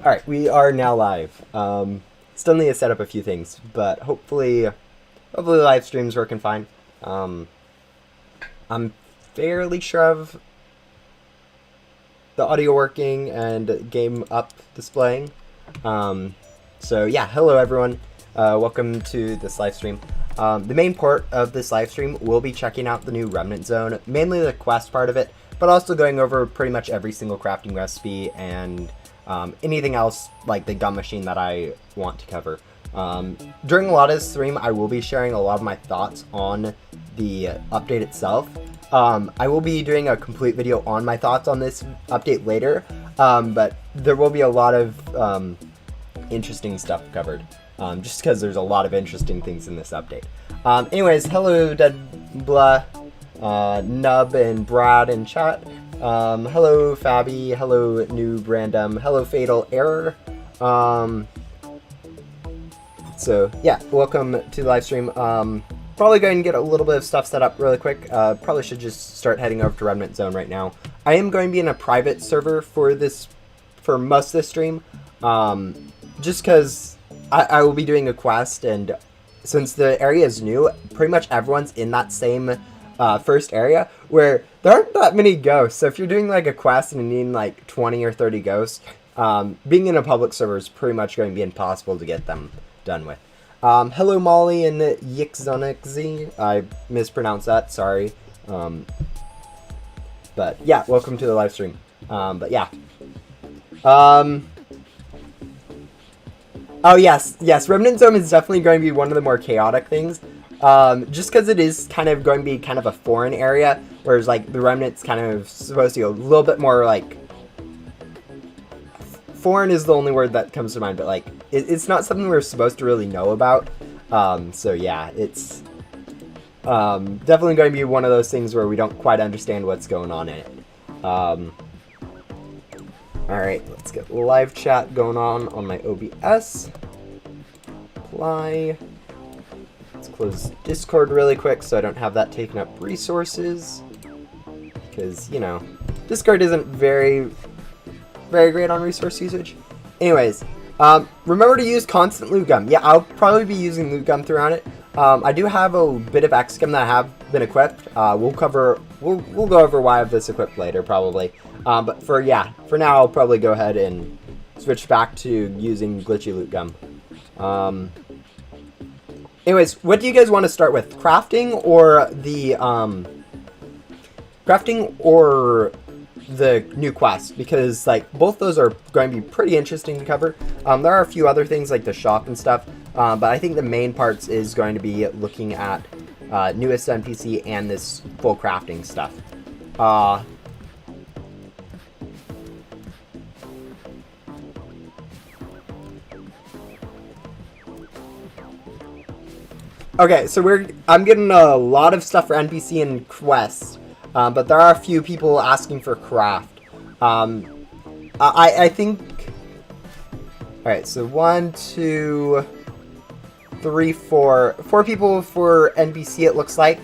Alright, we are now live. Still need to set up a few things, but hopefully the live stream's working fine. I'm fairly sure of the audio working and game up displaying. So yeah, hello everyone. Welcome to this live stream. The main part of this live stream will be checking out the new Remnant Zone, mainly the quest part of it, but also going over pretty much every single crafting recipe and anything else like the gun machine that I want to cover. During a lot of this stream, I will be sharing a lot of my thoughts on the update itself. I will be doing a complete video on my thoughts on this update later, but there will be a lot of interesting stuff covered, just because there's a lot of interesting things in this update. Anyways, hello Deadblah, Nub and Brad in chat. Hello Fabi, hello Noob Random, hello Fatal Error. So yeah, welcome to the live stream. Probably going to get a little bit of stuff set up really quick. Probably should just start heading over to Remnant Zone right now. I am going to be in a private server for most of this stream, just because I will be doing a quest, and since the area is new, pretty much everyone's in that same first area where there aren't that many ghosts. So if you're doing like a quest and you need like 20 or 30 ghosts, being in a public server is pretty much going to be impossible to get them done with. Hello Molly and Yixonixy. I mispronounced that, sorry. But yeah, welcome to the live stream. But yeah. Oh yes, Remnant Zone is definitely going to be one of the more chaotic things. Just because it is kind of going to be kind of a foreign area, whereas like the Remnant's kind of supposed to be a little bit more like... Foreign is the only word that comes to mind, but like it's not something we're supposed to really know about. So yeah, it's definitely going to be one of those things where we don't quite understand what's going on in it. Alright, let's get live chat going on my OBS. Apply. Let's close Discord really quick so I don't have that taking up resources. Because, you know, Discord isn't very great on resource usage. Anyways, remember to use constant loot gum. Yeah, I'll probably be using loot gum throughout it. I do have a bit of X-Gum that I have been equipped. We'll go over why I have this equipped later, probably. But for now, I'll probably go ahead and switch back to using glitchy loot gum. Anyways, what do you guys want to start with? Crafting or the new quest? Because like both those are going to be pretty interesting to cover. There are a few other things like the shop and stuff, but I think the main parts is going to be looking at newest NPC and this full crafting stuff. Okay, so I'm getting a lot of stuff for NPC and quests, but there are a few people asking for craft. I think... Alright, so 1, 2, 3, 4 people for NPC, it looks like.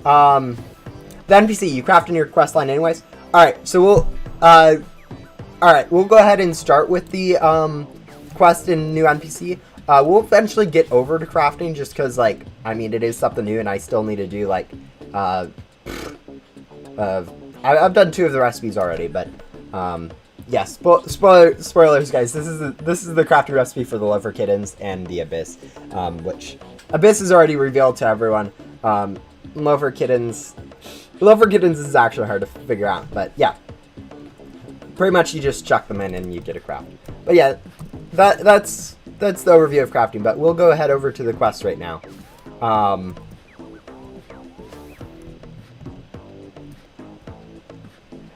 The NPC, you craft in your quest line anyways. Alright, so we'll go ahead and start with the quest in new NPC. We'll eventually get over to crafting just because, like, I mean, it is something new and I still need to do, like, I've done 2 of the recipes already, but, yeah, spoilers, guys. This is the crafting recipe for the Lover Kittens and the Abyss, which Abyss is already revealed to everyone. Lover Kittens is actually hard to figure out, but yeah. Pretty much you just chuck them in and you get a craft. But yeah, that's the overview of crafting, but we'll go ahead over to the quest right now.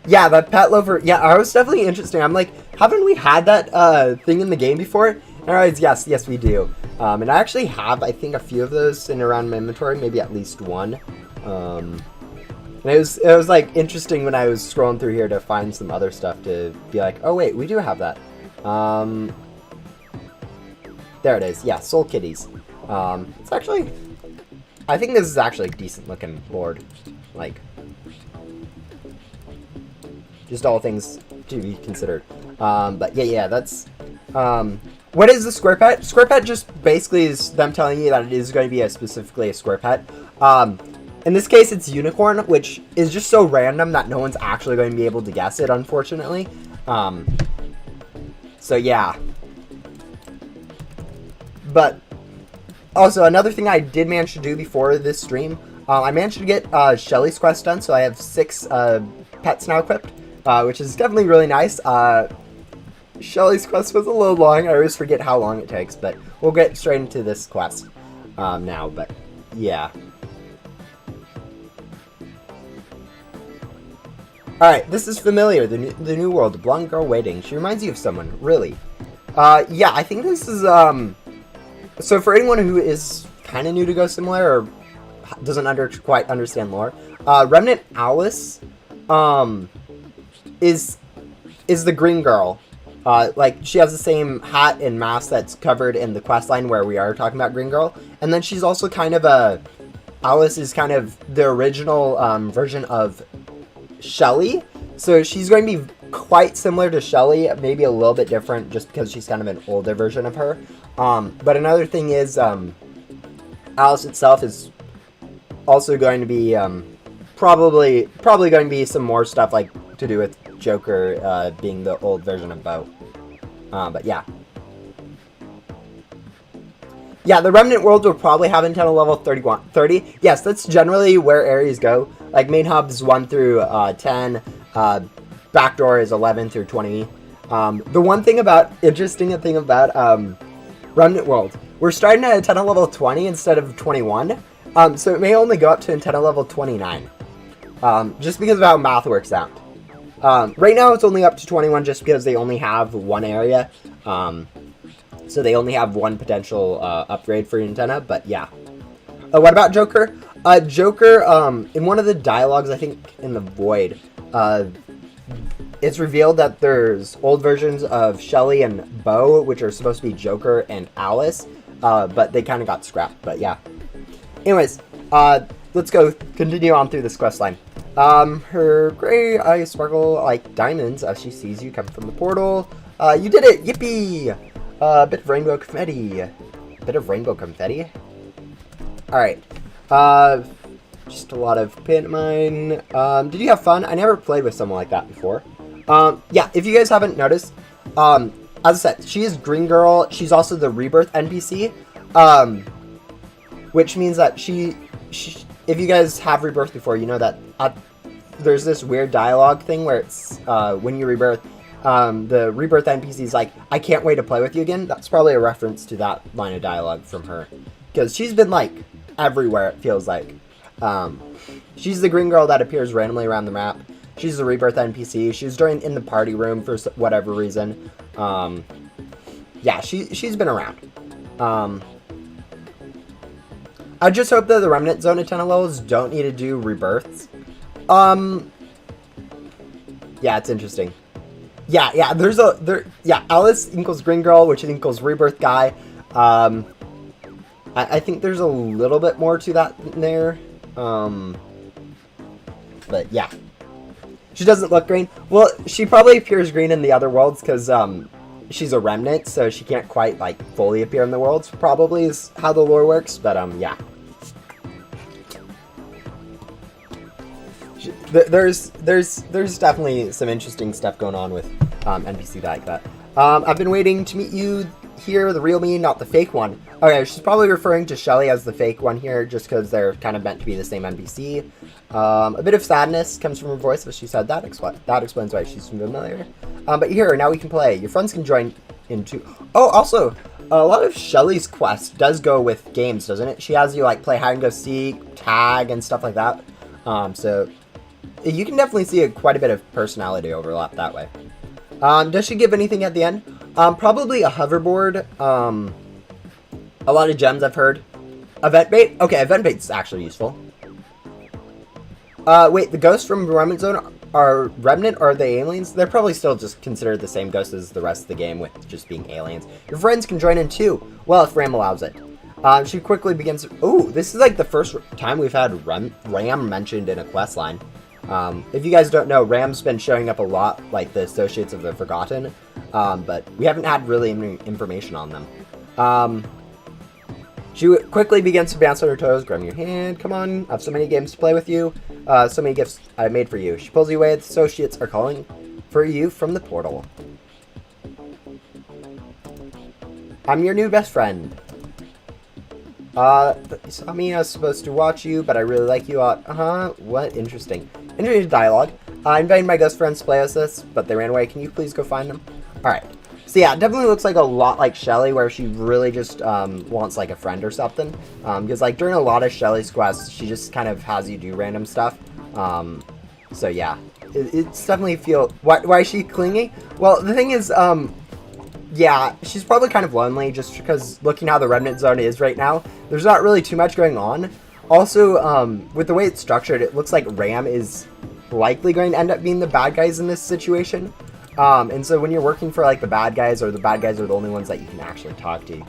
Yeah, that pet lover, yeah, I was definitely interesting. I'm like, haven't we had that thing in the game before? Alright, yes, we do. And I actually have, I think, a few of those in around my inventory, maybe at least one. And it was like interesting when I was scrolling through here to find some other stuff to be like, oh wait, we do have that. There it is. Yeah, Soul Kitties. It's actually... I think this is actually a decent looking board. Like... Just all things to be considered. But yeah, that's What is the square pet? Square pet just basically is them telling you that it is going to be specifically a square pet. In this case, it's unicorn, which is just so random that no one's actually going to be able to guess it, unfortunately. So yeah. But also, another thing I did manage to do before this stream, I managed to get Shelly's quest done, so I have 6 pets now equipped, which is definitely really nice. Shelly's quest was a little long. I always forget how long it takes, but we'll get straight into this quest now, but yeah. Alright, this is familiar, the new world, the blonde girl waiting. She reminds you of someone, really. Yeah, I think this is, so for anyone who is kind of new to Go Simulator, or doesn't quite understand lore, Remnant Alice, is the green girl. Like, she has the same hat and mask that's covered in the quest line where we are talking about Green Girl. And then she's also kind of Alice is kind of the original version of Shelly. So she's going to be quite similar to Shelly, maybe a little bit different just because she's kind of an older version of her. But another thing is, Alice itself is also going to be, probably going to be some more stuff like to do with Joker being the old version of Bo. But yeah. Yeah, the Remnant World will probably have antenna level 30. Yes, that's generally where areas go. Like, main hubs 1 through 10. Backdoor is 11 through 20. The one thing about, interesting thing about Remnant World, we're starting at antenna level 20 instead of 21. So it may only go up to antenna level 29. Just because of how math works out. Right now it's only up to 21 just because they only have one area. So they only have one potential upgrade for your antenna, but yeah. What about Joker? Joker, in one of the dialogues, I think in the Void, it's revealed that there's old versions of Shelly and Bo, which are supposed to be Joker and Alice, but they kind of got scrapped, but yeah. Anyways, let's go continue on through this quest line. Her gray eyes sparkle like diamonds as she sees you come from the portal. You did it! Yippee! Bit of rainbow confetti. Bit of rainbow confetti? Alright. Just a lot of pantomime. Did you have fun? I never played with someone like that before. Yeah, if you guys haven't noticed, as I said, she is Green Girl. She's also the Rebirth NPC. Which means that she if you guys have Rebirth before, you know that there's this weird dialogue thing where it's, when you Rebirth, the Rebirth NPC is like, I can't wait to play with you again. That's probably a reference to that line of dialogue from her. Because she's been, like, everywhere, it feels like. She's the green girl that appears randomly around the map. She's the Rebirth NPC. She's in the party room for whatever reason. Yeah, she's been around. I just hope that the Remnant Zone antenna levels don't need to do rebirths. Yeah, it's interesting. Yeah, yeah, Alice equals Green Girl, which equals Rebirth guy. I think there's a little bit more to that in there. But yeah. She doesn't look green. Well, she probably appears green in the other worlds because, she's a remnant, so she can't quite, like, fully appear in the worlds, probably is how the lore works, but, yeah. There's definitely some interesting stuff going on with, NPC like that. I've been waiting to meet you here, the real me, not the fake one. Okay, she's probably referring to Shelly as the fake one here, just because they're kind of meant to be the same NPC. A bit of sadness comes from her voice, but she said that explains why she's familiar. But here, now we can play. Your friends can join in too. Oh, also, a lot of Shelly's quest does go with games, doesn't it? She has you, like, play hide and go seek, tag, and stuff like that. So you can definitely see quite a bit of personality overlap that way. Does she give anything at the end? Probably a hoverboard. A lot of gems, I've heard. Event bait? Okay, event bait's actually useful. Wait, the ghosts from Remnant Zone are Remnant, or are they aliens? They're probably still just considered the same ghosts as the rest of the game, with just being aliens. Your friends can join in too. Well, if Ram allows it. She quickly begins... Ooh, this is like the first time we've had Ram mentioned in a quest line. If you guys don't know, Ram's been showing up a lot, like the Associates of the Forgotten. but we haven't had really any information on them. She quickly begins to bounce on her toes. Grab your hand. Come on. I have so many games to play with you. So many gifts I made for you. She pulls you away. The associates are calling for you from the portal. I'm your new best friend. You saw me. I was supposed to watch you, but I really like you. What? Interesting. Interesting dialogue. I invited my ghost friends to play with this, but they ran away. Can you please go find them? Alright. So yeah, it definitely looks like a lot like Shelly, where she really just wants like a friend or something. Because like during a lot of Shelly's quests, she just kind of has you do random stuff. So yeah, it's definitely feel. Why is she clingy? Well, the thing is, yeah, she's probably kind of lonely just because looking how the Remnant Zone is right now, there's not really too much going on. Also, with the way it's structured, it looks like Ram is likely going to end up being the bad guys in this situation. And so when you're working for like the bad guys, or the bad guys are the only ones that you can actually talk to,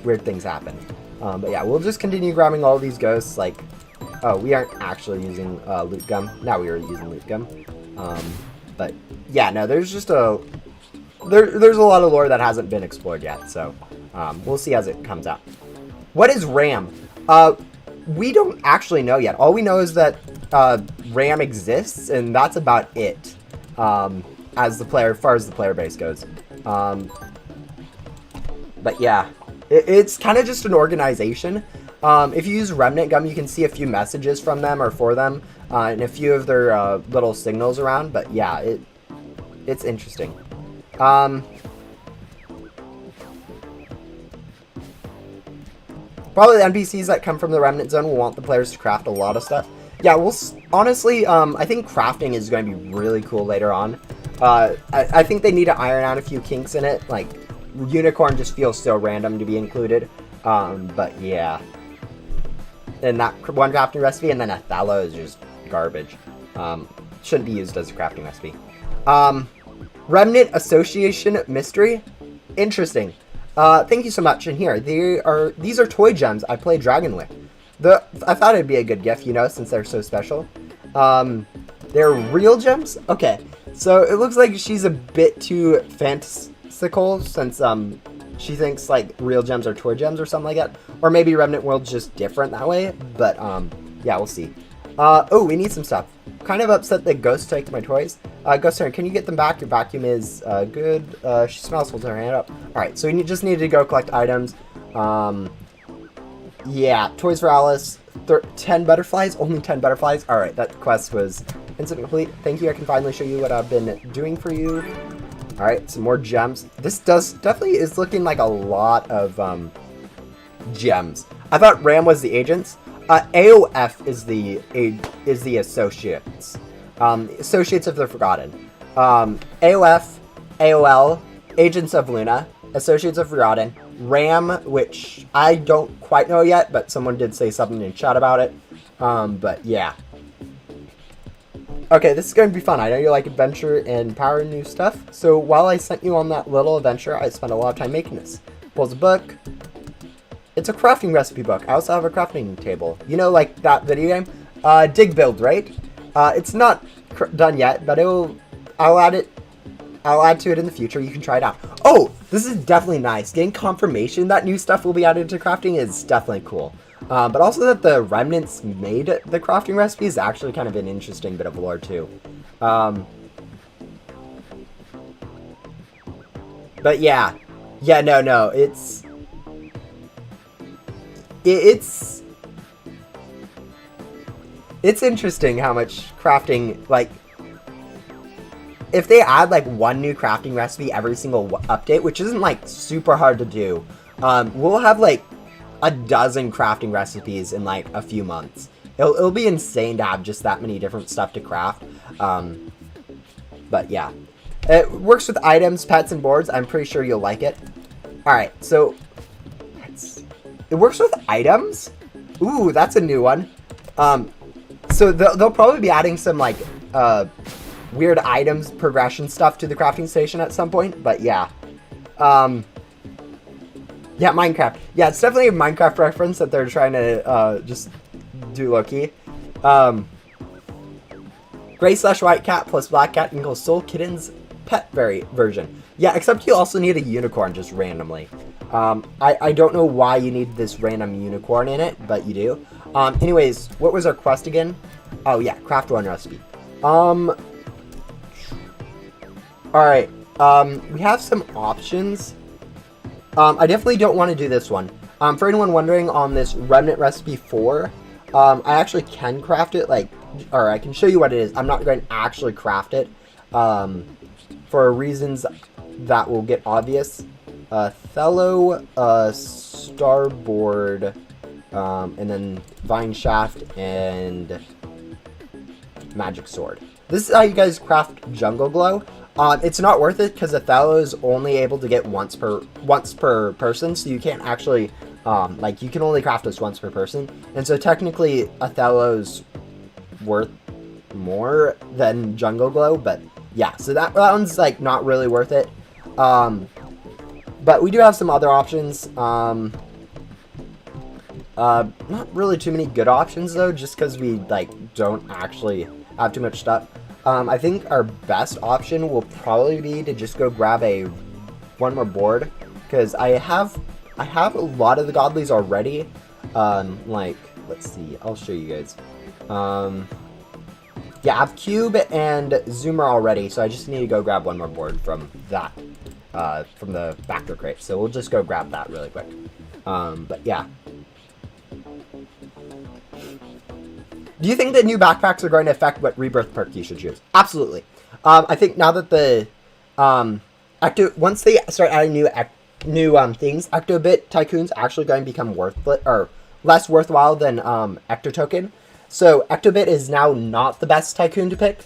weird things happen. But yeah, we'll just continue grabbing all these ghosts. Like, oh, we aren't actually using loot gum. Now we are using loot gum. But yeah, no, there's just there's a lot of lore that hasn't been explored yet. So we'll see as it comes out. What is Ram? We don't actually know yet. All we know is that Ram exists, and that's about it. As far as the player base goes. But yeah, it's kind of just an organization. If you use Remnant Gum, you can see a few messages from them or for them, and a few of their little signals around. But yeah, it's interesting. Probably the NPCs that come from the Remnant Zone will want the players to craft a lot of stuff. Yeah, honestly, I think crafting is going to be really cool later on. I think they need to iron out a few kinks in it. Like, Unicorn just feels so random to be included. But yeah. And that one crafting recipe, and then Othello is just garbage. Shouldn't be used as a crafting recipe. Remnant Association Mystery. Interesting. Thank you so much. And here, these are toy gems I play Dragon with. I thought it'd be a good gift, you know, since they're so special. They're real gems? Okay. So it looks like she's a bit too fanciful, since she thinks like real gems are toy gems or something like that. Or maybe Remnant World's just different that way. But yeah, we'll see. Oh, we need some stuff. Kind of upset that Ghost took my toys. Ghost Turn, can you get them back? Your vacuum is good. She smells, holds her hand up. Alright, so we just need to go collect items. Yeah, Toys for Alice. 10 butterflies? Only 10 butterflies? Alright, that quest was instant complete. Thank you, I can finally show you what I've been doing for you. Alright, some more gems. This definitely is looking like a lot of gems. I thought Ram was the agents. AOF is the associates. Associates of the Forgotten. AOF, AOL, Agents of Luna, Associates of Forgotten, RAM, which I don't quite know yet, but someone did say something in chat about it. But yeah. Okay, this is going to be fun. I know you like adventure and power and new stuff. So while I sent you on that little adventure, I spent a lot of time making this. Pulls a book. It's a crafting recipe book. I also have a crafting table. You know, like that video game? Dig Build, right? It's not done yet, but I'll add to it in the future. You can try it out. Oh, this is definitely nice. Getting confirmation that new stuff will be added to crafting is definitely cool. But also that the Remnants made the crafting recipe is actually kind of an interesting bit of lore too. But yeah. Yeah, no, it's interesting how much crafting, like, if they add like one new crafting recipe every single update, which isn't like super hard to do, we'll have like a dozen crafting recipes in like a few months. It'll be insane to have just that many different stuff to craft. But yeah, it works with items, pets, and boards. I'm pretty sure you'll like it. All right, so it works with items. Ooh, that's a new one. So they'll probably be adding some like weird items progression stuff to the crafting station at some point. But yeah, yeah, Minecraft. Yeah, it's definitely a Minecraft reference that they're trying to just do low-key. Gray/white cat plus black cat equals soul kittens pet version. Yeah, except you also need a unicorn just randomly. I don't know why you need this random unicorn in it, but you do. Anyways, what was our quest again? Oh yeah, craft one recipe. Alright, we have some options. I definitely don't want to do this one. For anyone wondering, on this Remnant Recipe 4, I actually can craft it, or I can show you what it is. I'm not going to actually craft it, for reasons that will get obvious. Thello, starboard, and then vine shaft, and magic sword. This is how you guys craft jungle glow. It's not worth it because Othello is only able to get once per person, so you can't actually, you can only craft this once per person, and so technically Othello's worth more than jungle glow, but yeah, so that one's not really worth it. But we do have some other options. Not really too many good options though, just because we don't actually have too much stuff. I think our best option will probably be to just go grab one more board, because I have a lot of the godlies already. Let's see, I'll show you guys. Yeah, I have cube and zoomer already, so I just need to go grab one more board from that, from the factor crate. So we'll just go grab that really quick. But yeah. Do you think that new backpacks are going to affect what Rebirth perk you should choose? Absolutely. I think now that the once they start adding new things, Ectobit Tycoon's actually going to become less worthwhile than Ecto Token. So Ectobit is now not the best tycoon to pick,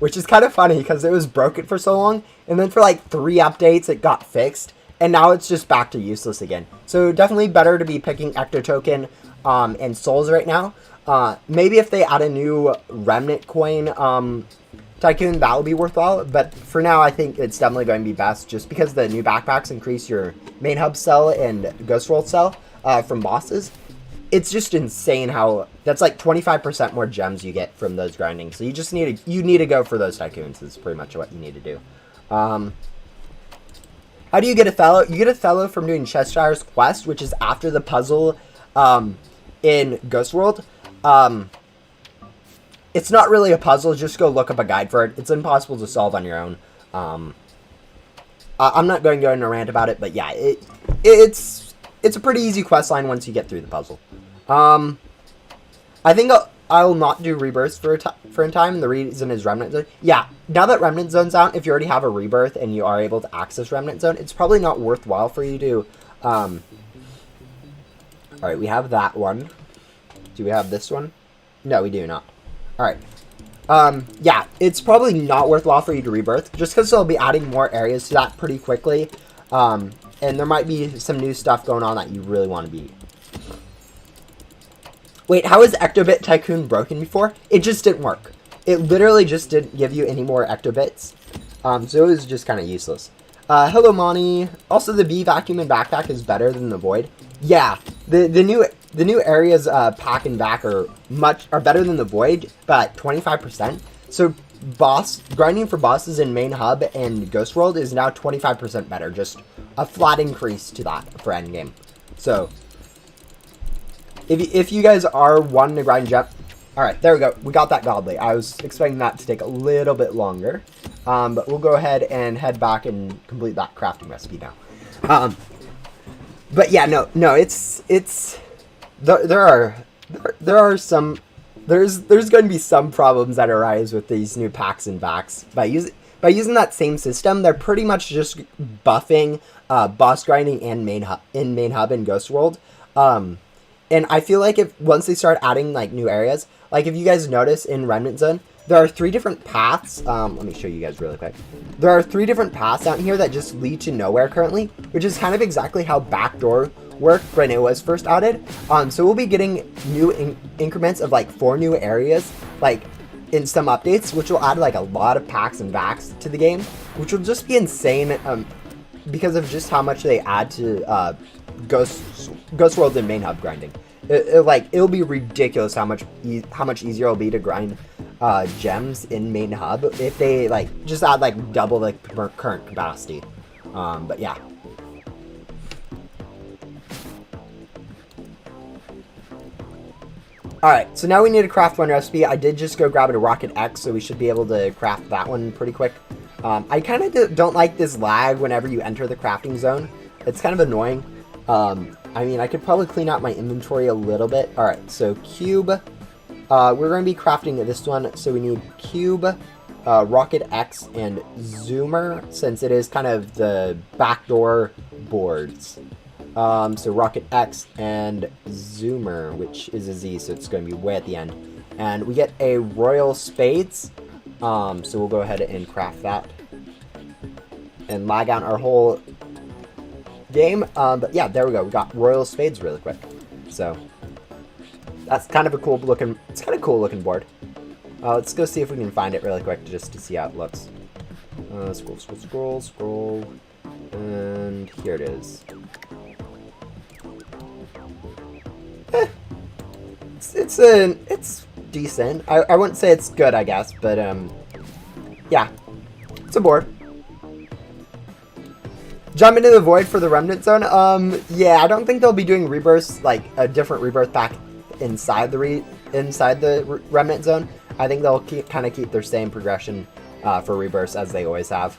which is kind of funny because it was broken for so long, and then for 3 updates it got fixed, and now it's just back to useless again. So definitely better to be picking Ecto Token and Souls right now. Maybe if they add a new Remnant coin tycoon, that will be worthwhile, but for now I think it's definitely going to be best, just because the new backpacks increase your main hub cell and ghost world cell from bosses. It's just insane how that's 25% more gems you get from those grinding. So you need to go for those tycoons is pretty much what you need to do. How do you get Othello? You get Othello from doing Cheshire's quest, which is after the puzzle in Ghost World. It's not really a puzzle, just go look up a guide for it. It's impossible to solve on your own. I'm not going to go into a rant about it, but yeah, it's a pretty easy quest line once you get through the puzzle. I think I'll not do Rebirth for a time, and the reason is Remnant Zone. Yeah, now that Remnant Zone's out, if you already have a Rebirth and you are able to access Remnant Zone, it's probably not worthwhile for you to, Alright, we have that one. Do we have this one? No, we do not. Alright. Yeah, it's probably not worthwhile for you to Rebirth, just because they'll be adding more areas to that pretty quickly. And there might be some new stuff going on that you really want to beat. Wait, how is Ectobit Tycoon broken before? It just didn't work. It literally just didn't give you any more Ectobits. So it was just kind of useless. Hello, Monty. Also, the bee vacuum and backpack is better than the void. Yeah, the new areas pack and vac are better than the void, but 25%. So grinding for bosses in main hub and Ghost World is now 25% better. Just a flat increase to that for endgame. So if you guys are wanting to grind gem, all right, there we go. We got that godly. I was expecting that to take a little bit longer, but we'll go ahead and head back and complete that crafting recipe now. But yeah, no, it's there's going to be some problems that arise with these new packs and vacs. By using that same system, they're pretty much just buffing boss grinding and main hub and Ghost World. And I feel like once they start adding new areas, if you guys notice in Remnant Zone, there are 3 different paths. Let me show you guys really quick. There are 3 different paths out here that just lead to nowhere currently, which is kind of exactly how Backdoor worked when it was first added. So we'll be getting new increments of 4 new areas, in some updates, which will add a lot of packs and vacs to the game, which will just be insane because of just how much they add to Ghost World and main hub grinding. It'll be ridiculous how much easier it'll be to grind gems in main hub if they like just add like double the current capacity. But yeah. Alright, so now we need to craft one recipe. I did just go grab a Rocket X, so we should be able to craft that one pretty quick. I kind of don't like this lag whenever you enter the crafting zone. It's kind of annoying. I mean, I could probably clean out my inventory a little bit. Alright, so cube. We're going to be crafting this one, so we need cube, Rocket X, and zoomer, since it is kind of the backdoor boards. So Rocket X and zoomer, which is a Z, so it's going to be way at the end. And we get a Royal Spades, so we'll go ahead and craft that. And lag out our whole game, but yeah, there we go. We got Royal Spades really quick. So that's kind of a cool looking, it's kind of cool looking board. Let's go see if we can find it really quick just to see how it looks. Scroll, and here it is. It's decent. I wouldn't say it's good, I guess, but yeah, it's a board. Jump into the void for the Remnant Zone. Yeah, I don't think they'll be doing rebirths, like a different rebirth pack inside the Remnant Zone. I think they'll kind of keep their same progression for rebirths as they always have.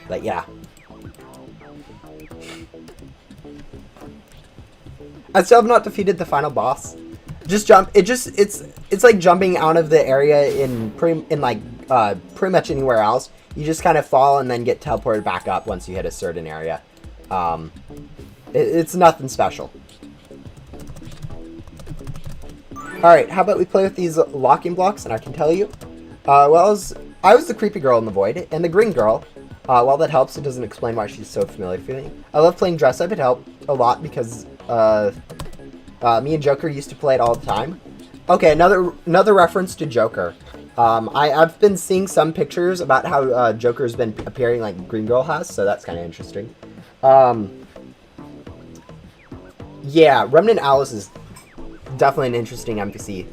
But yeah. I still have not defeated the final boss. Just jump. It's like jumping out of the area in pretty much anywhere else. You just kind of fall and then get teleported back up once you hit a certain area. It's nothing special. Alright, how about we play with these locking blocks, and I can tell you. I was the creepy girl in the void, and the green girl. While that helps, it doesn't explain why she's so familiar with me. I love playing dress up. It helped a lot because me and Joker used to play it all the time. Okay, another reference to Joker. I've been seeing some pictures about how Joker's been appearing like Green Girl has, so that's kind of interesting. Yeah, Remnant Alice is definitely an interesting NPC.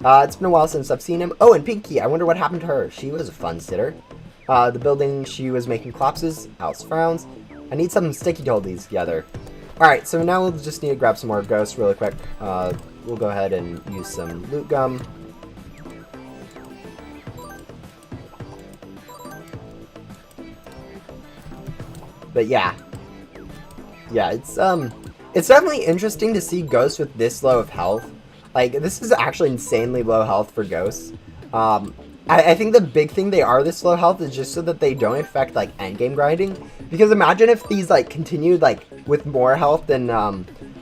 It's been a while since I've seen him. Oh, and Pinky, I wonder what happened to her. She was a fun sitter. The building she was making collapses. Alice frowns. I need something sticky to hold these together. Alright, so now we'll just need to grab some more ghosts really quick. We'll go ahead and use some loot gum. But yeah. Yeah, it's definitely interesting to see ghosts with this low of health. Like, this is actually insanely low health for ghosts. I think the big thing they are this low health is just so that they don't affect, like, endgame grinding. Because imagine if these, like, continued, like, with more health than,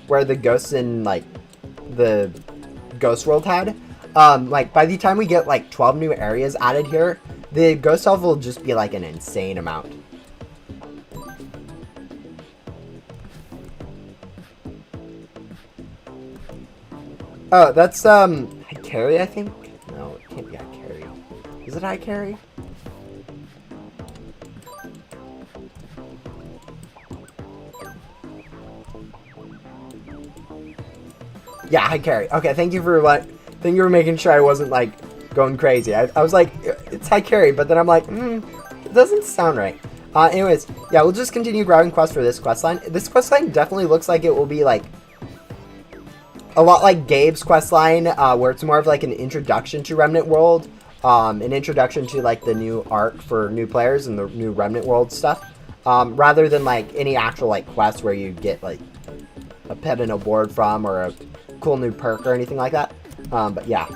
where the ghosts in, like, the Ghost World had. Like, by the time we get, like, 12 new areas added here, the ghost health will just be, like, an insane amount. Oh, that's, high carry, I think? No, it can't be high carry. Is it high carry? Yeah, high carry. Okay, thank you for making sure I wasn't, like, going crazy. I was like, it's high carry, but then I'm like, it doesn't sound right. Anyways, yeah, we'll just continue grabbing quests for this questline. This questline definitely looks like it will be, like, a lot like Gabe's questline, where it's more of like an introduction to Remnant World, an introduction to like the new arc for new players and the new Remnant World stuff, rather than like any actual like quest where you get like a pet and a board from or a cool new perk or anything like that. But yeah.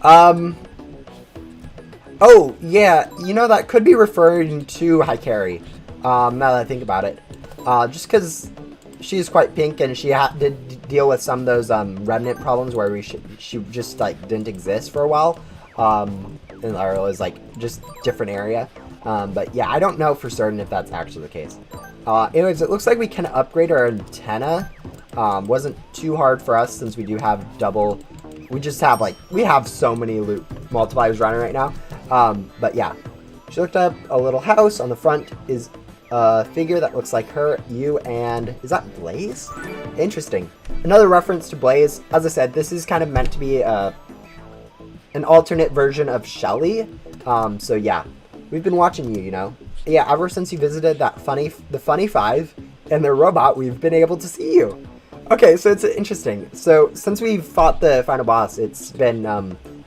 Oh yeah, you know that could be referring to High Carry. Now that I think about it, just because she's quite pink and she did deal with some of those remnant problems where she just like didn't exist for a while, and it was like just different area. But yeah, I don't know for certain if that's actually the case. Anyways, it looks like we can upgrade our antenna. Wasn't too hard for us since we do have double. We just have like we have so many loot multipliers running right now. But yeah, she looked up a little house. On the front is a figure that looks like her, you, and is that Blaze? Interesting. Another reference to Blaze. As I said, this is kind of meant to be a an alternate version of Shelly. So yeah, we've been watching you, you know. Yeah, ever since you visited the Funny Five and their robot, we've been able to see you. Okay, so it's interesting. So since we fought the final boss, it's been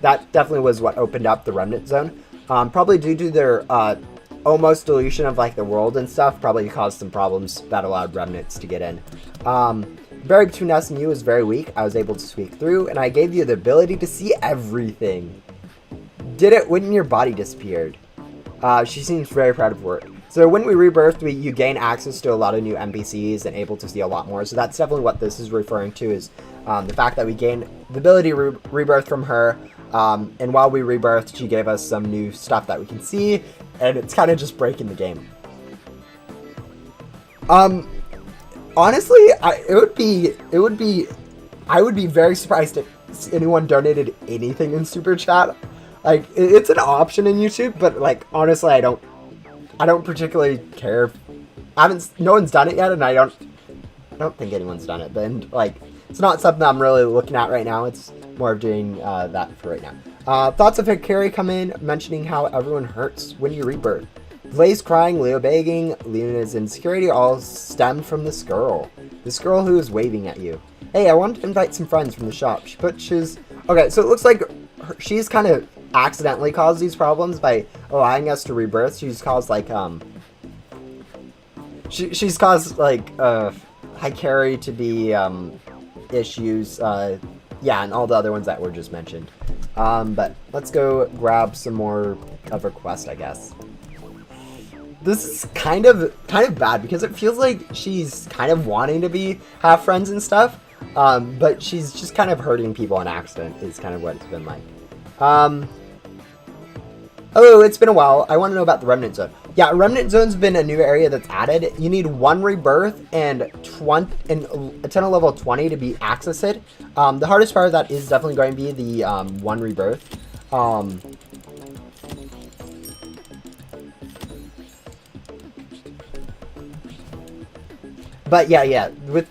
that definitely was what opened up the Remnant Zone. Probably due to their almost deletion of like the world and stuff, probably caused some problems that allowed remnants to get in. Barrier between us and you was very weak. I was able to squeak through, and I gave you the ability to see everything. Did it when your body disappeared. She seems very proud of work. So when we rebirthed, you gain access to a lot of new NPCs and able to see a lot more. So that's definitely what this is referring to, is the fact that we gained the ability to rebirth from her. And while we rebirthed, she gave us some new stuff that we can see, and it's kind of just breaking the game. Honestly, I would be very surprised if anyone donated anything in Super Chat. Like, it's an option in YouTube, but like, honestly, I don't particularly care. No one's done it yet, and I don't think anyone's done it. But like, it's not something I'm really looking at right now. It's more of doing that for right now. Thoughts of Hikari come in, mentioning how everyone hurts when you rebirth. Blaze crying, Leo begging, Luna's insecurity all stemmed from this girl. This girl who is waving at you. Hey, I wanted to invite some friends from the shop. She pushes... Okay, so it looks like she's kind of accidentally caused these problems by allowing us to rebirth. She's caused, like, she's caused, like, Hikari to be, issues, yeah, and all the other ones that were just mentioned. But let's go grab some more of her quest, I guess. This is kind of bad because it feels like she's kind of wanting to have friends and stuff, but she's just kind of hurting people on accident is kind of what it's been like. Oh, it's been a while. I want to know about the Remnant Zone. Yeah, Remnant Zone's been a new area that's added. You need 1 rebirth and a tunnel level 20 to be accessed. The hardest part of that is definitely going to be the 1 rebirth. But yeah, with...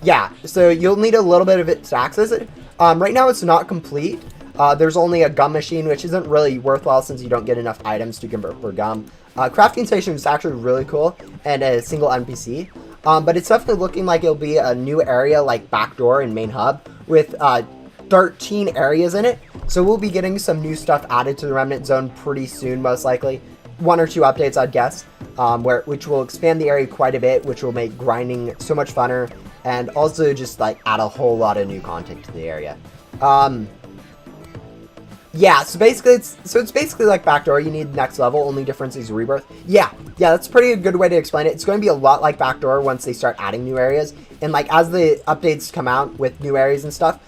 Yeah, so you'll need a little bit of it to access it. Right now it's not complete. There's only a gum machine, which isn't really worthwhile since you don't get enough items to convert for gum. Crafting station is actually really cool, and a single NPC. But it's definitely looking like it'll be a new area like Backdoor and Main Hub with 13 areas in it. So we'll be getting some new stuff added to the Remnant Zone pretty soon, most likely. 1 or 2 updates, I'd guess, which will expand the area quite a bit, which will make grinding so much funner, and also just like add a whole lot of new content to the area. Yeah, so basically it's basically like Backdoor. You need next level, only difference is rebirth. Yeah, that's pretty good way to explain it. It's going to be a lot like Backdoor once they start adding new areas, and like as the updates come out with new areas and stuff,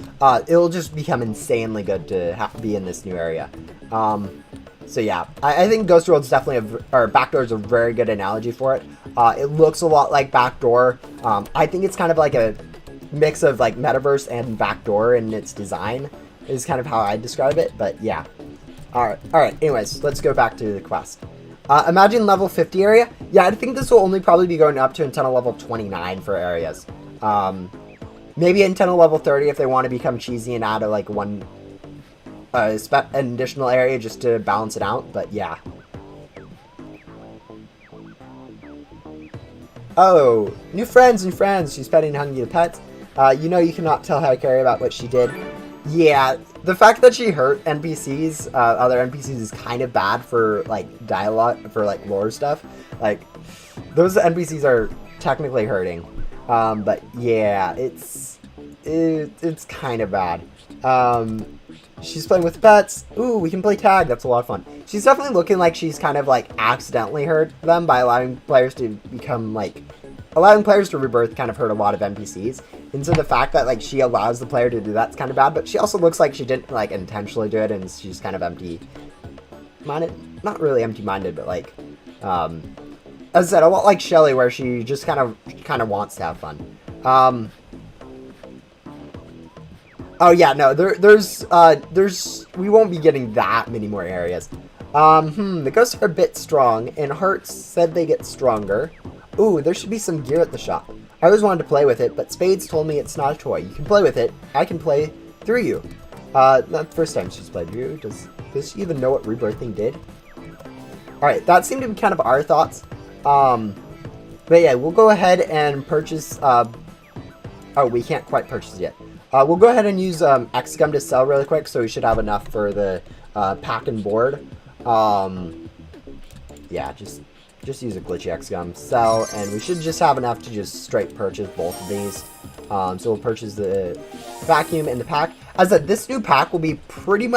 it'll just become insanely good to be in this new area. So yeah, I think Ghost World's definitely or Backdoor is a very good analogy for it. It looks a lot like Backdoor. I think it's kind of like a mix of like Metaverse and Backdoor in its design, is kind of how I describe it, but yeah. Alright, anyways, let's go back to the quest. Imagine level 50 area. Yeah, I think this will only probably be going up to antenna level 29 for areas. Maybe antenna level 30 if they want to become cheesy and add like an additional area just to balance it out, but yeah. Oh, new friends. She's petting Hungy the pet. You know you cannot tell Hikari about what she did. Yeah, the fact that she hurt NPCs, other NPCs, is kind of bad for, like, dialogue, for, like, lore stuff. Like, those NPCs are technically hurting. But, yeah, it's kind of bad. She's playing with pets. Ooh, we can play tag. That's a lot of fun. She's definitely looking like she's kind of, like, accidentally hurt them by allowing players to become, like... Allowing players to rebirth kind of hurt a lot of NPCs. And so the fact that, like, she allows the player to do that's kind of bad. But she also looks like she didn't, like, intentionally do it. And she's kind of empty-minded. Not really empty-minded, but, like... as I said, a lot like Shelly, where she just kind of wants to have fun. Oh, yeah, no, we won't be getting that many more areas. The ghosts are a bit strong, and Hearts said they get stronger. Ooh, there should be some gear at the shop. I always wanted to play with it, but Spades told me it's not a toy. You can play with it. I can play through you. Not the first time she's played through you. Does she even know what rebirthing did? Alright, that seemed to be kind of our thoughts. But yeah, we'll go ahead and purchase... oh, we can't quite purchase it yet. We'll go ahead and use X-Gum to sell really quick, so we should have enough for the pack and board. Yeah, just use a glitchy X-Gum, sell, and we should just have enough to just straight purchase both of these. So we'll purchase the vacuum and the pack. As I said, this new pack will be pretty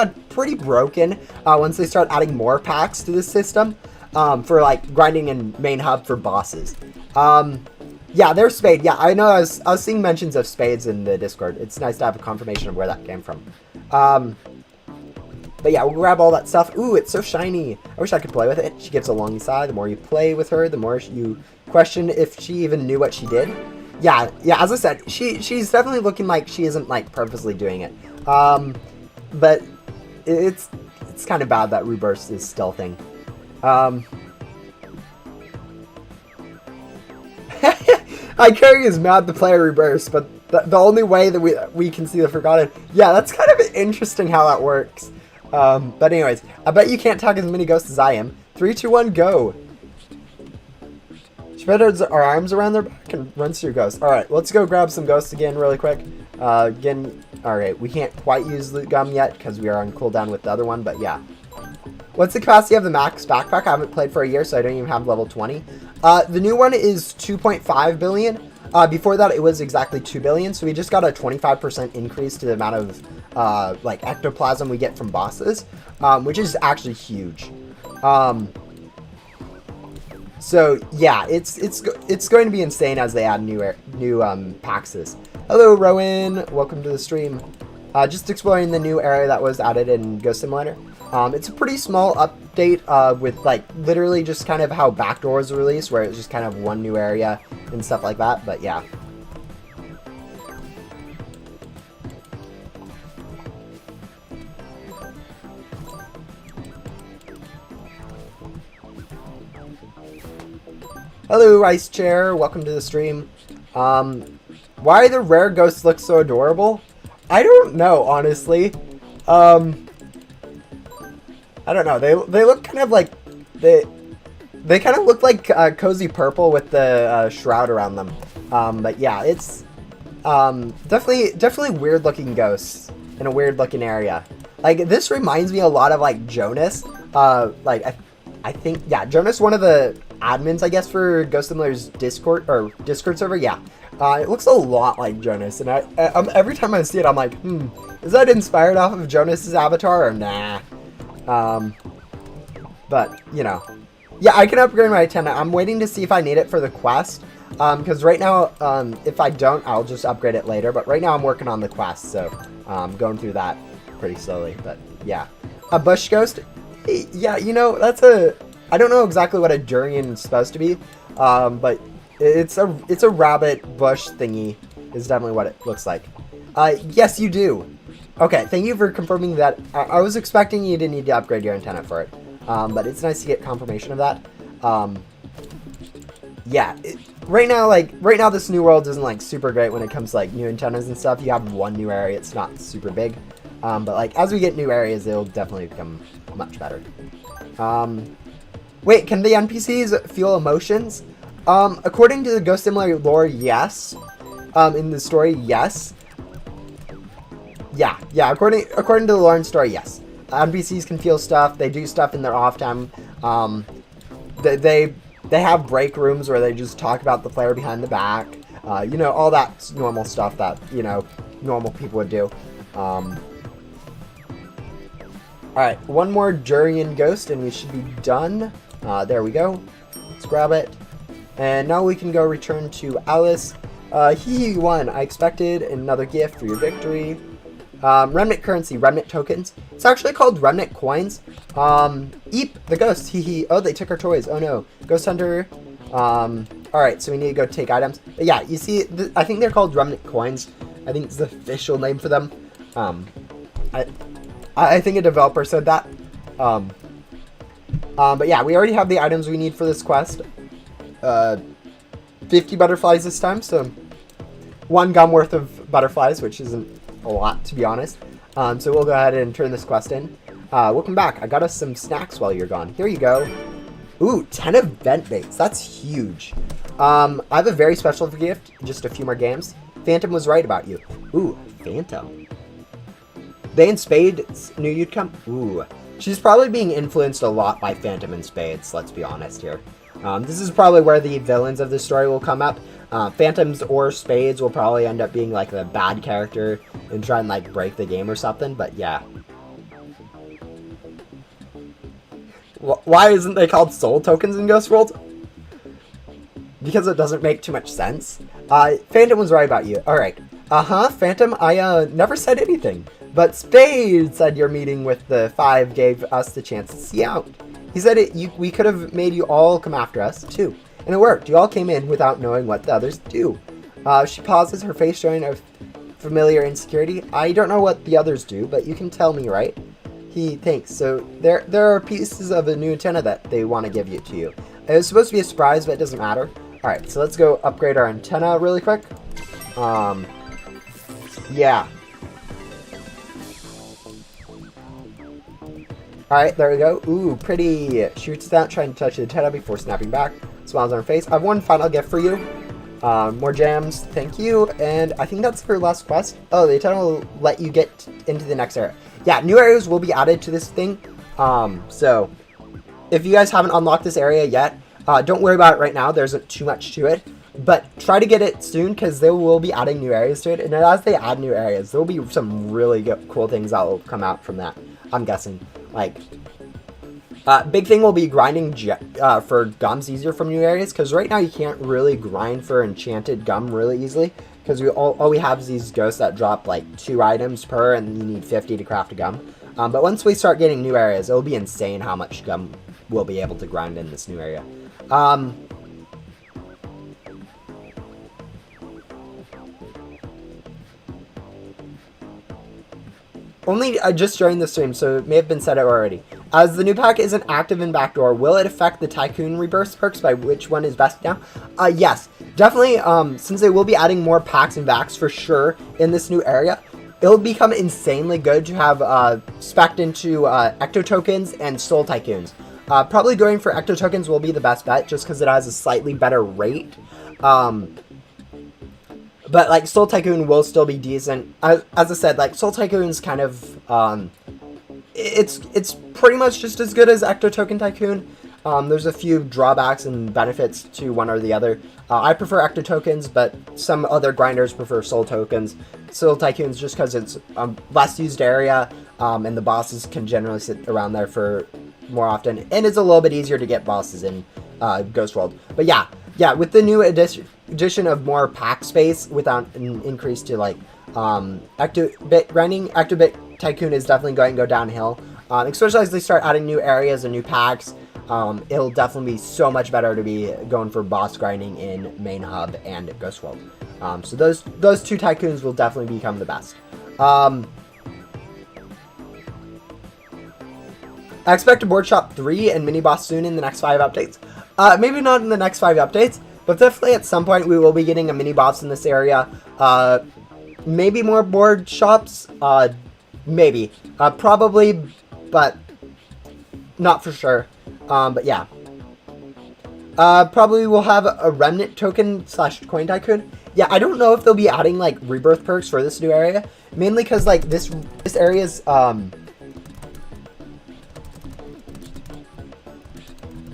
broken once they start adding more packs to this system for like grinding and main hub for bosses. Yeah, there's Spade. Yeah, I know. I was seeing mentions of Spades in the Discord. It's nice to have a confirmation of where that came from. But yeah, we'll grab all that stuff. Ooh, it's so shiny. I wish I could play with it. She gives a long sigh. The more you play with her, the more you question if she even knew what she did. Yeah, as I said, she's definitely looking like she isn't, like, purposely doing it. But it's kind of bad that Rebirth is stealthing. Ikari is mad to play Rebirth, but the only way that we can see the Forgotten... Yeah, that's kind of interesting how that works. But anyways, I bet you can't talk as many ghosts as I am. 3, 2, 1, go! She spreads our arms around their back and runs through ghosts. Alright, let's go grab some ghosts again really quick. Alright, we can't quite use the gum yet because we are on cooldown with the other one, but yeah. What's the capacity of the max backpack? I haven't played for a year, so I don't even have level 20. The new one is 2.5 billion. Before that, it was exactly 2 billion, so we just got a 25% increase to the amount of, like, ectoplasm we get from bosses, which is actually huge. So, yeah, it's going to be insane as they add new Paxes. Hello, Rowan. Welcome to the stream. Just exploring the new area that was added in Ghost Simulator. It's a pretty small update with, like, literally just kind of how Backdoors were released, where it's just kind of one new area and stuff like that, but yeah. Hello, Ice Chair. Welcome to the stream. Why the rare ghosts look so adorable? I don't know, honestly. I don't know. They look kind of like they kind of look like cozy purple with the shroud around them. But yeah, it's definitely weird looking ghosts in a weird looking area. Like this reminds me a lot of like Jonas. Like I think yeah, Jonas, one of the admins I guess for Ghost Simulator's Discord server. Yeah, it looks a lot like Jonas, and every time I see it, I'm like, is that inspired off of Jonas's avatar or nah? But, you know. Yeah, I can upgrade my antenna. I'm waiting to see if I need it for the quest. Because right now, if I don't, I'll just upgrade it later. But right now I'm working on the quest, so I'm going through that pretty slowly. But, yeah. A bush ghost? Yeah, you know, that's I don't know exactly what a durian is supposed to be. But it's a rabbit bush thingy is definitely what it looks like. Yes, you do. Okay, thank you for confirming that. I was expecting you to need to upgrade your antenna for it. But it's nice to get confirmation of that. Yeah, right now this new world isn't like super great when it comes to like new antennas and stuff. You have one new area, it's not super big. But like as we get new areas, it'll definitely become much better. Wait, can the NPCs feel emotions? According to the Ghost Simulator lore, yes. In the story, yes. Yeah, according to the lore and story, yes. NPCs can feel stuff, they do stuff in their off time. They have break rooms where they just talk about the player behind the back. You know, all that normal stuff that, you know, normal people would do. Alright, one more Durian Ghost and we should be done. There we go. Let's grab it. And now we can go return to Alice. He won. I expected another gift for your victory. Remnant currency, remnant tokens. It's actually called remnant coins. Eep, the ghost, hee. Oh, they took our toys. Oh no. Ghost hunter. Alright, so we need to go take items. But yeah, you see, I think they're called remnant coins. I think it's the official name for them. I think a developer said that. But yeah, we already have the items we need for this quest. 50 butterflies this time, so 1 gum worth of butterflies, which isn't a lot, to be honest. So we'll go ahead and turn this quest in. Welcome back. I got us some snacks while you're gone. Here you go. Ooh, 10 event baits. That's huge. I have a very special gift. Just a few more games. Phantom was right about you. Ooh, Phantom. They and Spades knew you'd come. Ooh. She's probably being influenced a lot by Phantom and Spades, let's be honest here. This is probably where the villains of the story will come up. Phantoms or Spades will probably end up being like the bad character and try and like break the game or something, but yeah. Why isn't they called soul tokens in Ghost World? Because it doesn't make too much sense. Phantom was right about you. Alright. Phantom, I never said anything. But Spades said your meeting with the 5 gave us the chance to see out. He said we could have made you all come after us, too. And it worked. You all came in without knowing what the others do. She pauses, her face showing a familiar insecurity. I don't know what the others do, but you can tell me, right? He thinks. So there are pieces of a new antenna that they want to give you to you. It was supposed to be a surprise, but it doesn't matter. Alright, so let's go upgrade our antenna really quick. Yeah. Alright, there we go. Ooh, pretty. Shoots out, trying to touch the antenna before snapping back. Smiles on her face. I have one final gift for you. More gems. Thank you. And I think that's her last quest. Oh, the antenna will let you get into the next area. Yeah, new areas will be added to this thing. So, if you guys haven't unlocked this area yet, don't worry about it right now. There isn't too much to it. But try to get it soon, because they will be adding new areas to it. And as they add new areas, there will be some really cool things that will come out from that, I'm guessing. Like, big thing will be grinding for gums easier from new areas, because right now you can't really grind for enchanted gum really easily, because all we have is these ghosts that drop like 2 items per, and you need 50 to craft a gum. But once we start getting new areas, it'll be insane how much gum we'll be able to grind in this new area. Only just joined the stream, so it may have been said already. As the new pack isn't active in Backdoor, will it affect the Tycoon Rebirth perks by which one is best now? Yes, definitely, since they will be adding more packs and backs for sure in this new area, it'll become insanely good to have spec'd into Ecto Tokens and Soul Tycoons. Probably going for Ecto Tokens will be the best bet, just because it has a slightly better rate. But, like, Soul Tycoon will still be decent. As I said, like, Soul Tycoon's kind of, it's pretty much just as good as Ecto Token Tycoon. There's a few drawbacks and benefits to one or the other. I prefer Ecto Tokens, but some other grinders prefer Soul Tokens. Soul Tycoons just because it's a less used area, and the bosses can generally sit around there for more often. And it's a little bit easier to get bosses in Ghost World. But yeah, with the new addition of more pack space without an increase to like Ectobit grinding, Ectobit Tycoon is definitely going to go downhill. Especially as they start adding new areas and new packs, it'll definitely be so much better to be going for boss grinding in Main Hub and Ghost World. So those 2 Tycoons will definitely become the best. I expect a board shop 3 and mini boss soon in the next 5 updates. Maybe not in the next 5 updates, but definitely at some point we will be getting a mini boss in this area. Maybe more board shops. Maybe. Probably, but not for sure. But yeah. Probably we'll have a Remnant token / coin tycoon. Yeah, I don't know if they'll be adding like rebirth perks for this new area. Mainly because like this area's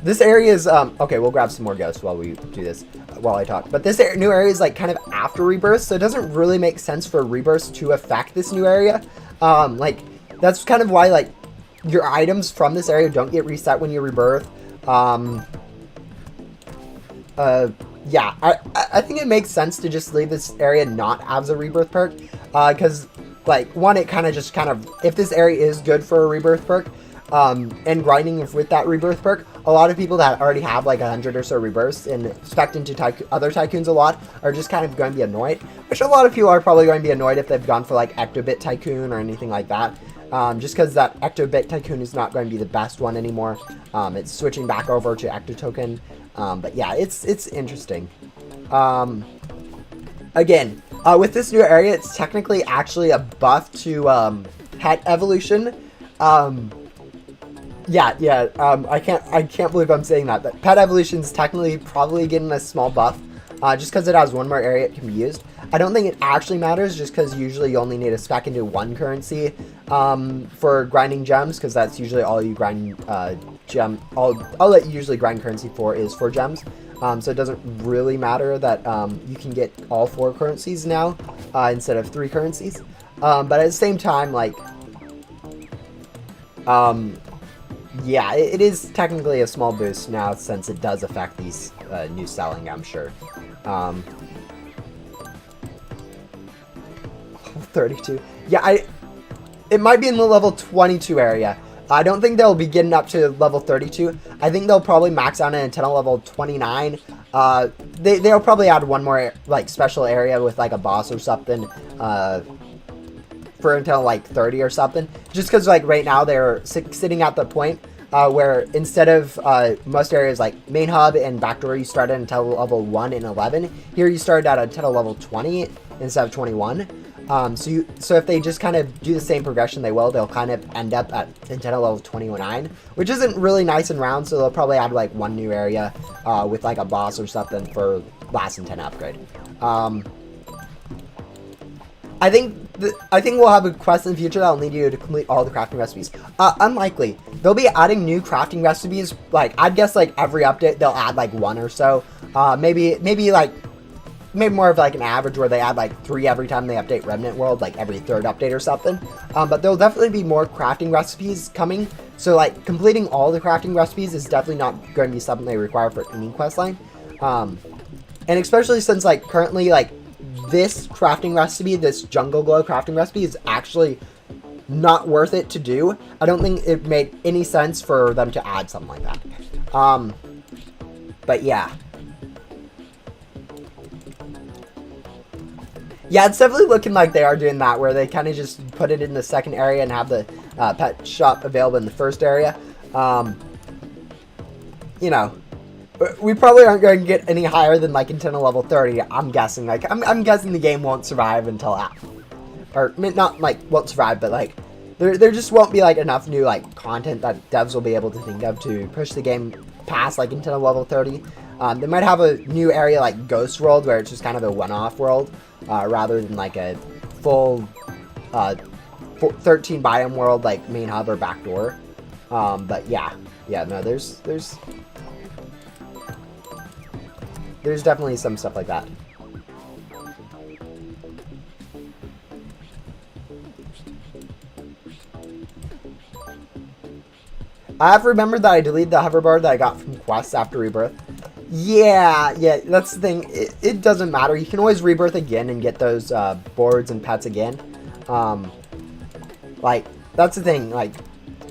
this area is, okay, we'll grab some more ghosts while we do this, while I talk. But this new area is, like, kind of after Rebirth, so it doesn't really make sense for Rebirth to affect this new area. Like, that's kind of why, like, your items from this area don't get reset when you Rebirth. Yeah, I think it makes sense to just leave this area not as a Rebirth perk, because, like, one, it kind of, if this area is good for a Rebirth perk, and grinding with that Rebirth perk, a lot of people that already have like 100 or so rebirths and spec into other Tycoons a lot are just kind of going to be annoyed, which a lot of people are probably going to be annoyed if they've gone for like Ectobit Tycoon or anything like that, just because that Ectobit Tycoon is not going to be the best one anymore. It's switching back over to Ecto Token, but yeah, it's interesting. Again, with this new area, it's technically actually a buff to pet evolution. I can't believe I'm saying that. But pet evolution is technically probably getting a small buff, just because it has one more area it can be used. I don't think it actually matters, just because usually you only need to spec into one currency for grinding gems, because that's usually all you grind all that you usually grind currency for is 4 gems. So it doesn't really matter that you can get all 4 currencies now instead of 3 currencies. But at the same time, like, yeah, it is technically a small boost now, since it does affect these new selling, I'm sure. 32. Yeah, it might be in the level 22 area. I don't think they'll be getting up to level 32. I think they'll probably max out an antenna level 29. They'll probably add one more like special area with like a boss or something for until like 30 or something. Just because like right now they're sitting at the point where instead of most areas like main hub and backdoor, you start at until level 1 and 11. Here you start at until level 20 instead of 21. So if they just kind of do the same progression, they'll kind of end up at antenna level 29, which isn't really nice and round. So they'll probably add like one new area with like a boss or something for last antenna upgrade. I think we'll have a quest in the future that'll need you to complete all the crafting recipes. Unlikely. They'll be adding new crafting recipes. Like, I'd guess like every update they'll add like 1 or so. Maybe more of like an average where they add like 3 every time they update Remnant World, like every 3rd update or something. But there'll definitely be more crafting recipes coming. So like completing all the crafting recipes is definitely not going to be something they require for any quest line. And especially since like currently like this crafting recipe, this jungle glow crafting recipe is actually not worth it to do. I don't think it made any sense for them to add something like that. But yeah. Yeah, it's definitely looking like they are doing that, where they kind of just put it in the second area and have the pet shop available in the first area. You know, we probably aren't going to get any higher than like antenna level 30. I'm guessing. Like, I'm guessing the game won't survive until after, or not like won't survive, but like there just won't be like enough new like content that devs will be able to think of to push the game past like antenna level 30. They might have a new area like Ghost World, where it's just kind of a one-off world, rather than like a full 13 biome world like main hub or backdoor. But yeah, no, there's definitely some stuff like that. I have remembered that I deleted the hoverboard that I got from Quest after Rebirth. Yeah, that's the thing. It doesn't matter. You can always rebirth again and get those boards and pets again. Like, that's the thing. Like,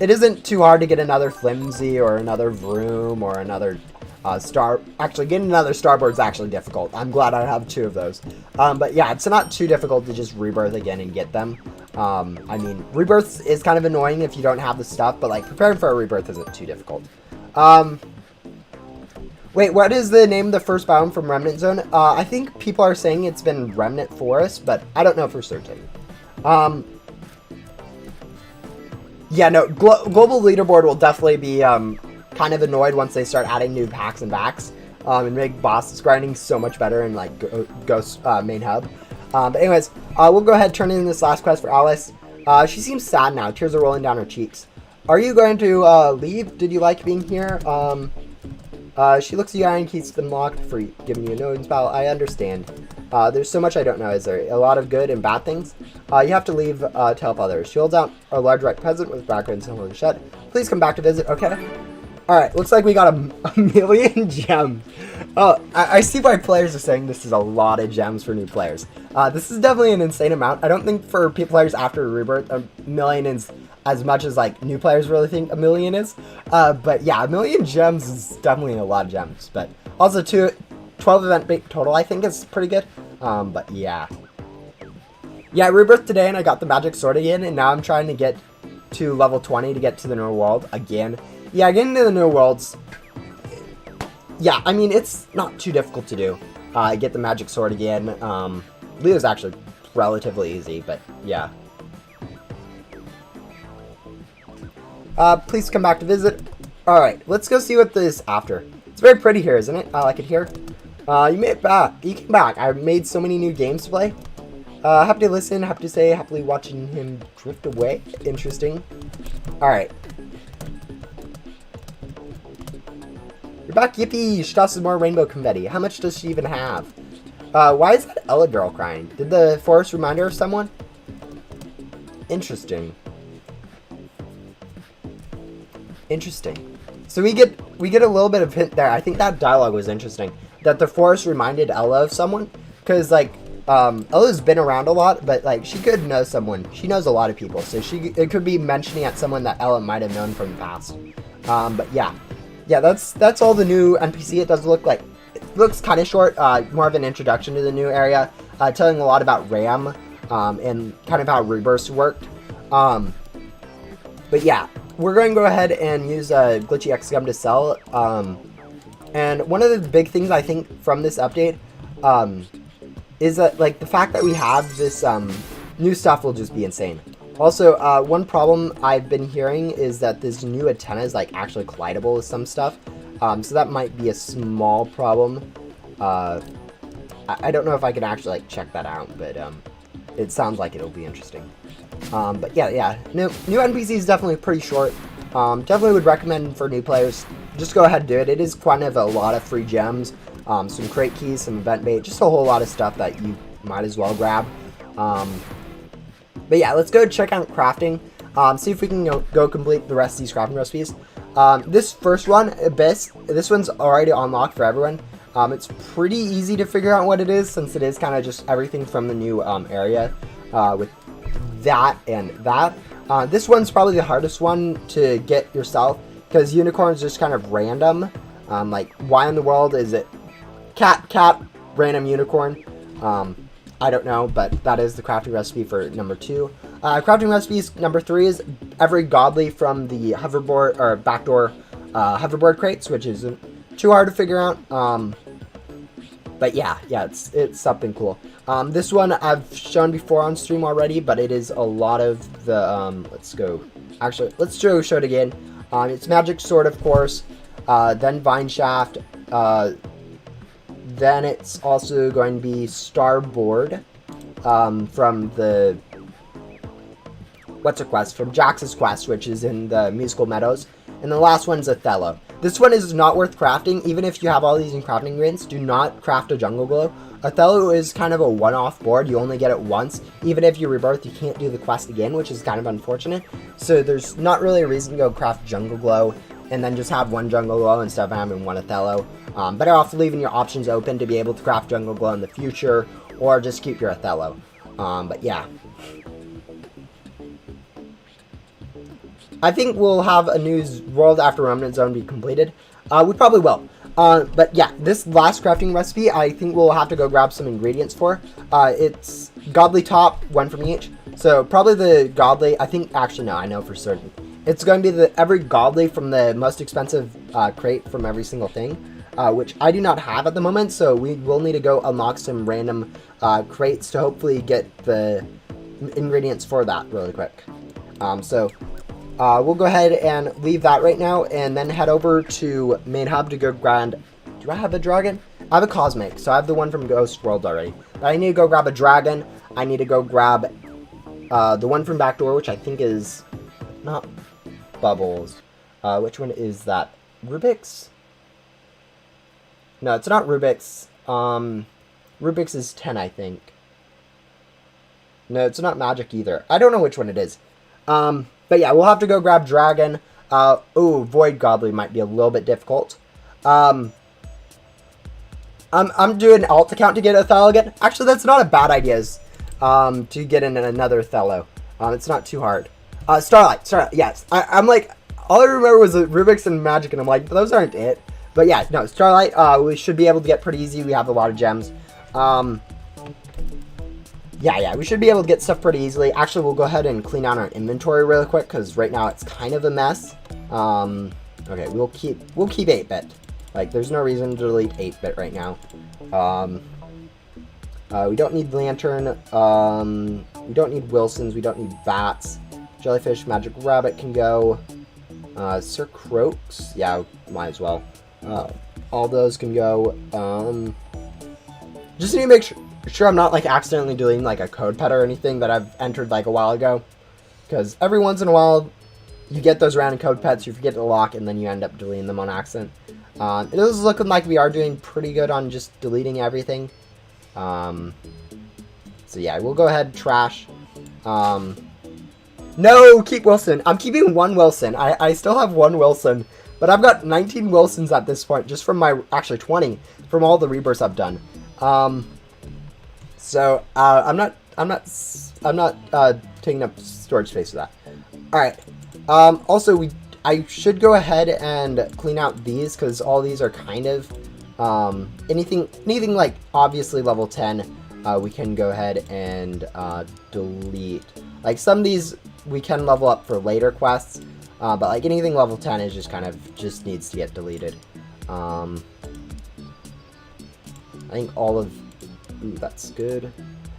it isn't too hard to get another flimsy or another vroom or another star. Actually, getting another starboard is actually difficult. I'm glad I have 2 of those. But yeah, it's not too difficult to just rebirth again and get them. I mean, rebirth is kind of annoying if you don't have the stuff, but like preparing for a rebirth isn't too difficult. Wait, what is the name of the first biome from Remnant Zone? I think people are saying it's been Remnant Forest, but I don't know for certain. Yeah, no, Global Leaderboard will definitely be kind of annoyed once they start adding new packs and backs and make boss grinding so much better in like Ghost main hub. But anyways, we'll go ahead and turn in this last quest for Alice. She seems sad now. Tears are rolling down her cheeks. Are you going to leave? Did you like being here? She looks at you and keeps them locked for giving you a no spell. I understand. There's so much I don't know. Is there a lot of good and bad things? You have to leave to help others. She holds out a large red present with background and holding shut. Please come back to visit. Okay. Alright, looks like we got a million gems. Oh, I see why players are saying this is a lot of gems for new players. This is definitely an insane amount. I don't think for players after Rebirth, a million is as much as like new players really think a million is. But yeah, a million gems is definitely a lot of gems. But also 12 event bait total I think is pretty good. But yeah. Yeah, I rebirthed today and I got the magic sword again, and now I'm trying to get to level 20 to get to the new world again. Yeah, getting to the new worlds, yeah, I mean, it's not too difficult to do. get the magic sword again. Leo's actually relatively easy, but yeah. Please come back to visit. Alright, let's go see what this is after. It's very pretty here, isn't it? I like it here. You made it back. You came back. I made so many new games to play. Happy to listen, happy to say, happily watching him drift away. Interesting. Alright. You're back, yippee! She tosses more rainbow confetti. How much does she even have? Why is that Ella girl crying? Did the forest remind her of someone? Interesting. Interesting. So we get a little bit of hint there. I think that dialogue was interesting. That the forest reminded Ella of someone. Because, like, Ella's been around a lot, but, like, she could know someone. She knows a lot of people. So it could be mentioning at someone that Ella might have known from the past. But yeah. Yeah, that's all the new NPC. It does look like, it looks kind of short, more of an introduction to the new area, telling a lot about RAM, and kind of how Rebirth worked. But yeah, we're going to go ahead and use Glitchy X Gum to sell. And one of the big things I think from this update, is that, like, the fact that we have this new stuff will just be insane. Also, one problem I've been hearing is that this new antenna is, like, actually collidable with some stuff. So that might be a small problem. I don't know if I can actually, like, check that out, but it sounds like it'll be interesting. But yeah, new NPC is definitely pretty short. Definitely would recommend for new players. Just go ahead and do it. It is kind of a lot of free gems, some crate keys, some event bait, just a whole lot of stuff that you might as well grab. But yeah, let's go check out crafting. See if we can go complete the rest of these crafting recipes. This first one, Abyss, this one's already unlocked for everyone. It's pretty easy to figure out what it is, since it is kind of just everything from the new area, with that and that. This one's probably the hardest one to get yourself, because unicorn's just kind of random. Like, why in the world is it cat, random unicorn? I don't know, but that is the crafting recipe for number 2. Crafting recipes number 3 is every godly from the hoverboard or backdoor hoverboard crates, which isn't too hard to figure out. But yeah, it's something cool. This one I've shown before on stream already, but it is a lot of the let's show it again. It's magic sword, of course, then vine shaft, then it's also going to be starboard, from the quest, from Jax's quest, which is in the musical meadows. And the last one's Othello. This one is not worth crafting. Even if you have all these in crafting ingredients, do not craft a jungle glow. Othello is kind of a one-off board. You only get it once. Even if you rebirth, you can't do the quest again, which is kind of unfortunate. So there's not really a reason to go craft jungle glow and then just have one jungle glow instead of having one Othello. Better off leaving your options open to be able to craft jungle glow in the future, or just keep your Othello. But yeah. I think we'll have a new world after Remnant Zone be completed. We probably will. But yeah, this last crafting recipe, I think we'll have to go grab some ingredients for. It's godly top, 1 from each. So probably the godly, actually no, I know for certain. It's going to be every godly from the most expensive crate from every single thing, which I do not have at the moment. So we will need to go unlock some random crates to hopefully get the ingredients for that really quick. We'll go ahead and leave that right now, and then head over to main hub to go grab. Do I have a dragon? I have a cosmic, so I have the one from Ghost World already. But I need to go grab a dragon. I need to go grab the one from Backdoor, which I think is not Bubbles. Which one is that? Rubik's? No, it's not Rubik's. Rubik's is 10, I think. No, it's not Magic either. I don't know which one it is. But yeah, we'll have to go grab Dragon. Ooh, Void Godly might be a little bit difficult. I'm doing alt account to get Othello again. Actually, that's not a bad idea, to get in another Othello. It's not too hard. Starlight, yes. I'm like, all I remember was Rubik's and Magic, and I'm like, those aren't it. But yeah, no, Starlight, we should be able to get pretty easy. We have a lot of gems. Yeah, we should be able to get stuff pretty easily. Actually, we'll go ahead and clean out our inventory really quick, because right now it's kind of a mess. Okay, we'll keep 8-bit. Like, there's no reason to delete 8-bit right now. We don't need Lantern. We don't need Wilsons. We don't need Bats. Jellyfish, Magic Rabbit can go. Sir Croaks. Yeah, might as well. All those can go. Just need to make sure I'm not, like, accidentally deleting, like, a code pet or anything that I've entered, like, a while ago. Because every once in a while, you get those random code pets, you forget to lock, and then you end up deleting them on accident. It is looking like we are doing pretty good on just deleting everything. So yeah, we'll go ahead and trash. No, keep Wilson. I'm keeping 1 Wilson. I still have 1 Wilson, but I've got 19 Wilsons at this point, just from my, actually 20, from all the rebirths I've done. So I'm not taking up storage space for that. All right. Also, I should go ahead and clean out these, because all these are kind of anything like obviously level 10. We can go ahead and delete. Like, some of these we can level up for later quests, but like anything level 10 is just kind of just needs to get deleted. I think all of that's good.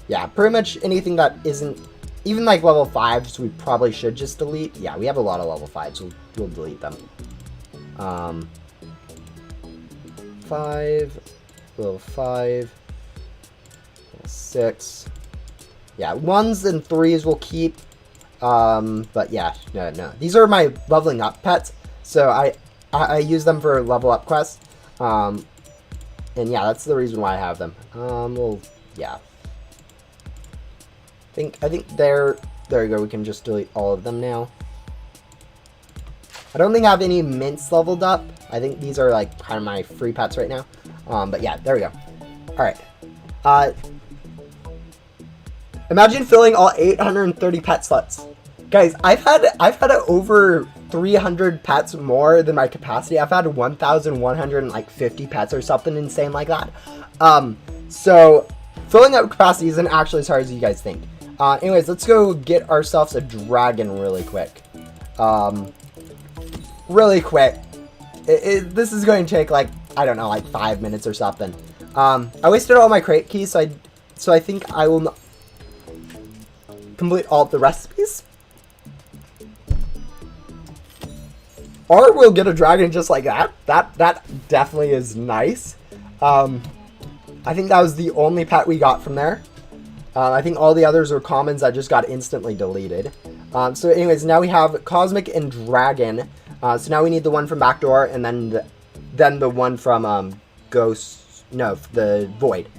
Yeah, pretty much anything that isn't even like level 5s we probably should just delete. Yeah, we have a lot of level 5s, we'll delete them. 5, level 5, level 6. Yeah, 1s and 3s we'll keep. But yeah, no. These are my leveling up pets, so I use them for level up quests. And yeah, that's the reason why I have them. Well, yeah. I think there you go. We can just delete all of them now. I don't think I have any mints leveled up. I think these are like kind of my free pets right now. But yeah, there we go. All right. Imagine filling all 830 pet slots. Guys, I've had over 300 pets more than my capacity. I've had 1,150 pets or something insane like that. So filling up capacity isn't actually as hard as you guys think. Anyways, let's go get ourselves a dragon really quick. Really quick. This is going to take like, I don't know, like 5 minutes or something. I wasted all my crate keys, so I think I will complete all of the recipes. Or we'll get a dragon just like that. That definitely is nice. I think that was the only pet we got from there. I think all the others were commons that just got instantly deleted. So anyways, now we have Cosmic and Dragon. So now we need the one from Backdoor, and then the one from the Void.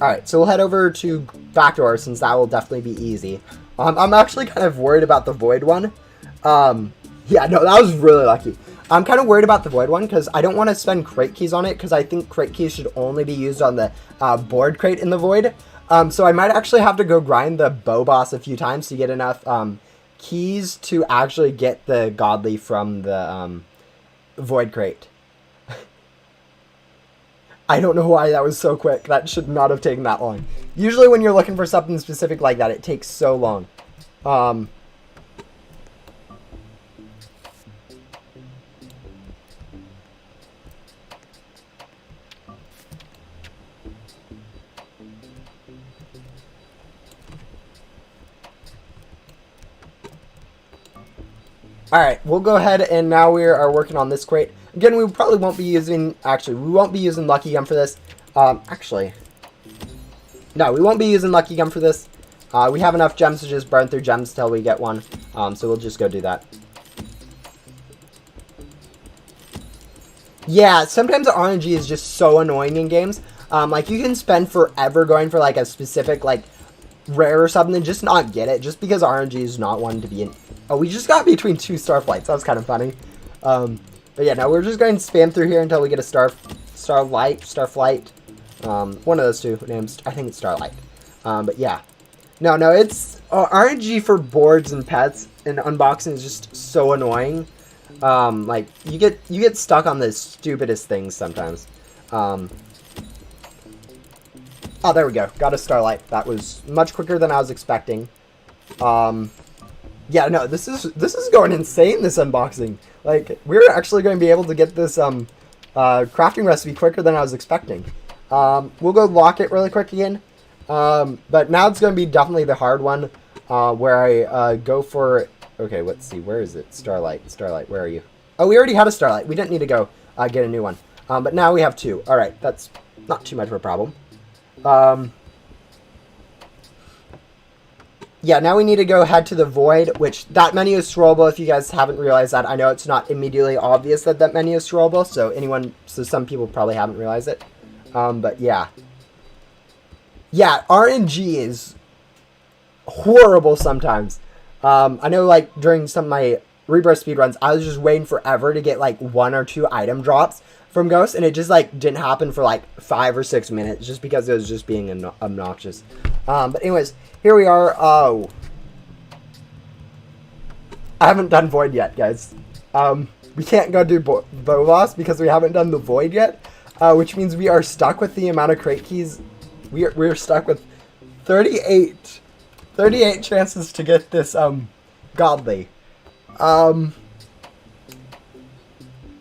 Alright, so we'll head over to Backdoor, since that will definitely be easy. I'm actually kind of worried about the Void one. Yeah, no, that was really lucky. I'm kind of worried about the Void one, because I don't want to spend crate keys on it, because I think crate keys should only be used on the board crate in the Void. So I might actually have to go grind the bow boss a few times to get enough keys to actually get the godly from the Void crate. I don't know why that was so quick. That should not have taken that long. Usually when you're looking for something specific like that, it takes so long. Alright, we'll go ahead and now we are working on this crate. Again, we probably won't be using, we won't be using Lucky Gum for this. No, we won't be using Lucky Gum for this. We have enough gems to just burn through gems till we get one. So we'll just go do that. Yeah, sometimes RNG is just so annoying in games. Like, you can spend forever going for, like, a specific, like, rare or something and just not get it, just because RNG is not one to be in. Oh, we just got between 2 starflights. That was kind of funny. But yeah, no, we're just going to spam through here until we get a starflight. One of those two names. I think it's Starlight. But yeah. No, it's RNG for boards and pets and unboxing is just so annoying. Like, you get stuck on the stupidest things sometimes. Oh, there we go. Got a Starlight. That was much quicker than I was expecting. Yeah, no, this is going insane, this unboxing. Like, we're actually going to be able to get this crafting recipe quicker than I was expecting. We'll go lock it really quick again. But now it's going to be definitely the hard one, where I go for... Okay, let's see. Where is it? Starlight. Starlight, where are you? Oh, we already had a Starlight. We didn't need to go get a new one. But now we have 2. All right, that's not too much of a problem. Yeah, now we need to go head to the Void, which that menu is scrollable if you guys haven't realized that. I know it's not immediately obvious that that menu is scrollable, so some people probably haven't realized it. But yeah. Yeah, RNG is horrible sometimes. I know, like, during some of my Rebirth speedruns, I was just waiting forever to get, like, 1 or 2 item drops from Ghost, and it just, like, didn't happen for, like, 5 or 6 minutes, just because it was just being obnoxious. But anyways, here we are. Oh. I haven't done Void yet, guys. We can't go do Bow Boss because we haven't done the Void yet, which means we are stuck with the amount of crate keys. We're stuck with 38 chances to get this, godly.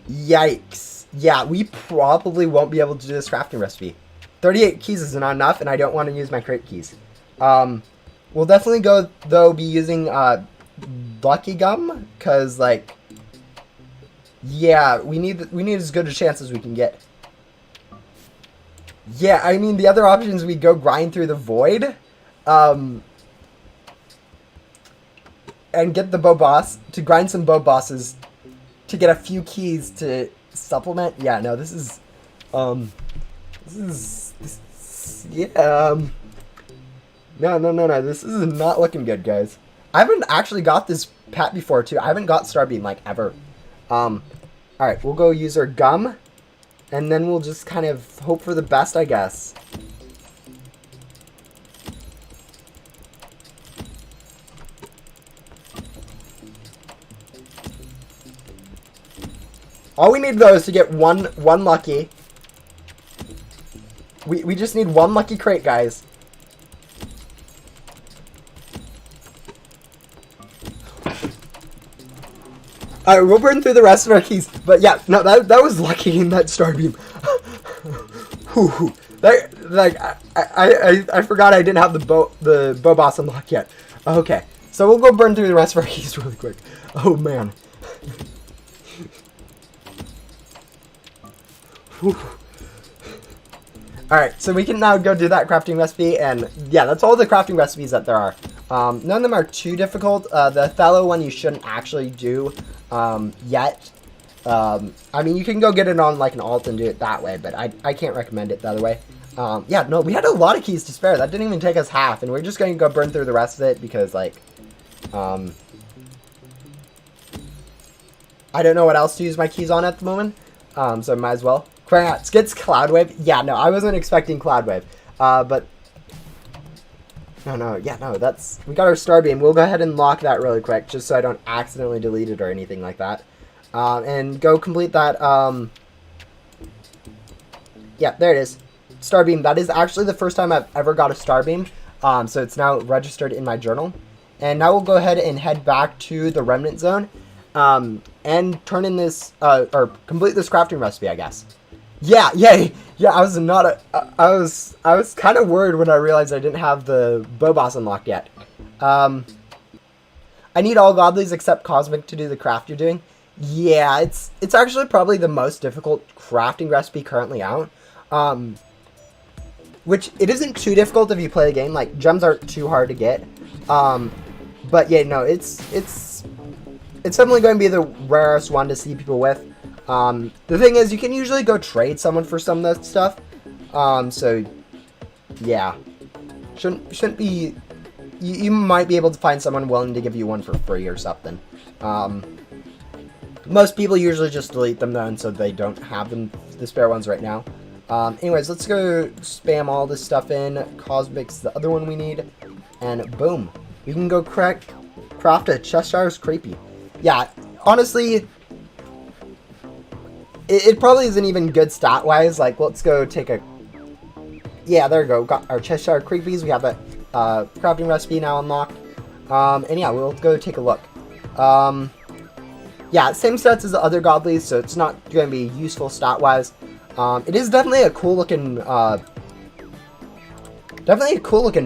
Yikes. Yeah, we probably won't be able to do this crafting recipe. 38 keys is not enough, and I don't want to use my crate keys. We'll definitely be using, Lucky Gum, because, like, yeah, we need as good a chance as we can get. Yeah, I mean, the other option is we go grind through the Void, and get the Bow Boss, to grind some Bow Bosses, to get a few keys to supplement. Yeah, no, this is, yeah, no, this is not looking good, guys. I haven't actually got this pet before, too. I haven't got Starbeam, like, ever. Alright, we'll go use our gum, and then we'll just kind of hope for the best, I guess. All we need, though, is to get one lucky. We just need 1 lucky crate, guys. Alright, we'll burn through the rest of our keys. But yeah, no, that was lucky in that Starbeam. I forgot I didn't have the Bow Boss unlocked yet. Okay, so we'll go burn through the rest of our keys really quick. Oh man. Alright, so we can now go do that crafting recipe, and yeah, that's all the crafting recipes that there are. None of them are too difficult. The Othello one you shouldn't actually do yet. I mean, you can go get it on like an alt and do it that way, but I can't recommend it the other way. Yeah, no, we had a lot of keys to spare. That didn't even take us half, and we're just going to go burn through the rest of it because, like, I don't know what else to use my keys on at the moment, so I might as well. Skits Cloudwave. Yeah, no, I wasn't expecting Cloudwave, but no, we got our Starbeam. We'll go ahead and lock that really quick, just so I don't accidentally delete it or anything like that, and go complete that, yeah, there it is, Starbeam. That is actually the first time I've ever got a Starbeam, so it's now registered in my journal, and now we'll go ahead and head back to the Remnant Zone, and turn in this, or complete this crafting recipe, I guess. Yeah, yay! Yeah, I was kind of worried when I realized I didn't have the Bow Boss unlocked yet. I need all godlies except Cosmic to do the craft you're doing. Yeah, it's actually probably the most difficult crafting recipe currently out. Which, it isn't too difficult if you play the game, like, gems aren't too hard to get. But yeah, no, it's definitely going to be the rarest one to see people with. The thing is, you can usually go trade someone for some of that stuff. So, yeah. Shouldn't be... You might be able to find someone willing to give you one for free or something. Most people usually just delete them, though, and so they don't have them, the spare ones right now. Anyways, let's go spam all this stuff in. Cosmic's the other one we need. And boom. We can go craft a Cheshire's Creepy. Yeah, honestly... It probably isn't even good stat-wise. Like, let's go take a... Yeah, there we go. Got our Cheshire Creepies. We have a crafting recipe now unlocked. And yeah, we'll go take a look. yeah, same stats as the other godlies, so it's not going to be useful stat-wise. It is definitely a cool looking,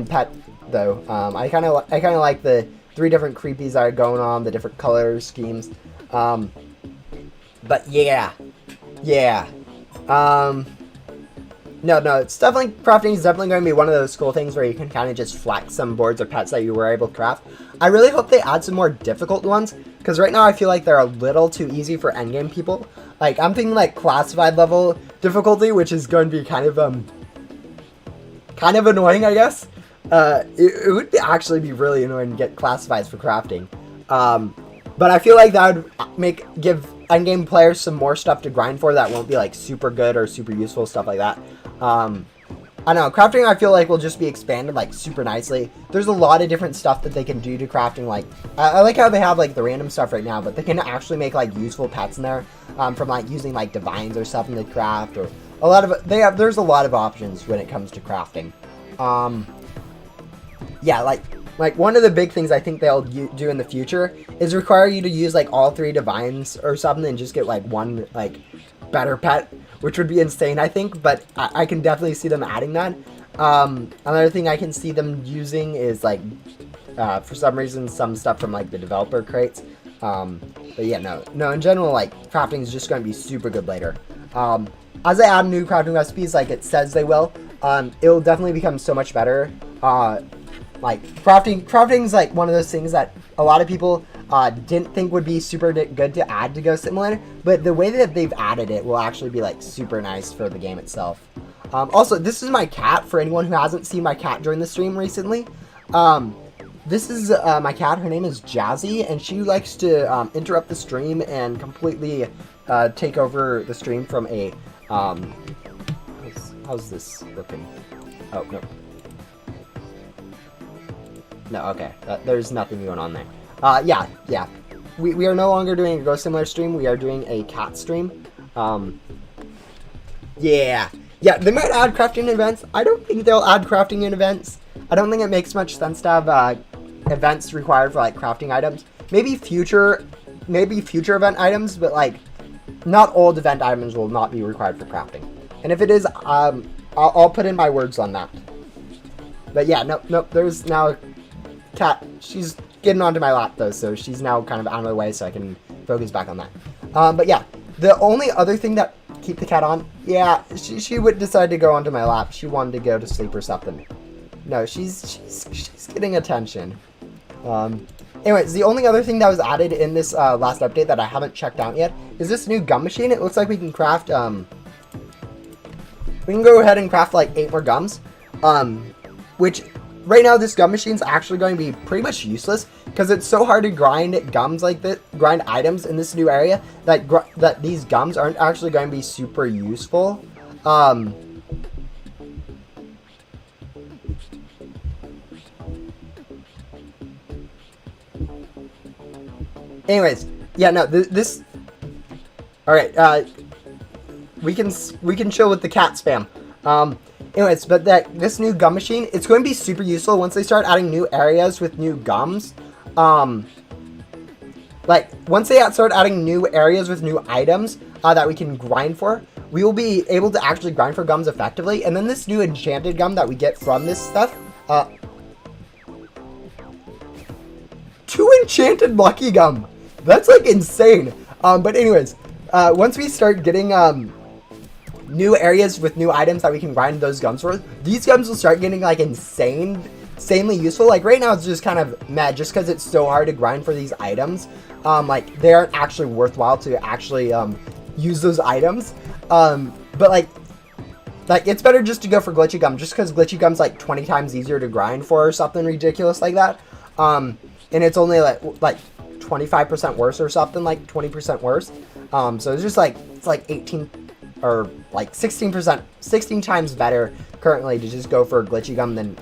pet, though. I kind of like the 3 different creepies that are going on, the different color schemes. But yeah. No, it's definitely, crafting is definitely going to be one of those cool things where you can kind of just flex some boards or pets that you were able to craft. I really hope they add some more difficult ones, because right now I feel like they're a little too easy for endgame people. Like, I'm thinking like classified level difficulty, which is going to be kind of annoying, I guess. It would actually be really annoying to get classifieds for crafting. But I feel like that would give endgame players some more stuff to grind for that won't be like super good or super useful, stuff like that. I don't know, crafting I feel like will just be expanded like super nicely. There's a lot of different stuff that they can do to crafting. Like, I like how they have like the random stuff right now, but they can actually make like useful pets in there, from like using like divines or something to craft, or a lot of, there's a lot of options when it comes to crafting. Yeah, like one of the big things I think they'll do in the future is require you to use like all 3 divines or something and just get like one like better pet, which would be insane, I think, but I can definitely see them adding that. Another thing I can see them using is like, for some reason, some stuff from like the developer crates. But yeah, no, in general, like crafting is just going to be super good later. As they add new crafting recipes, like it says they will, it will definitely become so much better. Like crafting's like one of those things that a lot of people didn't think would be super good to add to Ghost Simulator, but the way that they've added it will actually be like super nice for the game itself. Also, this is my cat, for anyone who hasn't seen my cat during the stream recently. This is my cat. Her name is Jazzy, and she likes to interrupt the stream and completely take over the stream from a how's this looking? Oh, no. No, okay. There's nothing going on there. Yeah. We are no longer doing a Ghost Simulator stream. We are doing a cat stream. Yeah, they might add crafting events. I don't think they'll add crafting events. I don't think it makes much sense to have events required for like crafting items. Maybe future event items, but like not old event items will not be required for crafting. And if it is, I'll put in my words on that. But yeah, nope. There's now cat. She's getting onto my lap though, so she's now kind of out of the way, so I can focus back on that. But yeah, the only other thing that keep the cat on, yeah, she would decide to go onto my lap. She wanted to go to sleep or something. No, she's getting attention. Anyways, the only other thing that was added in this last update that I haven't checked out yet is this new gum machine. It looks like we can craft, we can go ahead and craft like 8 more gums, which right now this gum machine is actually going to be pretty much useless because it's so hard to grind gums like this, grind items in this new area, that these gums aren't actually going to be super useful. Anyways, yeah, no, this. All right, we can chill with the cat spam. Anyways, but this new gum machine, it's going to be super useful once they start adding new areas with new gums. Like once they start adding new areas with new items that we can grind for, we will be able to actually grind for gums effectively. And then this new enchanted gum that we get from this stuff, 2 enchanted lucky gum. That's like insane. But anyways, once we start getting new areas with new items that we can grind those gums for, these gums will start getting like insanely useful. Like right now it's just kind of meh, just because it's so hard to grind for these items. Like they aren't actually worthwhile to actually use those items. But like it's better just to go for glitchy gum, just because glitchy gum's like 20 times easier to grind for or something ridiculous like that. And it's only like 25% worse or something, like 20% worse. So it's just like, it's like 18 or like 16 times better currently to just go for glitchy gum than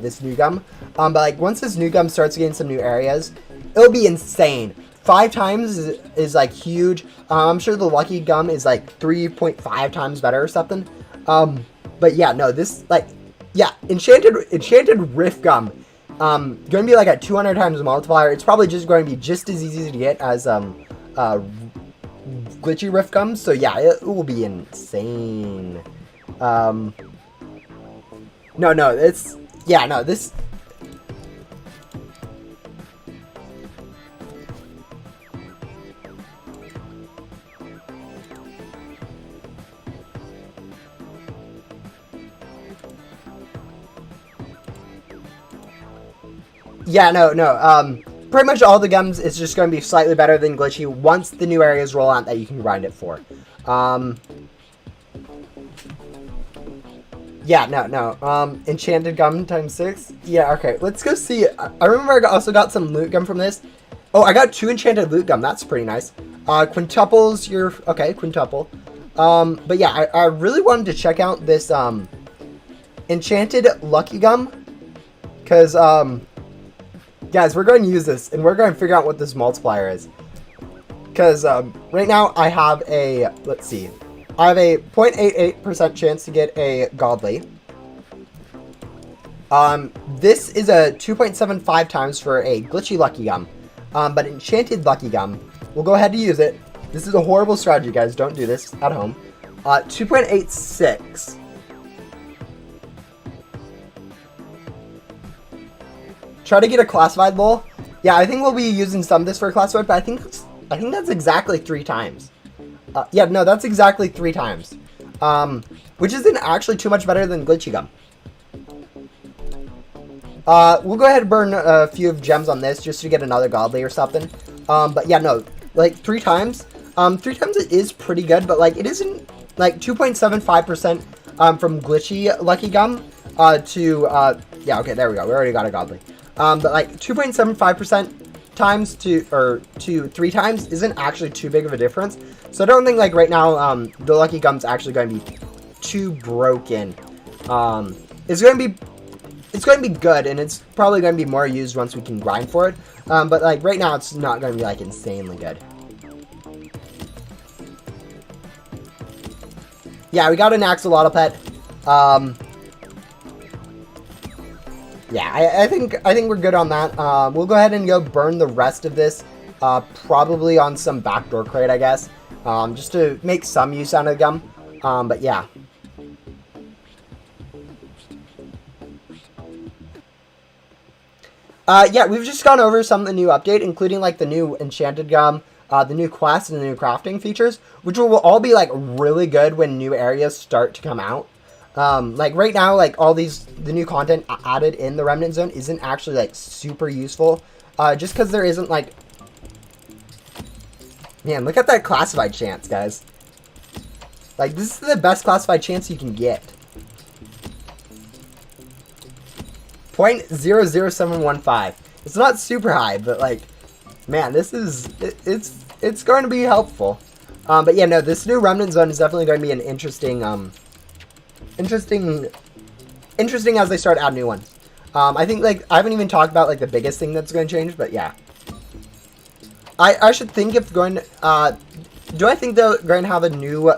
this new gum. But like once this new gum starts getting some new areas, it'll be insane. 5 times is like huge. I'm sure the lucky gum is like 3.5 times better or something. But yeah, no, this like, yeah, enchanted riff gum. Going to be like a 200 times multiplier. It's probably just going to be just as easy to get as glitchy rift gums. So yeah, it will be insane. No, it's yeah, no, this. Yeah, no. Pretty much all the gums is just going to be slightly better than glitchy once the new areas roll out that you can grind it for. Yeah, no. Enchanted gum times 6. Yeah, okay. Let's go see. I remember I also got some loot gum from this. Oh, I got 2 enchanted loot gum. That's pretty nice. Quintuples. You're okay. Quintuple. But yeah, I really wanted to check out this enchanted lucky gum, because guys, we're going to use this, and we're going to figure out what this multiplier is. Because right now I have a, let's see, I have a 0.88% chance to get a godly. This is a 2.75 times for a glitchy lucky gum. But enchanted lucky gum, we'll go ahead and use it. This is a horrible strategy, guys. Don't do this at home. 2.86. Try to get a classified lol. Yeah, I think we'll be using some of this for a classified, but I think that's exactly 3 times. Yeah, no, that's exactly 3 times. Which isn't actually too much better than glitchy gum. We'll go ahead and burn a few of gems on this just to get another godly or something. But yeah, no, like 3 times. 3 times it is pretty good, but like it isn't like 2.75% from glitchy lucky gum to yeah, okay, there we go. We already got a godly. But like 2.75% times to 3 times isn't actually too big of a difference. So I don't think like right now the lucky gum's actually going to be too broken. It's going to be good, and it's probably going to be more used once we can grind for it. But like right now it's not going to be like insanely good. Yeah, we got an axolotl pet. Yeah, I think we're good on that. We'll go ahead and go burn the rest of this, probably on some backdoor crate, I guess, just to make some use out of the gum. But yeah. Yeah, we've just gone over some of the new update, including like the new enchanted gum, the new quest, and the new crafting features, which will all be like really good when new areas start to come out. Like right now, like all the new content added in the Remnant Zone isn't actually like super useful, just because there isn't like, man, look at that classified chance, guys. Like this is the best classified chance you can get. 0.00715. It's not super high, but like, man, this is it's going to be helpful. But yeah, no, this new Remnant Zone is definitely going to be an interesting as they start adding new ones. I think like I haven't even talked about like the biggest thing that's going to change, but yeah, I should think if going to, do I think they're going to have a new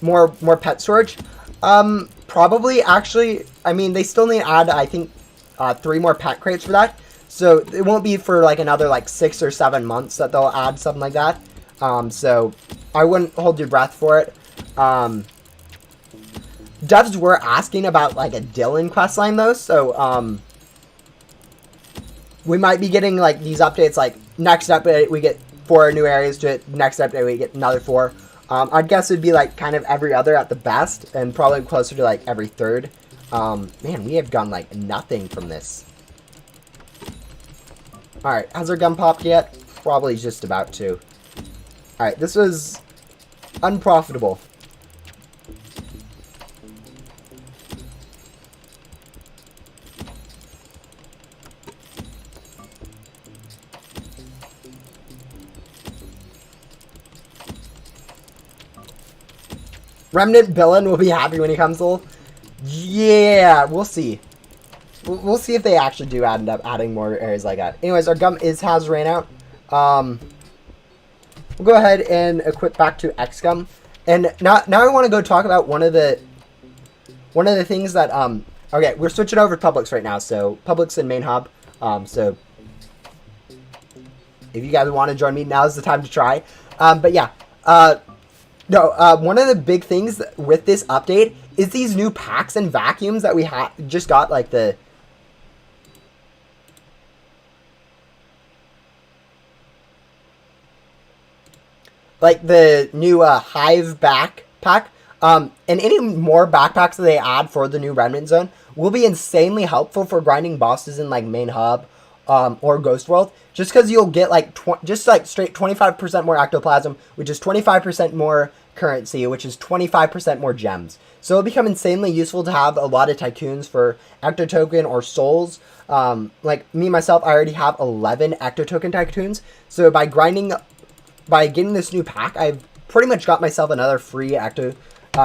more pet storage? Probably. Actually, I mean, they still need to add, I think, 3 more pet crates for that. So it won't be for like another like 6 or 7 months that they'll add something like that. So I wouldn't hold your breath for it. Devs were asking about like a Dylan questline though, so we might be getting like these updates. Like next update we get 4 new areas to it. Next update we get another 4. I'd guess it'd be like kind of every other at the best, and probably closer to like every 3rd. Man, we have gotten like nothing from this. Alright, has our gun popped yet? Probably just about to. Alright, this was unprofitable. Remnant Villain will be happy when he comes full. Yeah, we'll see. We'll see if they actually do end up adding more areas like that. Anyways, our gum has ran out. We'll go ahead and equip back to X gum. And now I want to go talk about one of the things that okay, we're switching over to Publix right now. So Publix and main hub. So if you guys want to join me, now's the time to try. But yeah, one of the big things with this update is these new packs and vacuums that we just got, like the new Hive backpack. And any more backpacks that they add for the new Remnant Zone will be insanely helpful for grinding bosses in like main hub or Ghost World, just because you'll get like straight 25% more ectoplasm, which is 25% more currency, which is 25% more gems. So it'll become insanely useful to have a lot of tycoons for ecto token or souls. Like me myself, I already have 11 ecto token tycoons. So by getting this new pack, I've pretty much got myself another free ecto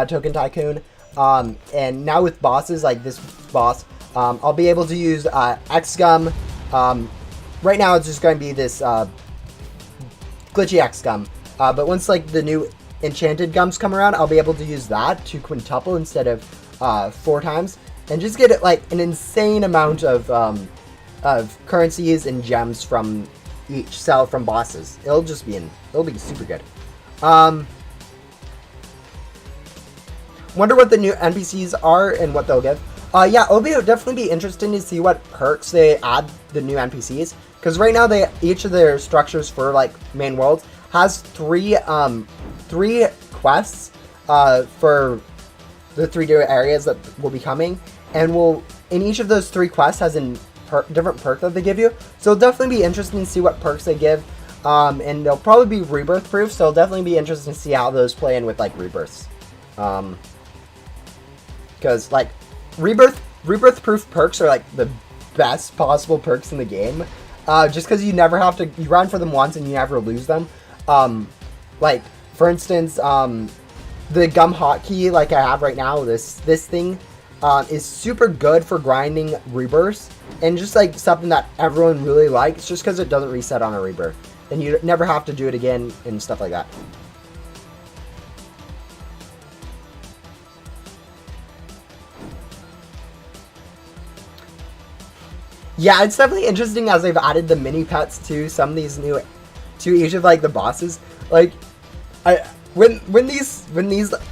token tycoon. And now with bosses like this boss, I'll be able to use X-Gum. Right now it's just going to be this glitchy X-Gum. But once like the new enchanted gums come around, I'll be able to use that to quintuple instead of 4 times. And just get like an insane amount of currencies and gems from each cell from bosses. It'll be super good. Wonder what the new NPCs are and what they'll give. Yeah, it'll definitely be interesting to see what perks they add the new NPCs. Because right now each of their structures for like main worlds has three quests for the 3 different areas that will be coming, and in each of those 3 quests has a different perk that they give you. So it'll definitely be interesting to see what perks they give. And they'll probably be rebirth proof, so it'll definitely be interesting to see how those play in with like rebirths. Because like rebirth proof perks are like the best possible perks in the game. Just because you never have to, you run for them once and you never lose them. Like for instance, the gum hotkey like I have right now, this thing is super good for grinding rebirths, and just like something that everyone really likes, just because it doesn't reset on a rebirth, and you never have to do it again and stuff like that. Yeah, it's definitely interesting as they've added the mini pets to some of these to each of like the bosses. Like, when these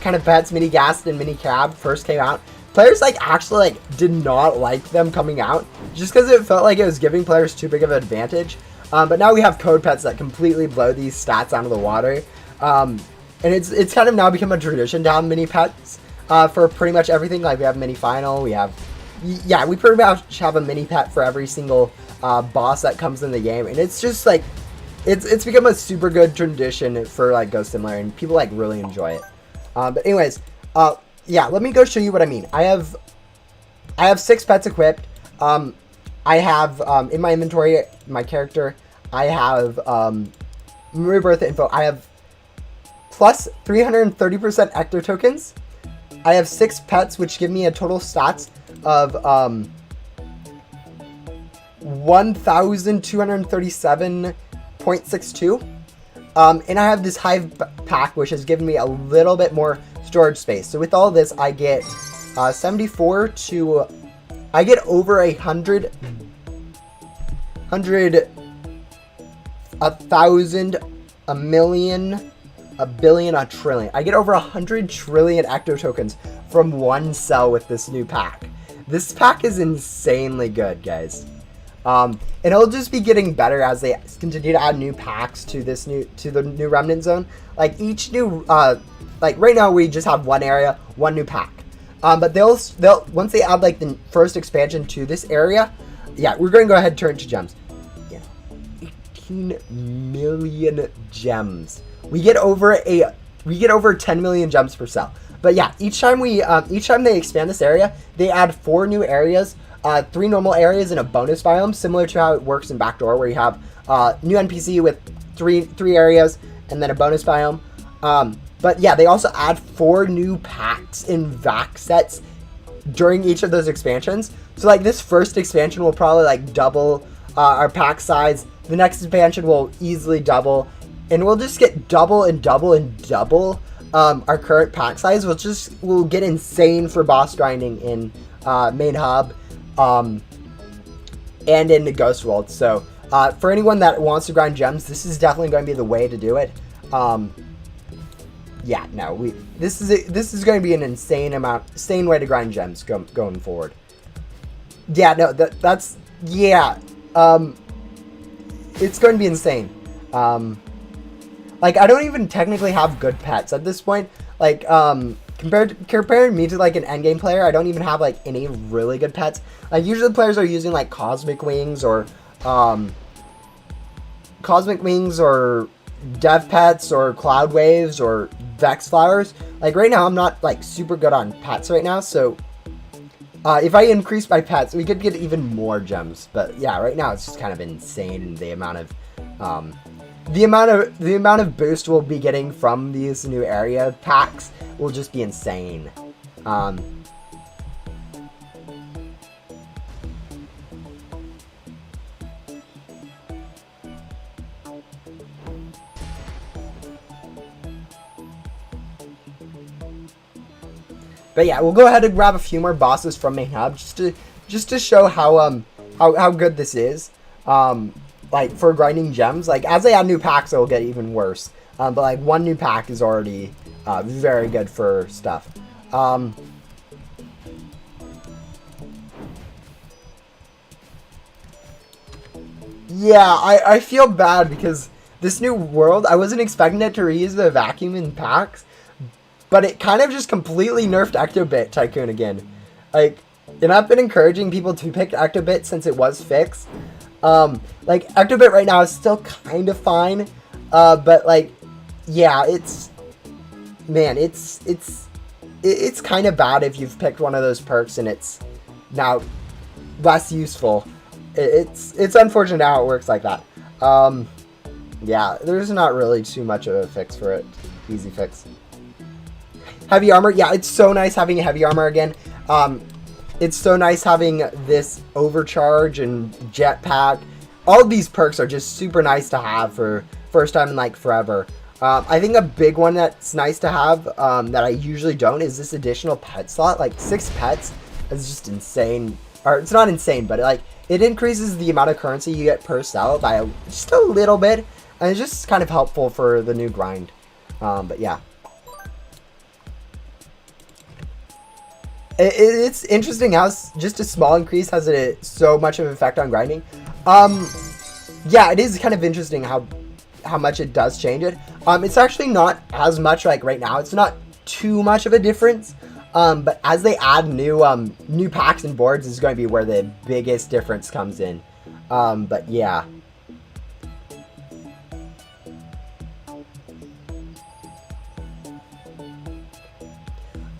kind of pets, mini ghast and mini crab, first came out, players like actually like did not like them coming out, just because it felt like it was giving players too big of an advantage. But now we have code pets that completely blow these stats out of the water, and it's kind of now become a tradition to have mini pets for pretty much everything. Like we have mini final, we pretty much have a mini pet for every single boss that comes in the game, and it's just like it's become a super good tradition for like Ghost Simulator, and people like really enjoy it. But anyways, yeah, let me go show you what I mean. I have 6 pets equipped. I have in my inventory, my character, I have Rebirth info. I have plus 330% ecto tokens. I have 6 pets, which give me a total stats of 1,237.62. And I have this Hive pack, which has given me a little bit more storage space. So with all this, I get 74 to... I get over 100... 1,000, a million, a billion, a trillion. I get over 100 trillion ecto tokens from one cell with this new pack. This pack is insanely good, guys. And it'll just be getting better as they continue to add new packs to the new Remnant Zone. Like each new, like right now we just have one area, one new pack. But they'll once they add like the first expansion to this area, yeah, we're going to go ahead and turn it to gems. Yeah, 18 million gems. We get over 10 million gems per cell. But yeah, each time they expand this area, they add 4 new areas, 3 normal areas and a bonus biome, similar to how it works in Backdoor, where you have new NPC with three areas and then a bonus biome. But yeah, they also add 4 new packs in vac sets during each of those expansions. So like this first expansion will probably like double our pack size. The next expansion will easily double, and we'll just get double and double and double our current pack size, which will get insane for boss grinding in main hub and in the Ghost World. So For anyone that wants to grind gems, this is definitely going to be the way to do it. Yeah, no, this is going to be an insane way to grind gems going forward. Yeah, no, that's yeah. It's going to be insane. Like, I don't even technically have good pets at this point. Like, comparing me to like an endgame player, I don't even have like any really good pets. Like, usually players are using like cosmic wings or dev pets or cloud waves or vex flowers. Like, right now I'm not like super good on pets right now, so if I increase my pets, we could get even more gems. But yeah, right now it's just kind of insane the amount of boost we'll be getting from these new area packs will just be insane. But yeah, we'll go ahead and grab a few more bosses from main hub just to show how good this is. Like, for grinding gems. Like, as they add new packs, it'll get even worse. But like, one new pack is already very good for stuff. Yeah, I feel bad because this new world, I wasn't expecting it to reuse the vacuum in packs, but it kind of just completely nerfed Ectobit Tycoon again. Like, and I've been encouraging people to pick Ectobit since it was fixed. Like, Ectobit right now is still kind of fine, but like, yeah, it's kind of bad if you've picked one of those perks and it's now less useful. It's unfortunate how it works like that. Yeah, there's not really too much of a fix for it. Easy fix. Heavy armor, yeah, it's so nice having heavy armor again. It's so nice having this overcharge and jetpack. All of these perks are just super nice to have for first time in like forever. I think a big one that's nice to have that I usually don't is this additional pet slot. Like 6 pets is just insane. Or it's not insane, but it increases the amount of currency you get per cell by just a little bit. And it's just kind of helpful for the new grind. But yeah. It's interesting how just a small increase has so much of an effect on grinding. Yeah, it is kind of interesting how much it does change it. It's actually not as much like right now. It's not too much of a difference. But as they add new packs and boards is going to be where the biggest difference comes in. But yeah.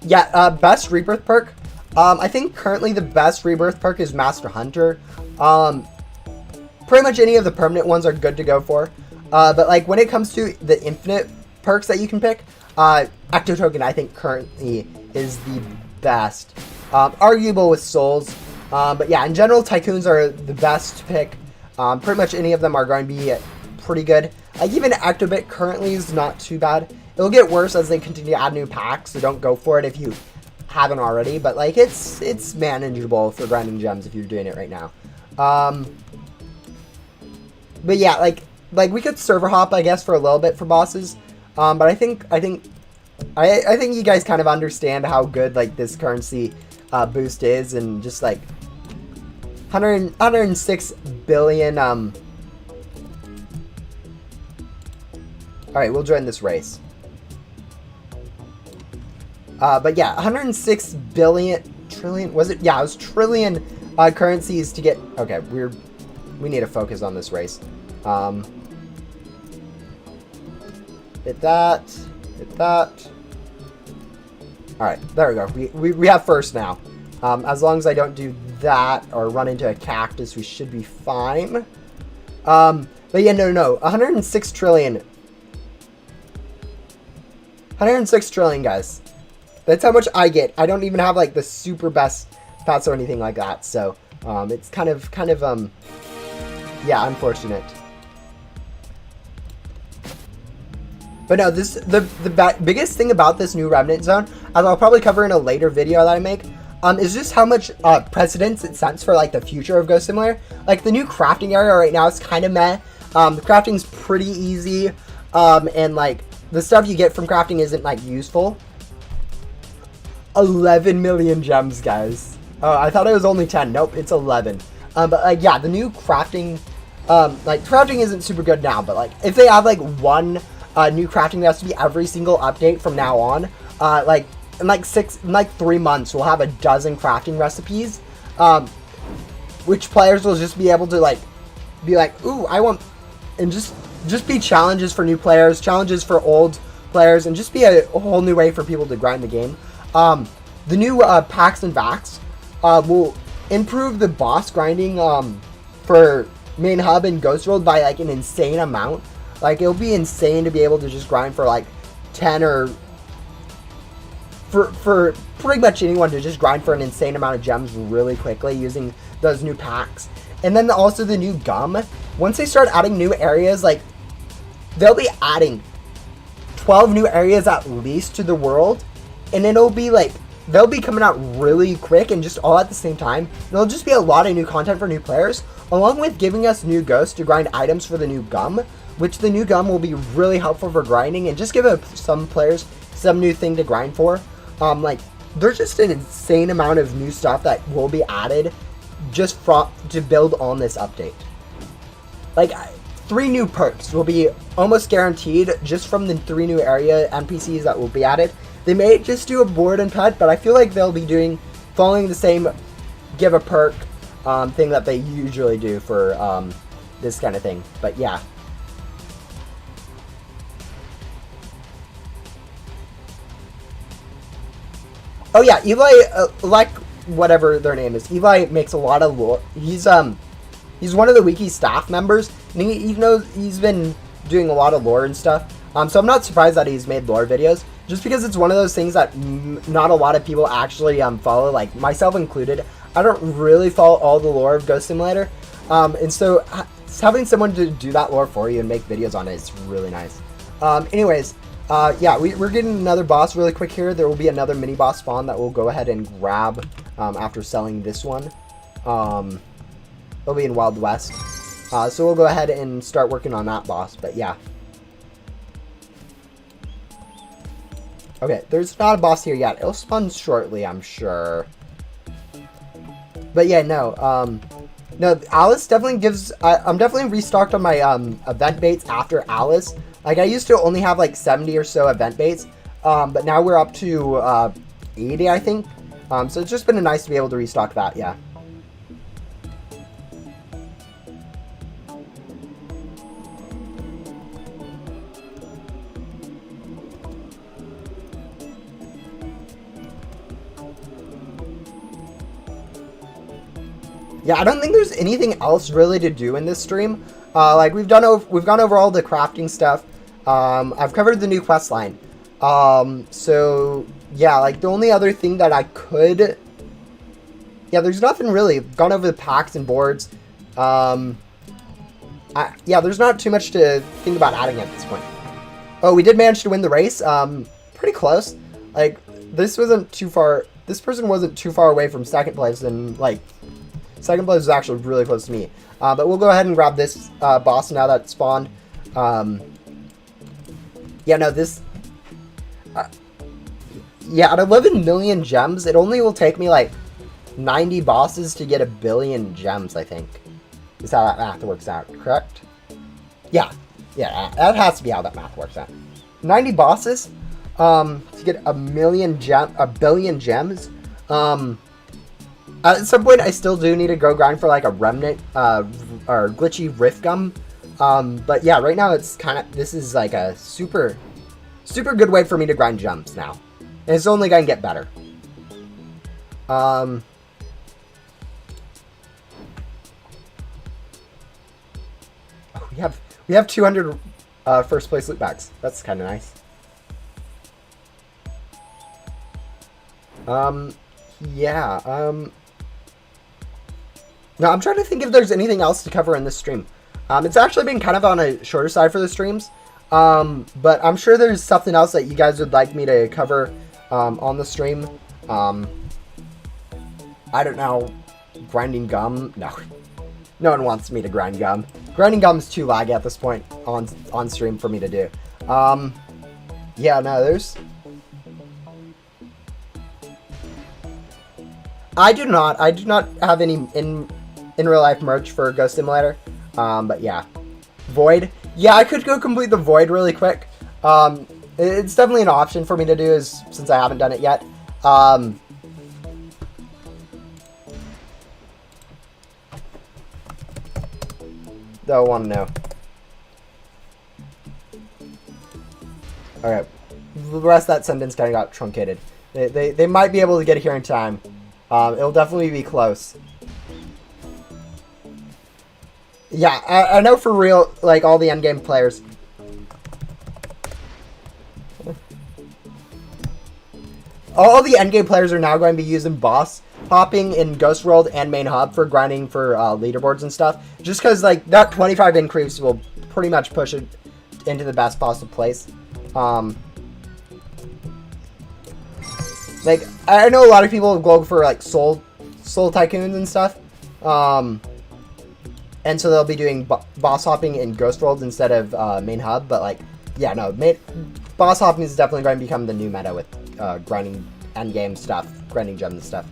Yeah, best Rebirth perk. I think currently the best Rebirth perk is Master Hunter. Pretty much any of the permanent ones are good to go for. But like when it comes to the infinite perks that you can pick, Ecto Token I think currently is the best. Arguable with Souls. But yeah, in general, Tycoons are the best to pick. Pretty much any of them are going to be pretty good. Even Ectobit currently is not too bad. It'll get worse as they continue to add new packs, so don't go for it if you haven't already. But like it's manageable for grinding gems if you're doing it right now. But yeah, like we could server hop, I guess, for a little bit for bosses. But I think you guys kind of understand how good like this currency boost is, and just like 106 billion. All right, we'll join this race. But yeah, 106 trillion, was it? Yeah, it was trillion currencies to get. Okay, we need to focus on this race. Hit that. All right, there we go. We have first now. As long as I don't do that or run into a cactus, we should be fine. But yeah, no, 106 trillion. 106 trillion, guys. That's how much I get. I don't even have like the super best pets or anything like that. So it's kind of yeah, unfortunate. But no, the biggest thing about this new Remnant Zone, as I'll probably cover in a later video that I make, is just how much precedence it sets for like the future of Ghost Simulator. Like the new crafting area right now is kind of meh. The crafting's pretty easy, and like the stuff you get from crafting isn't like useful. 11 million gems, guys. I thought it was only 10. Nope, it's 11. But like yeah, the new crafting, like crafting isn't super good now, but like if they add like one new crafting recipe every single update from now on, like in like 3 months we'll have a dozen crafting recipes, which players will just be able to like be like, ooh, I want, and just be challenges for new players, challenges for old players, and just be a whole new way for people to grind the game. The new packs and vacs will improve the boss grinding for main hub and Ghost World by like an insane amount. Like it'll be insane to be able to just grind for like 10 or for pretty much anyone to just grind for an insane amount of gems really quickly using those new packs. And then also the new gum. Once they start adding new areas, like they'll be adding 12 new areas at least to the world, and it'll be like they'll be coming out really quick and just all at the same time. There'll just be a lot of new content for new players, along with giving us new ghosts to grind items for the new gum, which the new gum will be really helpful for grinding and just give some players some new thing to grind for. Like there's just an insane amount of new stuff that will be added just to build on this update. Like 3 new perks will be almost guaranteed just from the 3 new area NPCs that will be added. They may just do a board and pet, but I feel like they'll be following the same give a perk thing that they usually do for this kind of thing. But yeah. Oh yeah, Eli, like whatever their name is, Eli makes a lot of lore. He's one of the wiki staff members, and he knows he's been doing a lot of lore and stuff. So I'm not surprised that he's made lore videos, just because it's one of those things that not a lot of people actually follow, like myself included. I don't really follow all the lore of Ghost Simulator, and so having someone to do that lore for you and make videos on it is really nice. Anyways. Yeah, we're getting another boss really quick here. There will be another mini boss spawn that we'll go ahead and grab after selling this one. It'll be in Wild West. So we'll go ahead and start working on that boss, but yeah. Okay, there's not a boss here yet. It'll spawn shortly, I'm sure. But yeah, no. No, Alice definitely gives... I'm definitely restocked on my event baits after Alice. Like, I used to only have, like, 70 or so event baits, but now we're up to 80, I think. So it's just been nice to be able to restock that, yeah. Yeah, I don't think there's anything else really to do in this stream. Like, we've gone over all the crafting stuff. I've covered the new quest line. So yeah, like the only other thing that I could, yeah, there's nothing really. Gone over the packs and boards. Yeah, there's not too much to think about adding at this point. Oh, we did manage to win the race. Pretty close. Like, this wasn't too far. This person wasn't too far away from second place, and like second place was actually really close to me. But we'll go ahead and grab this boss now that spawned. Yeah, no, this... yeah, at 11 million gems, it only will take me, like, 90 bosses to get 1 billion gems, I think. Is how that math works out, correct? Yeah. Yeah, that has to be how that math works out. 90 bosses, to get 1 billion gems. At some point, I still do need to go grind for, like, a Remnant, or glitchy Rift Gum. But yeah, right now it's kind of, this is like a super good way for me to grind gems now. And it's only going to get better. Oh, we have 200 first place loot bags. That's kind of nice. Yeah, now I'm trying to think if there's anything else to cover in this stream. It's actually been kind of on a shorter side for the streams, but I'm sure there's something else that you guys would like me to cover on the stream. I don't know, grinding gum? No. No one wants me to grind gum. Grinding gum is too laggy at this point on stream for me to do. Yeah, no, there's... I do not have any in real life merch for Ghost Simulator. But yeah. Void. Yeah, I could go complete the Void really quick. It's definitely an option for me to do since I haven't done it yet. They'll want to know. Alright. The rest of that sentence kind of got truncated. They might be able to get here in time. It'll definitely be close. Yeah, I know for real, like, all the endgame players. All the endgame players are now going to be using boss hopping in Ghost World and Main Hub for grinding for leaderboards and stuff. Just because, like, that 25 increase will pretty much push it into the best possible place. Like, I know a lot of people go for, like, soul tycoons and stuff. And so they'll be doing boss hopping in Ghost World instead of Main Hub. But, like, yeah, no, boss hopping is definitely going to become the new meta with grinding endgame stuff, grinding gems and stuff.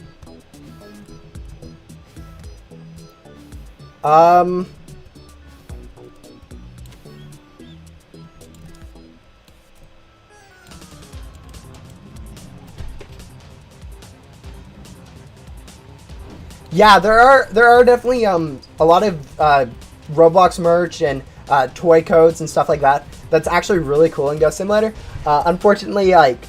Yeah, there are definitely a lot of Roblox merch and toy codes and stuff like that. That's actually really cool in Ghost Simulator. Unfortunately, like,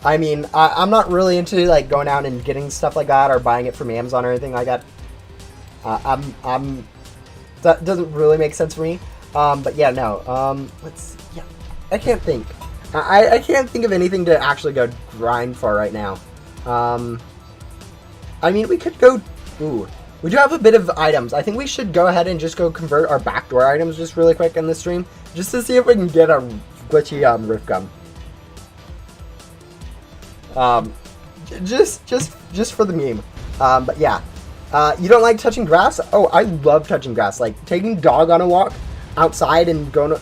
I mean, I'm not really into like going out and getting stuff like that or buying it from Amazon or anything like that. That doesn't really make sense for me. But yeah, no. Let's. Yeah, I can't think. I can't think of anything to actually go grind for right now. I mean, we could go... Ooh. We do have a bit of items. I think we should go ahead and just go convert our backdoor items just really quick in the stream. Just to see if we can get a glitchy rift gum. Just for the meme. But yeah. You don't like touching grass? Oh, I love touching grass. Like, taking dog on a walk outside and going to...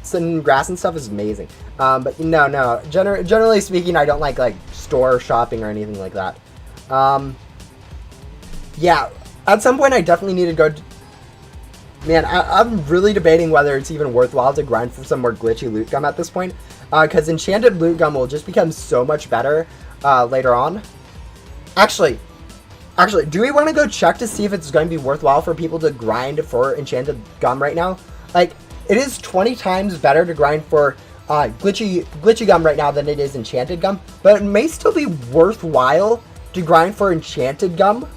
sitting in grass and stuff is amazing. But no. Generally speaking, I don't like store shopping or anything like that. Yeah, at some point I definitely need to go... Man, I'm really debating whether it's even worthwhile to grind for some more glitchy loot gum at this point. Because enchanted loot gum will just become so much better later on. Actually, do we want to go check to see if it's going to be worthwhile for people to grind for enchanted gum right now? Like, it is 20 times better to grind for glitchy gum right now than it is enchanted gum. But it may still be worthwhile to grind for enchanted gum.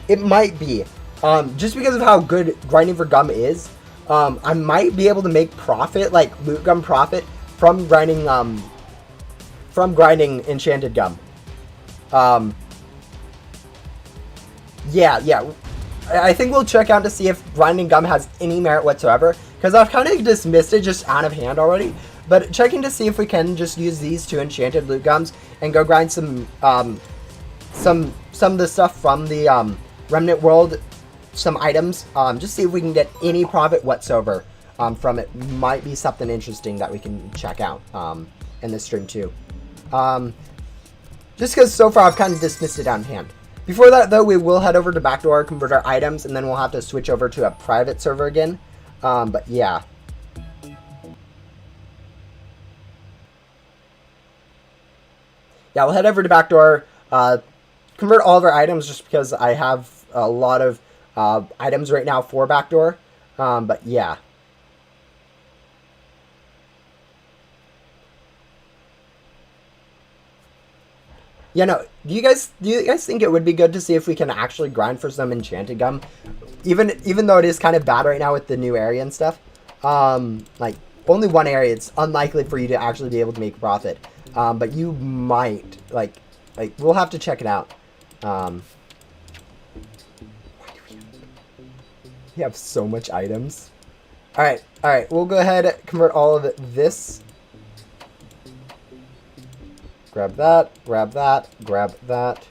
It might be. Just because of how good grinding for gum is, I might be able to make profit, like loot gum profit, from grinding enchanted gum. Yeah. I think we'll check out to see if grinding gum has any merit whatsoever, because I've kind of dismissed it just out of hand already. But checking to see if we can just use these two enchanted loot gums and go grind some of the stuff from the Remnant World, some items, just see if we can get any profit whatsoever from it. Might be something interesting that we can check out in this stream too. Just because so far I've kind of dismissed it out of hand. Before that though, we will head over to Backdoor, convert our items, and then we'll have to switch over to a private server again. But yeah. Yeah, we'll head over to Backdoor, convert all of our items just because I have a lot of items right now for Backdoor. But yeah. Yeah, no, do you guys think it would be good to see if we can actually grind for some enchanted gum? Even though it is kind of bad right now with the new area and stuff. Like, only one area, it's unlikely for you to actually be able to make profit. But you might, like we'll have to check it out. We have so much items. Alright, we'll go ahead and convert all of this. Grab that, grab that, grab that.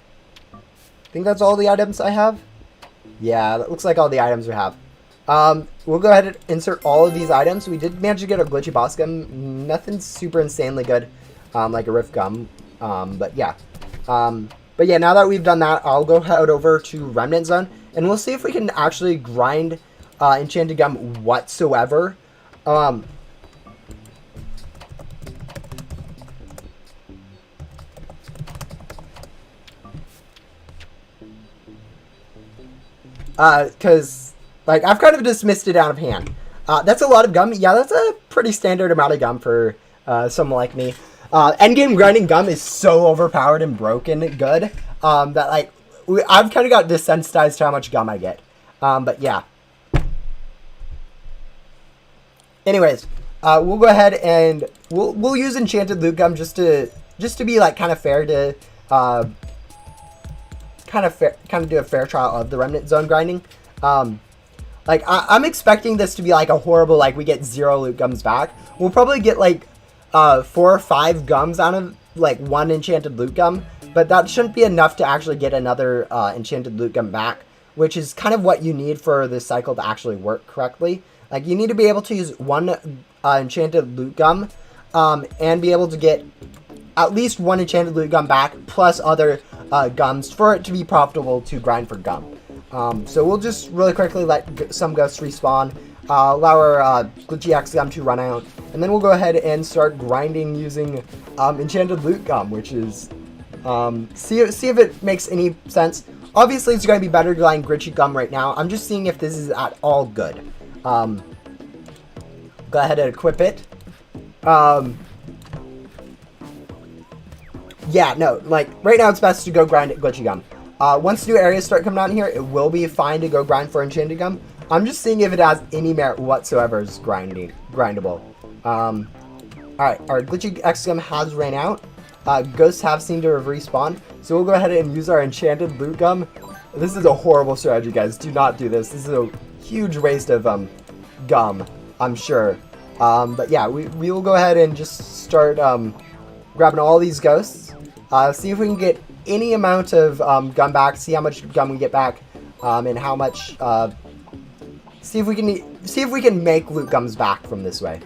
I think that's all the items I have. Yeah, that looks like all the items we have. We'll go ahead and insert all of these items. We did manage to get a glitchy boss gum. Nothing super insanely good, like a rift gum. But yeah. But yeah, now that we've done that, I'll go head over to Remnant Zone, and we'll see if we can actually grind enchanted gum whatsoever. Because, like, I've kind of dismissed it out of hand. That's a lot of gum. Yeah, that's a pretty standard amount of gum for someone like me. Endgame grinding gum is so overpowered and broken good that, like, I've kind of got desensitized to how much gum I get. But yeah. Anyways, we'll go ahead and we'll use enchanted loot gum just to be, like, kind of fair to kind of do a fair trial of the Remnant Zone grinding. Like, I'm expecting this to be like a horrible, like, we get 0 loot gums back. We'll probably get like 4 or 5 gums out of like 1 enchanted loot gum, but that shouldn't be enough to actually get another enchanted loot gum back, which is kind of what you need for this cycle to actually work correctly. Like, you need to be able to use 1 enchanted loot gum and be able to get at least 1 enchanted loot gum back plus other gums for it to be profitable to grind for gum. So we'll just really quickly let some ghosts respawn, allow our glitchy X gum to run out, and then we'll go ahead and start grinding using enchanted loot gum, which is see if it makes any sense. Obviously, it's going to be better to grind glitchy gum right now. I'm just seeing if this is at all good. Go ahead and equip it. Yeah, no, like, right now it's best to go grind glitchy gum. Once new areas start coming out in here, it will be fine to go grind for enchanted gum. I'm just seeing if it has any merit whatsoever as grindable. Alright, our glitchy X gum has ran out. Ghosts have seemed to have respawned, so we'll go ahead and use our enchanted loot gum. This is a horrible strategy, guys. Do not do this. This is a huge waste of gum, I'm sure. But yeah, we will go ahead and just start grabbing all these ghosts. See if we can get any amount of gum back. See how much gum we get back, and how much. See if we can make loot gums back from this way.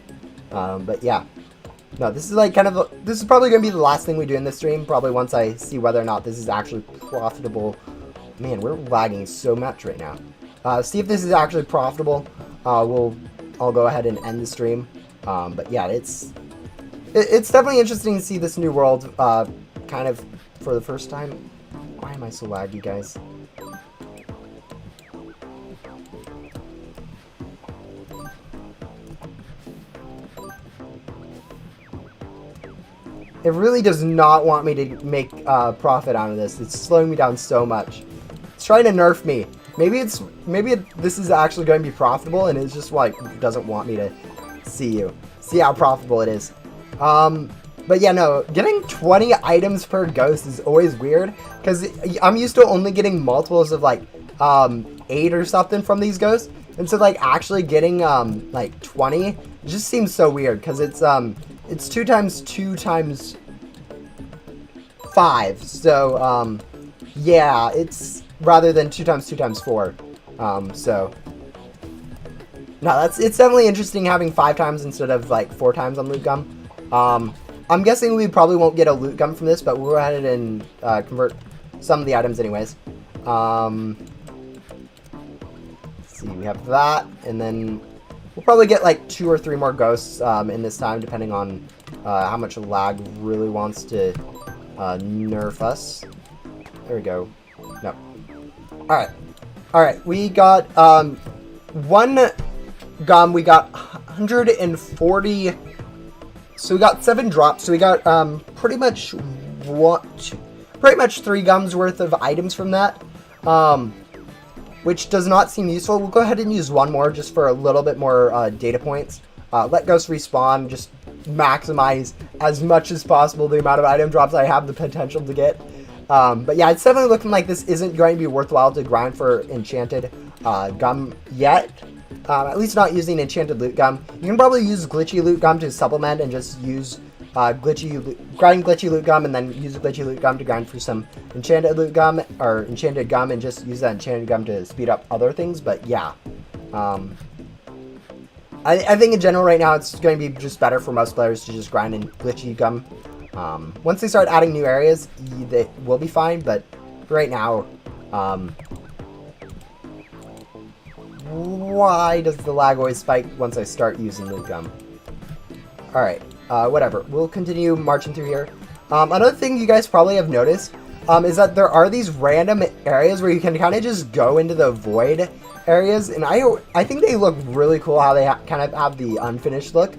But yeah, no, this is like this is probably gonna be the last thing we do in this stream. Probably once I see whether or not this is actually profitable. Man, we're lagging so much right now. See if this is actually profitable. I'll go ahead and end the stream. But yeah, it's definitely interesting to see this new world kind of for the first time. Why am I so laggy, guys? It really does not want me to make profit out of this. It's slowing me down so much. It's trying to nerf me. Maybe this is actually going to be profitable, and it's just like doesn't want me to see how profitable it is. But yeah, no, getting 20 items per ghost is always weird, because I'm used to only getting multiples of like 8 or something from these ghosts, and so like actually getting like 20 just seems so weird, because it's 2 times 2 times 5, so yeah, it's rather than 2 times 2 times 4, so no, it's definitely interesting having 5 times instead of like 4 times on loot gum. I'm guessing we probably won't get a loot gum from this, but we'll go ahead and convert some of the items anyways. Let's see, we have that, and then we'll probably get like 2 or 3 more ghosts in this time, depending on how much lag really wants to nerf us. There we go. No. Alright, we got 1 gum, we got 140. So we got 7 drops. So we got pretty much 3 gums worth of items from that, which does not seem useful. We'll go ahead and use 1 more just for a little bit more data points. Let ghosts respawn. Just maximize as much as possible the amount of item drops I have the potential to get. But yeah, it's definitely looking like this isn't going to be worthwhile to grind for enchanted gum yet. At least not using enchanted loot gum. You can probably use glitchy loot gum to supplement and just use grind glitchy loot gum, and then use the glitchy loot gum to grind for some enchanted loot gum or enchanted gum, and just use that enchanted gum to speed up other things. But yeah, I think in general right now it's going to be just better for most players to just grind in glitchy gum. Once they start adding new areas, they will be fine. But right now, why does the lag always spike once I start using loot gum? Alright, whatever. We'll continue marching through here. Another thing you guys probably have noticed is that there are these random areas where you can kind of just go into the void areas, and I think they look really cool how they kind of have the unfinished look.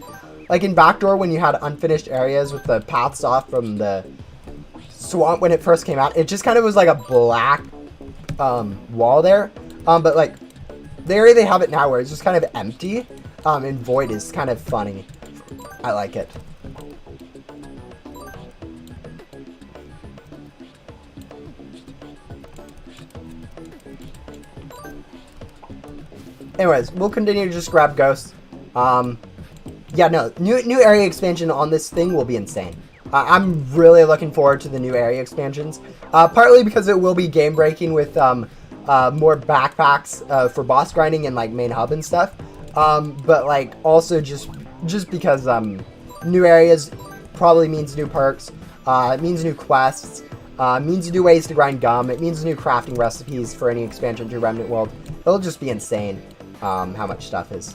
Like in Backdoor, when you had unfinished areas with the paths off from the swamp when it first came out, it just kind of was like a black wall there. But like the area they have it now where it's just kind of empty and void is kind of funny. I like it. Anyways, we'll continue to just grab ghosts. Yeah, no, new area expansion on this thing will be insane. I'm really looking forward to the new area expansions. Partly because it will be game breaking with more backpacks for boss grinding and like main hub and stuff. But like also just because new areas probably means new perks, it means new quests, means new ways to grind gum, it means new crafting recipes for any expansion to Remnant World. It'll just be insane how much stuff is.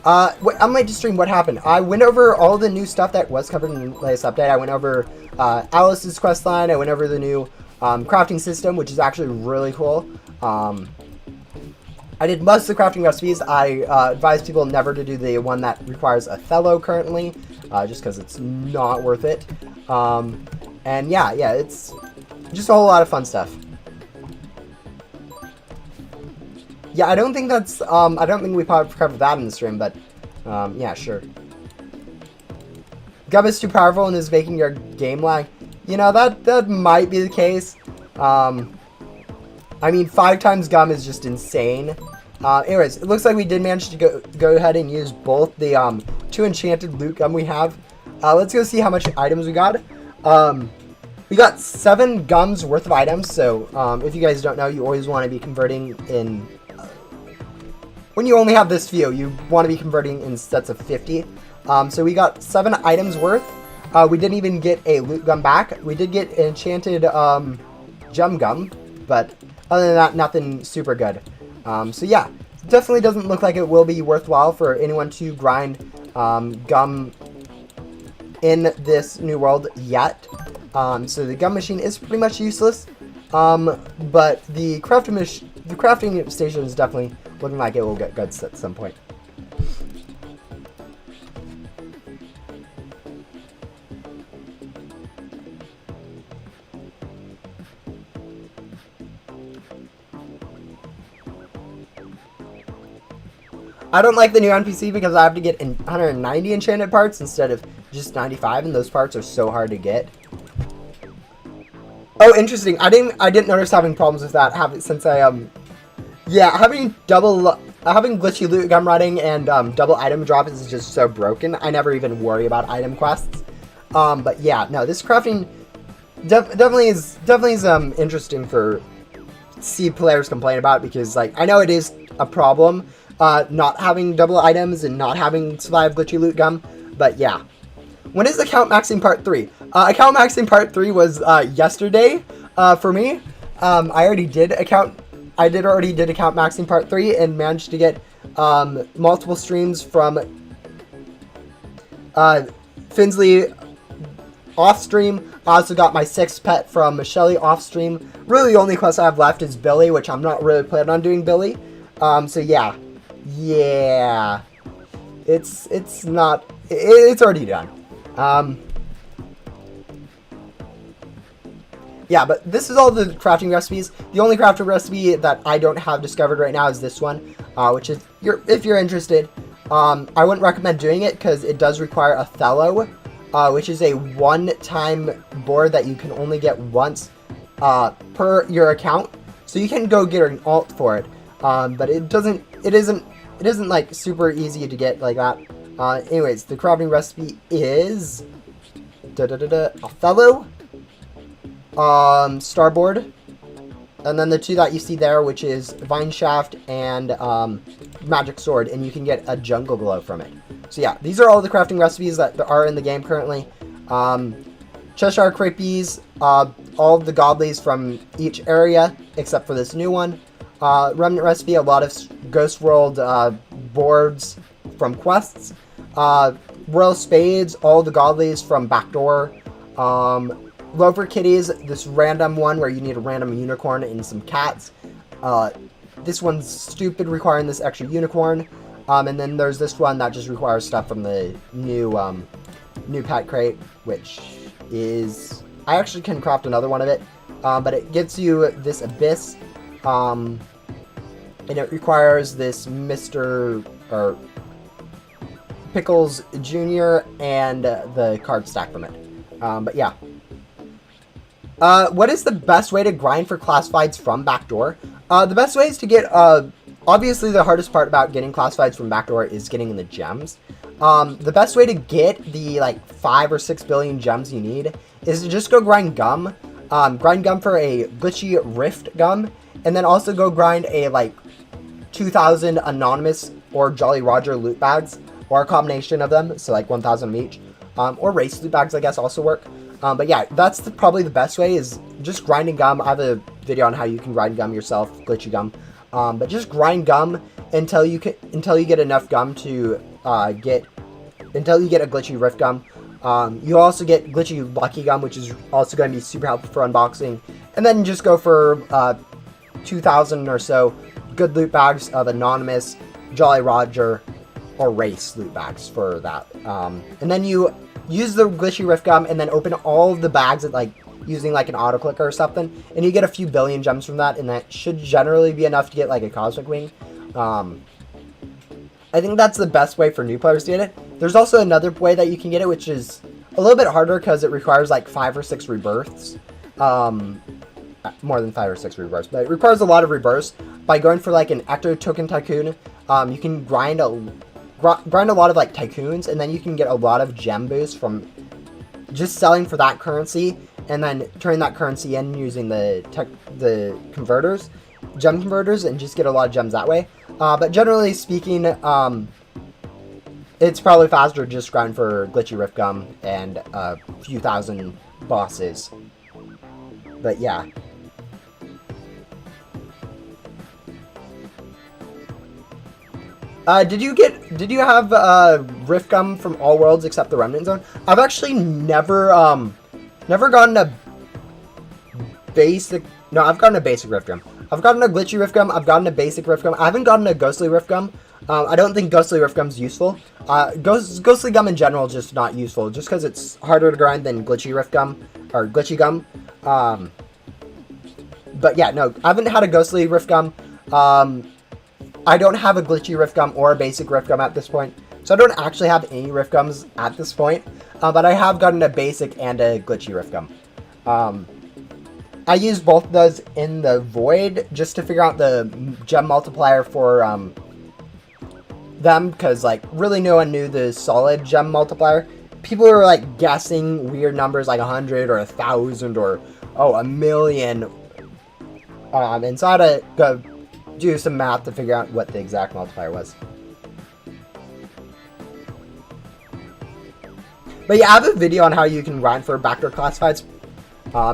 On my stream, what happened? I went over all the new stuff that was covered in the latest update. I went over Alice's quest line, I went over the new crafting system, which is actually really cool. I did most of the crafting recipes. I advise people never to do the one that requires Othello currently, just because it's not worth it. And yeah, it's just a whole lot of fun stuff. Yeah, I don't think that's, I don't think we probably covered that in the stream, but, yeah, sure. Gum is too powerful and is making your game lag. You know, that might be the case. I mean, 5 times gum is just insane. Anyways, it looks like we did manage to go ahead and use both the 2 enchanted loot gum we have. Let's go see how much items we got. We got 7 gums worth of items, so if you guys don't know, you always want to be converting in... when you only have this few, you want to be converting in sets of 50. So we got 7 items worth. We didn't even get a loot gum back. We did get an enchanted gem gum, but other than that, nothing super good. So yeah, definitely doesn't look like it will be worthwhile for anyone to grind gum in this new world yet. So the gum machine is pretty much useless, but the crafting station is definitely looking like it will get good at some point. I don't like the new NPC because I have to get 190 enchanted parts instead of just 95, and those parts are so hard to get. Oh, interesting. I didn't notice having problems with that since yeah, having glitchy loot gum running and double item drop is just so broken. I never even worry about item quests. But yeah, no, this crafting definitely is interesting for see players complain about, because like I know it is a problem not having double items and not having survive glitchy loot gum, but yeah. When is account maxing part 3? Account maxing part 3 was yesterday for me. I already did account maxing part 3 and managed to get multiple streams from Finsley off stream. I also got my 6th pet from Michelle off stream. Really, the only quest I have left is Billy, which I'm not really planning on doing Billy. So yeah, it's already done. Yeah, but this is all the crafting recipes. The only crafting recipe that I don't have discovered right now is this one, which is, if you're interested, I wouldn't recommend doing it because it does require Othello, which is a one-time board that you can only get once per your account. So you can go get an alt for it, but it isn't like super easy to get like that. Anyways, the crafting recipe is Othello, Starboard, and then the two that you see there, which is Vine Shaft and Magic Sword, and you can get a Jungle Glow from it. So yeah, these are all the crafting recipes that are in the game currently. Cheshire Creepies, all the godlies from each area, except for this new one. Remnant recipe, a lot of Ghost World boards from quests. Royal Spades, all the godlies from Backdoor. Lover Kitties, this random one where you need a random unicorn and some cats. This one's stupid, requiring this extra unicorn. And then there's this one that just requires stuff from the new pet crate, which is... I actually can craft another one of it, but it gives you this Abyss, and it requires this Mr. or Pickles Jr. and the card stack from it. But yeah. What is the best way to grind for classifieds from Backdoor? The best way is to get, obviously the hardest part about getting classifieds from Backdoor is getting the gems. The best way to get the, like, 5 or 6 billion gems you need is to just go grind gum. Grind gum for a glitchy rift gum, and then also go grind a, like, 2,000 anonymous or Jolly Roger loot bags, or a combination of them, so like 1,000 each. Or race loot bags, I guess, also work. But yeah, that's probably the best way, is just grinding gum. I have a video on how you can grind gum yourself, glitchy gum. But just grind gum until you get enough gum to until you get a glitchy rift gum. You also get glitchy lucky gum, which is also going to be super helpful for unboxing. And then just go for 2,000 or so good loot bags of anonymous, Jolly Roger, or race loot bags for that. And then you use the glitchy rift gum and then open all of the bags at, like, using like an auto clicker or something, and you get a few billion gems from that, and that should generally be enough to get like a cosmic wing. I think that's the best way for new players to get it. There's also another way that you can get it, which is a little bit harder because it requires like 5 or 6 rebirths. More than 5 or 6 rebirths, but it requires a lot of rebirths. By going for like an Ecto Token Tycoon, you can grind a lot of like tycoons, and then you can get a lot of gem boosts from just selling for that currency, and then turning that currency in using the converters, gem converters, and just get a lot of gems that way. But generally speaking, it's probably faster to just grind for glitchy rift gum and a few thousand bosses. But yeah. Did you have rift gum from all worlds except the Remnant Zone? I've actually never gotten a basic. No, I've gotten a basic rift gum. I've gotten a glitchy rift gum. I've gotten a basic rift gum. I haven't gotten a ghostly rift gum. I don't think ghostly rift gum's useful. Ghostly gum in general is just not useful, just because it's harder to grind than glitchy rift gum or glitchy gum. But yeah, no, I haven't had a ghostly rift gum. I don't have a glitchy rift gum or a basic rift gum at this point, so I don't actually have any rift gums at this point. But I have gotten a basic and a glitchy rift gum. I used both of those in the Void just to figure out the gem multiplier for them, because like really no one knew the solid gem multiplier. People were like guessing weird numbers like 100 or 1,000 or a million, and so I had to go do some math to figure out what the exact multiplier was. But yeah, I have a video on how you can grind for backdoor classifieds.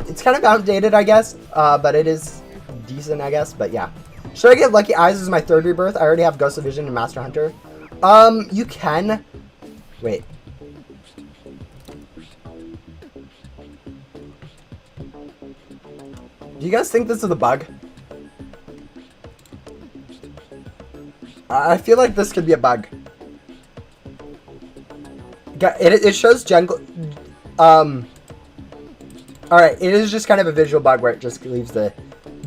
It's kind of outdated, I guess, but it is decent, I guess. But yeah, should I get Lucky Eyes as my 3rd rebirth? I already have Ghost of Vision and Master Hunter. You can. Wait. Do you guys think this is a bug? I feel like this could be a bug. It shows jungle. Alright, it is just kind of a visual bug where it just leaves the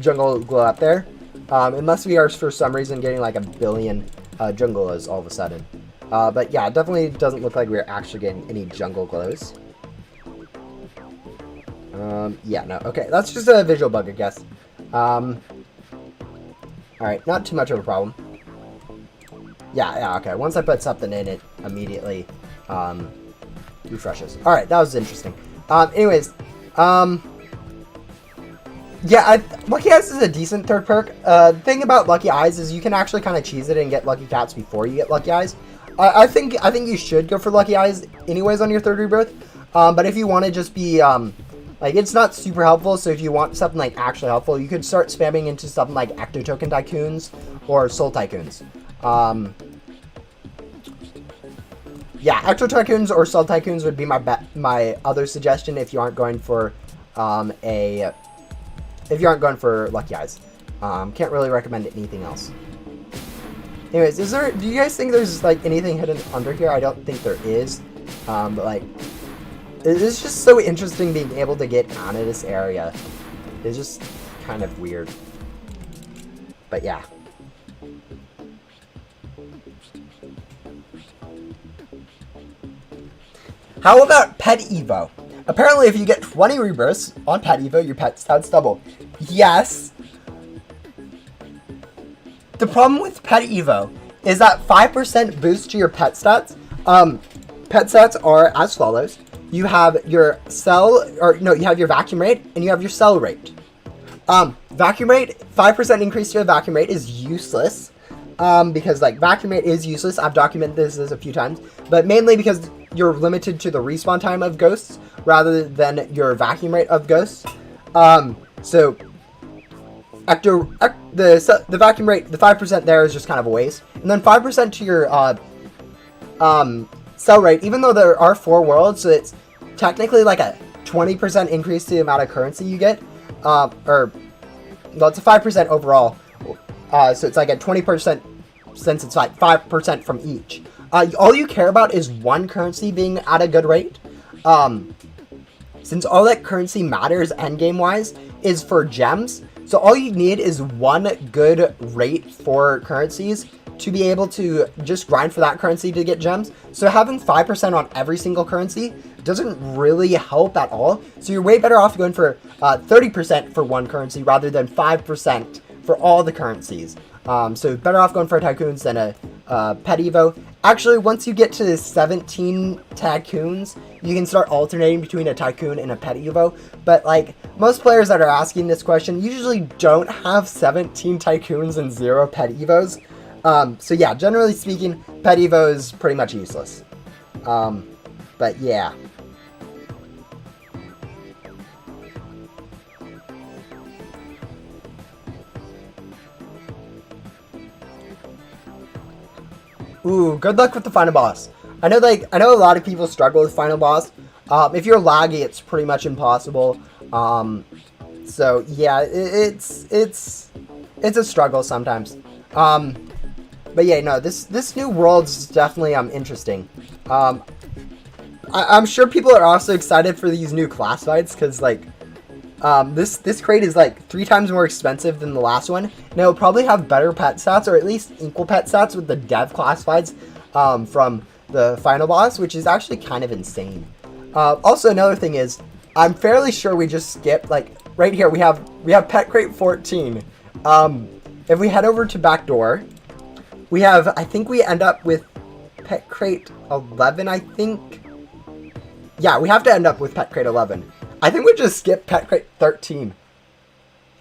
jungle glow up there. Unless we are for some reason getting like a billion jungle glows all of a sudden. But yeah, it definitely doesn't look like we're actually getting any jungle glows. Yeah, no, okay, that's just a visual bug, I guess. Alright, not too much of a problem. Yeah, okay, once I put something in, it immediately refreshes. All right, that was interesting. Anyways, yeah, Lucky Eyes is a decent third perk. The thing about Lucky Eyes is you can actually kind of cheese it and get Lucky Cats before you get Lucky Eyes. I think you should go for Lucky Eyes anyways on your third rebirth. But if you want to just be like, it's not super helpful. So if you want something like actually helpful, you could start spamming into something like Ecto Token Tycoons or Soul Tycoons. Yeah, Ecto Tycoons or Soul Tycoons would be my other suggestion if you aren't going for Lucky Eyes. Can't really recommend anything else. Anyways, do you guys think there's like anything hidden under here? I don't think there is. But like, it's just so interesting being able to get out of this area. It's just kind of weird. But yeah. How about Pet Evo? Apparently, if you get 20 rebirths on Pet Evo, your pet stats double. Yes. The problem with Pet Evo is that 5% boost to your pet stats. Pet stats are as follows. You have your you have your vacuum rate and you have your cell rate. Vacuum rate, 5% increase to your vacuum rate is useless. Because like vacuum rate is useless. I've documented this a few times, but mainly because you're limited to the respawn time of ghosts rather than your vacuum rate of ghosts. So after the vacuum rate, the 5% there is just kind of a waste, and then 5% to your cell rate. Even though there are 4 worlds, so it's technically like a 20% increase to the amount of currency you get. Well, it's a 5% overall. So it's like a 20% since it's like 5% from each. All you care about is one currency being at a good rate. Since all that currency matters endgame wise is for gems. So all you need is one good rate for currencies to be able to just grind for that currency to get gems. So having 5% on every single currency doesn't really help at all. So you're way better off going for 30% for one currency rather than 5% for all the currencies. So better off going for Tycoons than a Pet Evo. Actually, once you get to 17 Tycoons, you can start alternating between a Tycoon and a Pet Evo. But like most players that are asking this question usually don't have 17 Tycoons and 0 Pet Evos. So yeah, generally speaking, Pet Evo is pretty much useless. But yeah. Ooh, good luck with the final boss. I know a lot of people struggle with final boss. If you're laggy, it's pretty much impossible. So yeah, it's a struggle sometimes. But yeah, no, this new world's definitely interesting. I'm sure people are also excited for these new class fights because like this crate is like 3 times more expensive than the last one, and it'll probably have better pet stats or at least equal pet stats with the dev class fights from the final boss, which is actually kind of insane. Also, another thing is I'm fairly sure we just skipped like right here we have pet crate 14. If we head over to back door, we have, I think we end up with pet crate 11. I think, yeah, we have to end up with pet crate 11. I think we just skipped pet crate 13.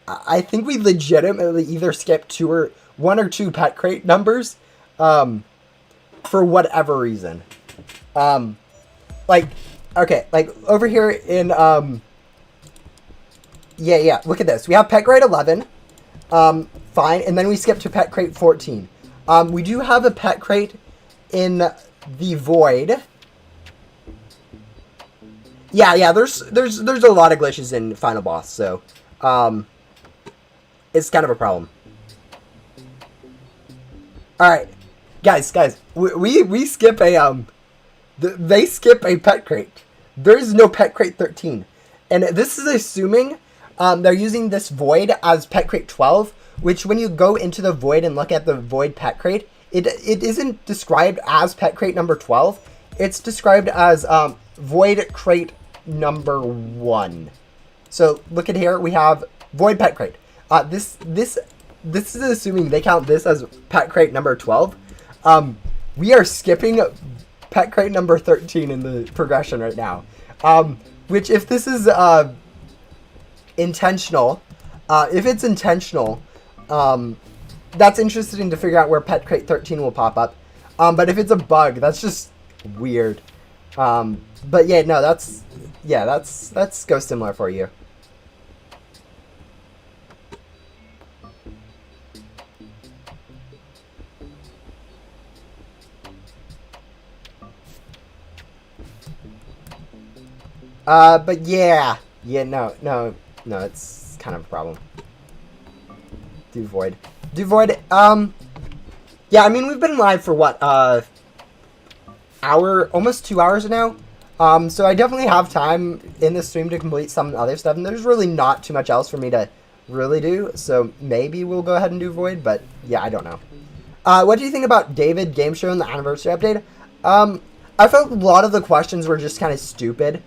I think we legitimately either skipped 1 or 2 pet crate numbers, for whatever reason. Like, okay, like over here in, yeah, look at this. We have pet crate 11, fine, and then we skip to pet crate 14. We do have a pet crate in the void. Yeah, there's a lot of glitches in final boss, so it's kind of a problem. All right, guys, we skip a they skip a pet crate. There is no pet crate 13, and this is assuming they're using this void as pet crate 12, which when you go into the void and look at the void pet crate, it isn't described as pet crate number 12. It's described as void crate number 1. So look at here, we have void pet crate. This is assuming they count this as pet crate number 12. We are skipping pet crate number 13 in the progression right now. Which, if this is intentional, if it's intentional, that's interesting to figure out where pet crate 13 will pop up. But if it's a bug, that's just weird. But yeah, no, that's Ghost Similar for you. But yeah, no, it's kind of a problem. Do void. Yeah, I mean, we've been live for what, almost 2 hours now. So I definitely have time in the stream to complete some other stuff, and there's really not too much else for me to really do, so maybe we'll go ahead and do void, but yeah, I don't know. What do you think about David Game Show and the anniversary update? I felt a lot of the questions were just kind of stupid,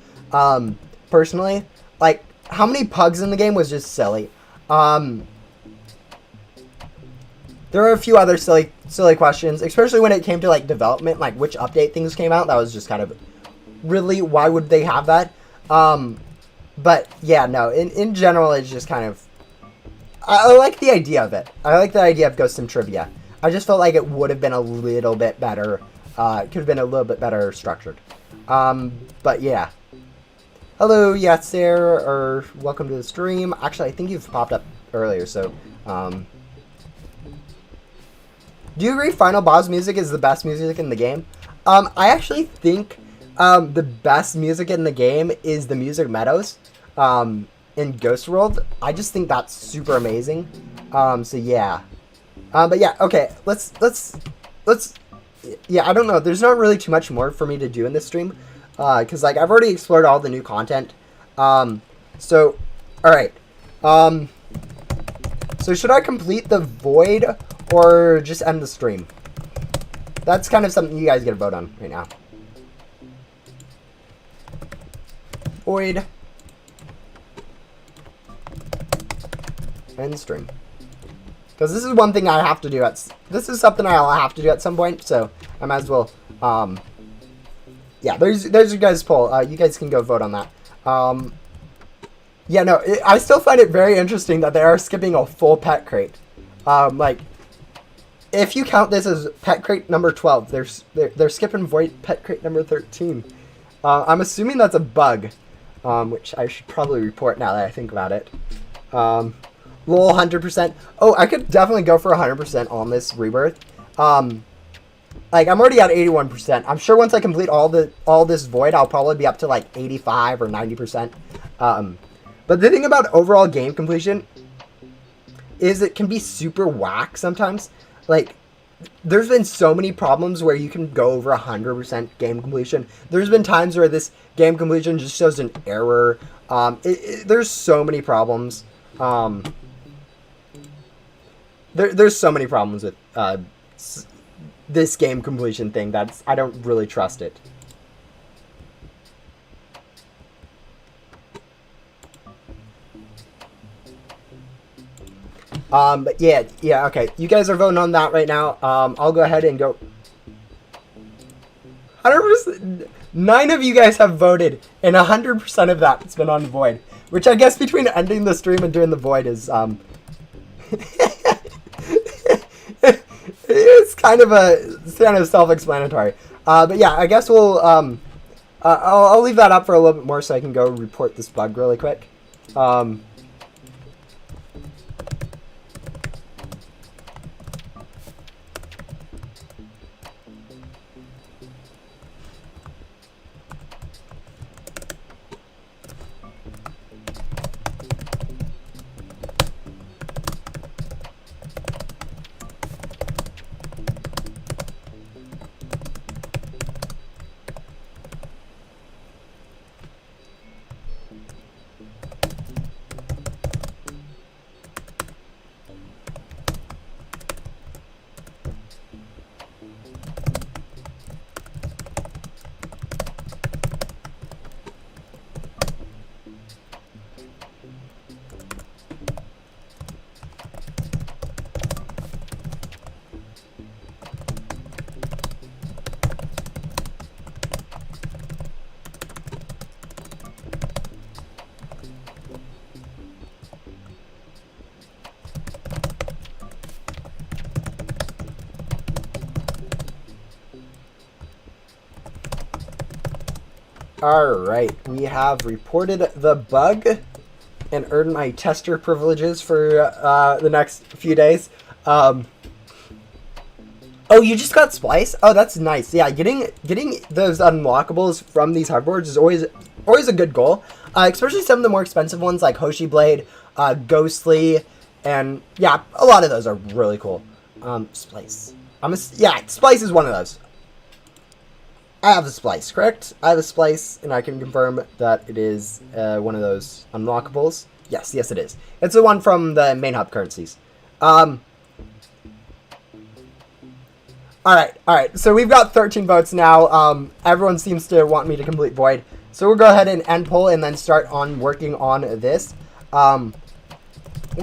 personally. Like, how many pugs in the game was just silly. There were a few other silly questions, especially when it came to, like, development, like, which update things came out. That was just kind of, really, why would they have that? But, yeah, no, in general, it's just kind of, I like the idea of it. I like the idea of Ghost Sim Trivia. I just felt like it would have been a little bit better, could have been a little bit better structured. But, yeah. Hello, yes, there, or welcome to the stream. Actually, I think you've popped up earlier, so, do you agree Final Boss music is the best music in the game? I actually think the best music in the game is the Music Meadows in Ghost World. I just think that's super amazing. So yeah. But yeah, okay. Let's yeah, I don't know. There's not really too much more for me to do in this stream. Cause like I've already explored all the new content. So alright. So should I complete the void or just end the stream? That's kind of something you guys get to vote on right now. Void. End stream. Because this is one thing I have to do this is something I'll have to do at some point, so I might as well, yeah, there's your guys' poll. You guys can go vote on that. Yeah, no, I still find it very interesting that they are skipping a full pet crate. Like, if you count this as pet crate number 12, they're skipping void pet crate number 13. I'm assuming that's a bug, which I should probably report now that I think about it. Lol, 100%. Oh, I could definitely go for 100% on this Rebirth. Like, I'm already at 81%. I'm sure once I complete all this void, I'll probably be up to like 85 or 90%. But the thing about overall game completion is it can be super whack sometimes. Like, there's been so many problems where you can go over 100% game completion. There's been times where this game completion just shows an error. There's so many problems. There's so many problems with this game completion thing that I don't really trust it. But yeah, okay. You guys are voting on that right now. I'll go ahead and go. 100%. 9 of you guys have voted, and 100% of that has been on void. Which I guess between ending the stream and doing the void is it's kind of self-explanatory. But yeah, I guess we'll I'll leave that up for a little bit more so I can go report this bug really quick. Alright, we have reported the bug and earned my tester privileges for the next few days. Oh, you just got Splice? Oh, that's nice. Yeah, getting those unlockables from these hoverboards is always a good goal. Especially some of the more expensive ones like Hoshi Blade, Ghostly, and yeah, a lot of those are really cool. Splice. Yeah, Splice is one of those. I have a Splice, correct? I have a Splice, and I can confirm that it is one of those unlockables. Yes, it is. It's the one from the main hub currencies. Alright, so we've got 13 votes now. Everyone seems to want me to complete Void. So we'll go ahead and end poll and then start on working on this. We'll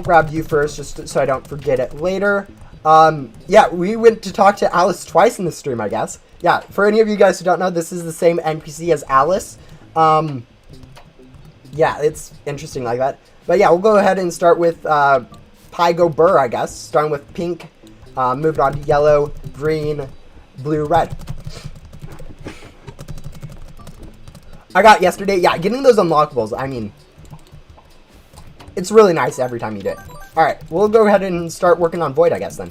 grab you first just so I don't forget it later. Yeah, we went to talk to Alice twice in the stream, I guess. Yeah, for any of you guys who don't know, this is the same NPC as Alice. Yeah, it's interesting like that. But yeah, we'll go ahead and start with Pygo Burr, I guess. Starting with pink, moved on to yellow, green, blue, red. I got yesterday, yeah, getting those unlockables, I mean, it's really nice every time you do it. Alright, we'll go ahead and start working on Void, I guess, then.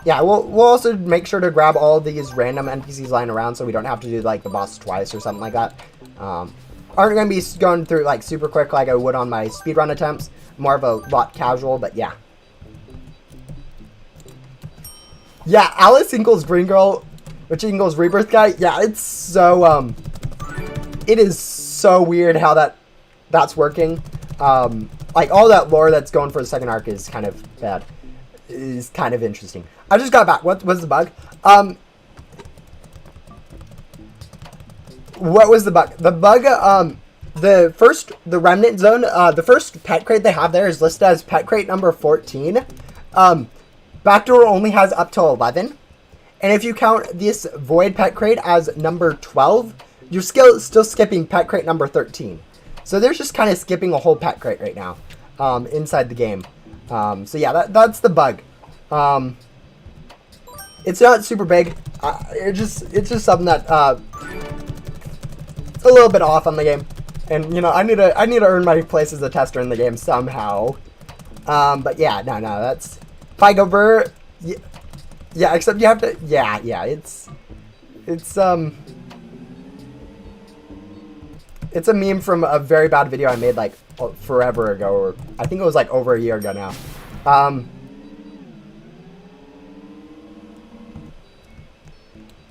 Yeah, we'll also make sure to grab all these random NPCs lying around so we don't have to do, like, the boss twice or something like that. Aren't going to be going through, like, super quick like I would on my speedrun attempts. More of a lot casual, but yeah. Yeah, Alice equals Green Girl, which equals Rebirth guy. Yeah, it's so, it is so weird how that's working. Like, all that lore that's going for the second arc is kind of bad. Is kind of interesting. I just got back. What was the bug? What was the bug? The bug, the Remnant Zone, the first pet crate they have there is listed as pet crate number 14. Backdoor only has up to 11. And if you count this Void pet crate as number 12, you're still skipping pet crate number 13. So they're just kind of skipping a whole pet crate right now, inside the game. So yeah, that's the bug. It's not super big. It's just something that it's a little bit off on the game, and you know I need to earn my place as a tester in the game somehow. But yeah, no, that's Pygo Burr. Yeah, except you have to. Yeah, it's a meme from a very bad video I made like forever ago, or I think it was like over a year ago now.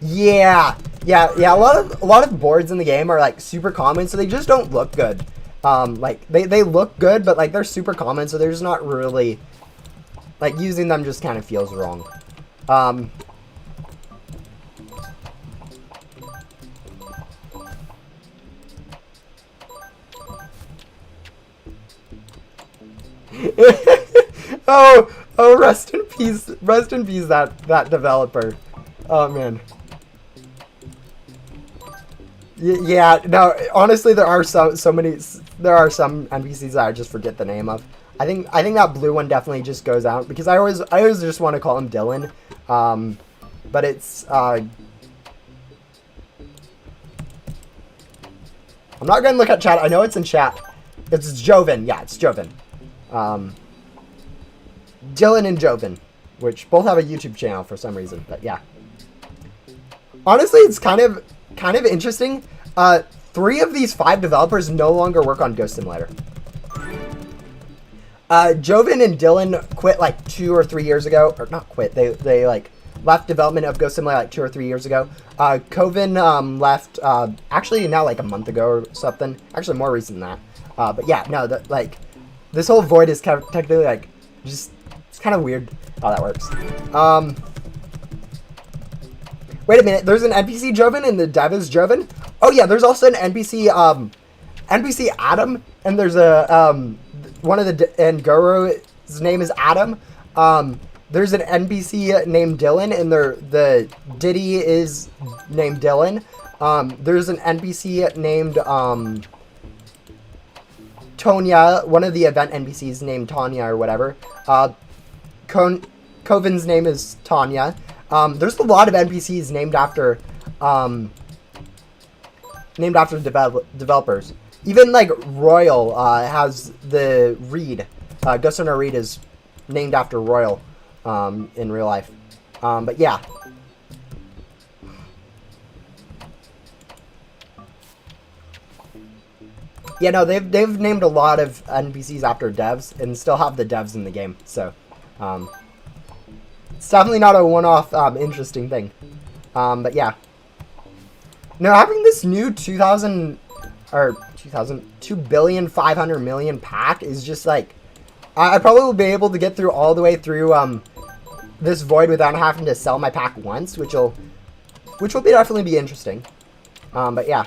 Yeah. A lot of boards in the game are like super common, so they just don't look good. Like they look good, but like they're super common, so there's not really like using them just kind of feels wrong. Oh, rest in peace that developer. Oh man. Yeah, no, honestly there are some NPCs that I just forget the name of. I think that blue one definitely just goes out because I always just want to call him Dylan. But it's I'm not gonna look at chat. I know it's in chat. It's Joven. Yeah, it's Joven. Dylan and Joven, which both have a YouTube channel for some reason, but yeah. Honestly, it's kind of interesting. 3 of these 5 developers no longer work on Ghost Simulator. Joven and Dylan quit like 2 or 3 years ago, or not quit. They like left development of Ghost Simulator like 2 or 3 years ago. Coven left actually now like a month ago or something. Actually more recent than that. But yeah, no, like this whole Void is technically like just it's kind of weird how that works. Wait a minute, there's an NPC Joven and the dev is Joven? Oh yeah, there's also an NPC Adam, and there's a one of the and Guru's name is Adam. There's an NPC named Dylan, and the Diddy is named Dylan. There's an NPC named Tonya, one of the event NPCs named Tanya or whatever. Coven's name is Tanya. There's a lot of NPCs named after named after developers. Even like Royal has the Reed. Ghost Runner Reed is named after Royal in real life. But yeah. Yeah, no, they've named a lot of NPCs after devs and still have the devs in the game. So, it's definitely not a one-off interesting thing. But yeah. No, having this new 2,500,000,000 pack is just like, I probably will be able to get through all the way through this void without having to sell my pack once, which will definitely be interesting. But yeah.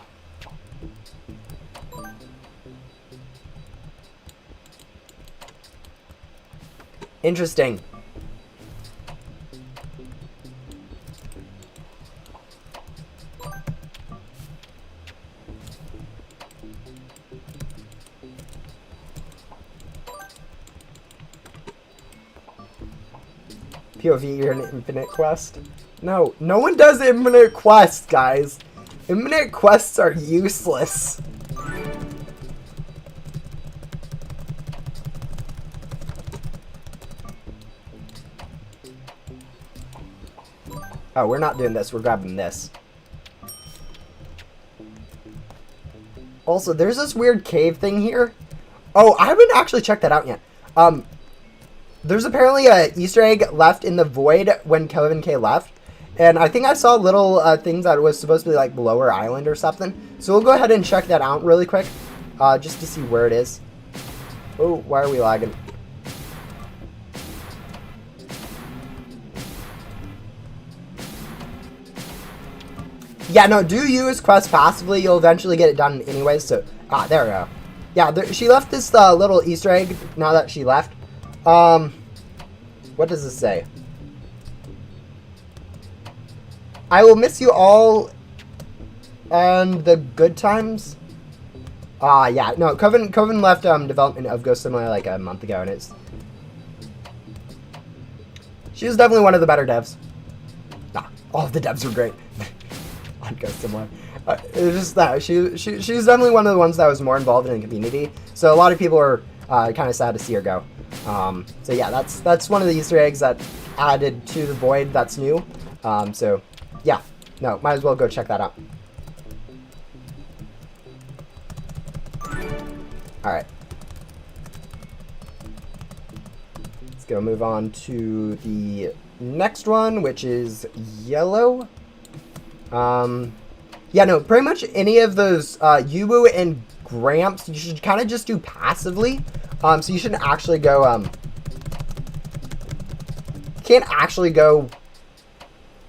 Interesting. POV, you're an infinite quest? No, no one does infinite quests, guys. Infinite quests are useless. Oh, we're not doing this. We're grabbing this. Also, there's this weird cave thing here. Oh, I haven't actually checked that out yet. There's apparently a Easter egg left in the void when Kevin K left. And I think I saw little things that was supposed to be like Blower Island or something. So we'll go ahead and check that out really quick. Just to see where it is. Oh, why are we lagging? Yeah, no, do use quest passively. You'll eventually get it done anyways. So, there we go. Yeah, she left this little Easter egg now that she left. What does this say? I will miss you all and the good times. Yeah, no, Coven left development of Ghost Simulator like a month ago, and she was definitely one of the better devs. Nah, all of the devs were great on Ghost Simulator. It's just that she's definitely one of the ones that was more involved in the community. So a lot of people are kind of sad to see her go. So yeah, that's one of the Easter eggs that added to the void that's new. So yeah, no, might as well go check that out. Alright. Let's go move on to the next one, which is yellow. Yeah, no, pretty much any of those Yubu and Gramps, you should kind of just do passively. So you shouldn't actually go,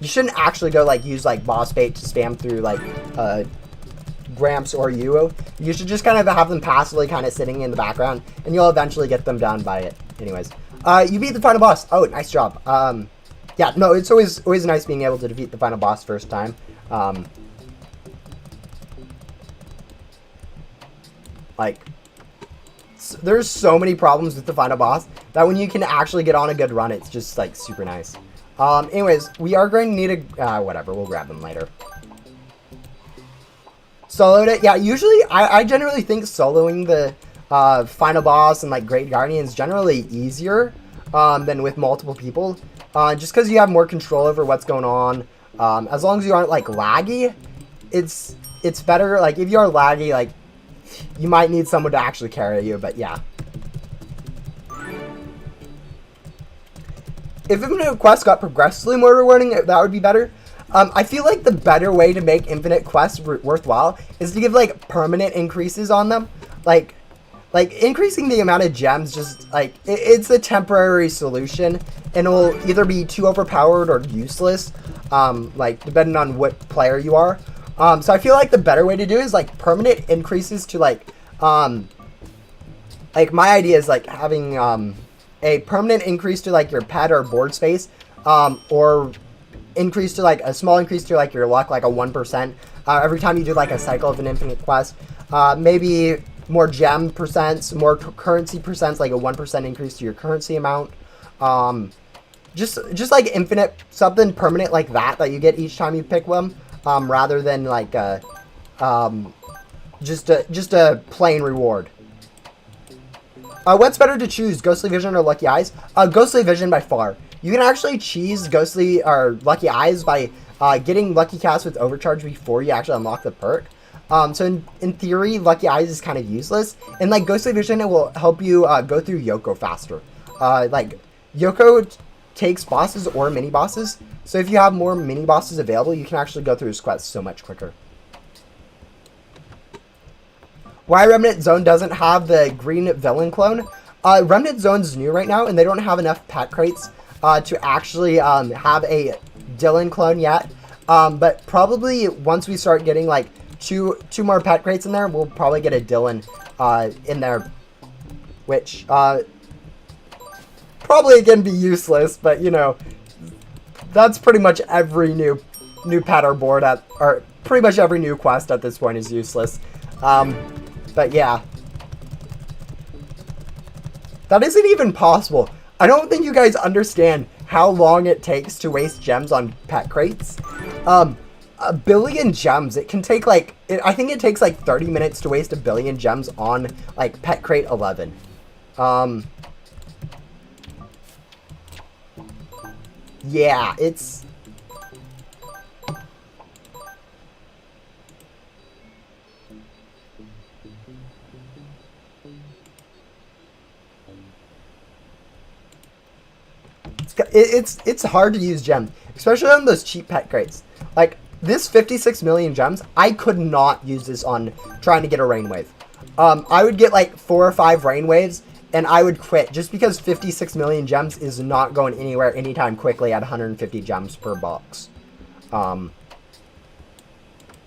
you shouldn't actually go, like, use, like, boss bait to spam through, like, Gramps or Yuo. You should just kind of have them passively kind of sitting in the background, and you'll eventually get them done by it. Anyways, you beat the final boss. Oh, nice job. Yeah, no, it's always nice being able to defeat the final boss first time. Like, there's so many problems with the final boss that when you can actually get on a good run, it's just, like, super nice. Anyways, we are going to need a, whatever, we'll grab them later. Soloed it. Yeah, usually, I generally think soloing the, final boss and, like, Great Guardian is generally easier, than with multiple people. Just because you have more control over what's going on. As long as you aren't, like, laggy, it's better. Like, if you are laggy, like, you might need someone to actually carry you, but yeah. If Infinite Quest got progressively more rewarding, that would be better. I feel like the better way to make Infinite Quests worthwhile is to give, like, permanent increases on them. Like increasing the amount of gems, just, like, it's a temporary solution, and it will either be too overpowered or useless, like, depending on what player you are. So I feel like the better way to do it is, like, permanent increases to, like, my idea is, like, having, a permanent increase to, like, your pet or board space, or increase to, like, a small increase to, like, your luck, like a 1%, every time you do, like, a cycle of an infinite quest. Maybe more gem percents, more currency percents, like a 1% increase to your currency amount. Just like infinite, something permanent like that you get each time you pick them, rather than, like, Just a plain reward. What's better to choose, Ghostly Vision or Lucky Eyes? Ghostly Vision by far. You can actually cheese Ghostly or Lucky Eyes by getting Lucky Cast with Overcharge before you actually unlock the perk. So in theory, Lucky Eyes is kind of useless. And like Ghostly Vision, it will help you go through Yoko faster. Like Yoko takes bosses or mini bosses. So if you have more mini bosses available, you can actually go through his quests so much quicker. Why Remnant Zone doesn't have the green villain clone? Remnant Zone's new right now, and they don't have enough pet crates to actually have a Dylan clone yet. But probably once we start getting like two more pet crates in there, we'll probably get a Dylan in there, which probably again be useless. But you know, that's pretty much every new pet or board or pretty much every new quest at this point is useless. But yeah, that isn't even possible. I don't think you guys understand how long it takes to waste gems on pet crates. 1 billion gems, it can take like, I think it takes like 30 minutes to waste 1 billion gems on like pet crate 11. Yeah, it's... It's hard to use gems, especially on those cheap pet crates. Like, this 56 million gems, I could not use this on trying to get a rain wave. I would get like 4 or 5 rain waves, and I would quit, just because 56 million gems is not going anywhere anytime quickly at 150 gems per box.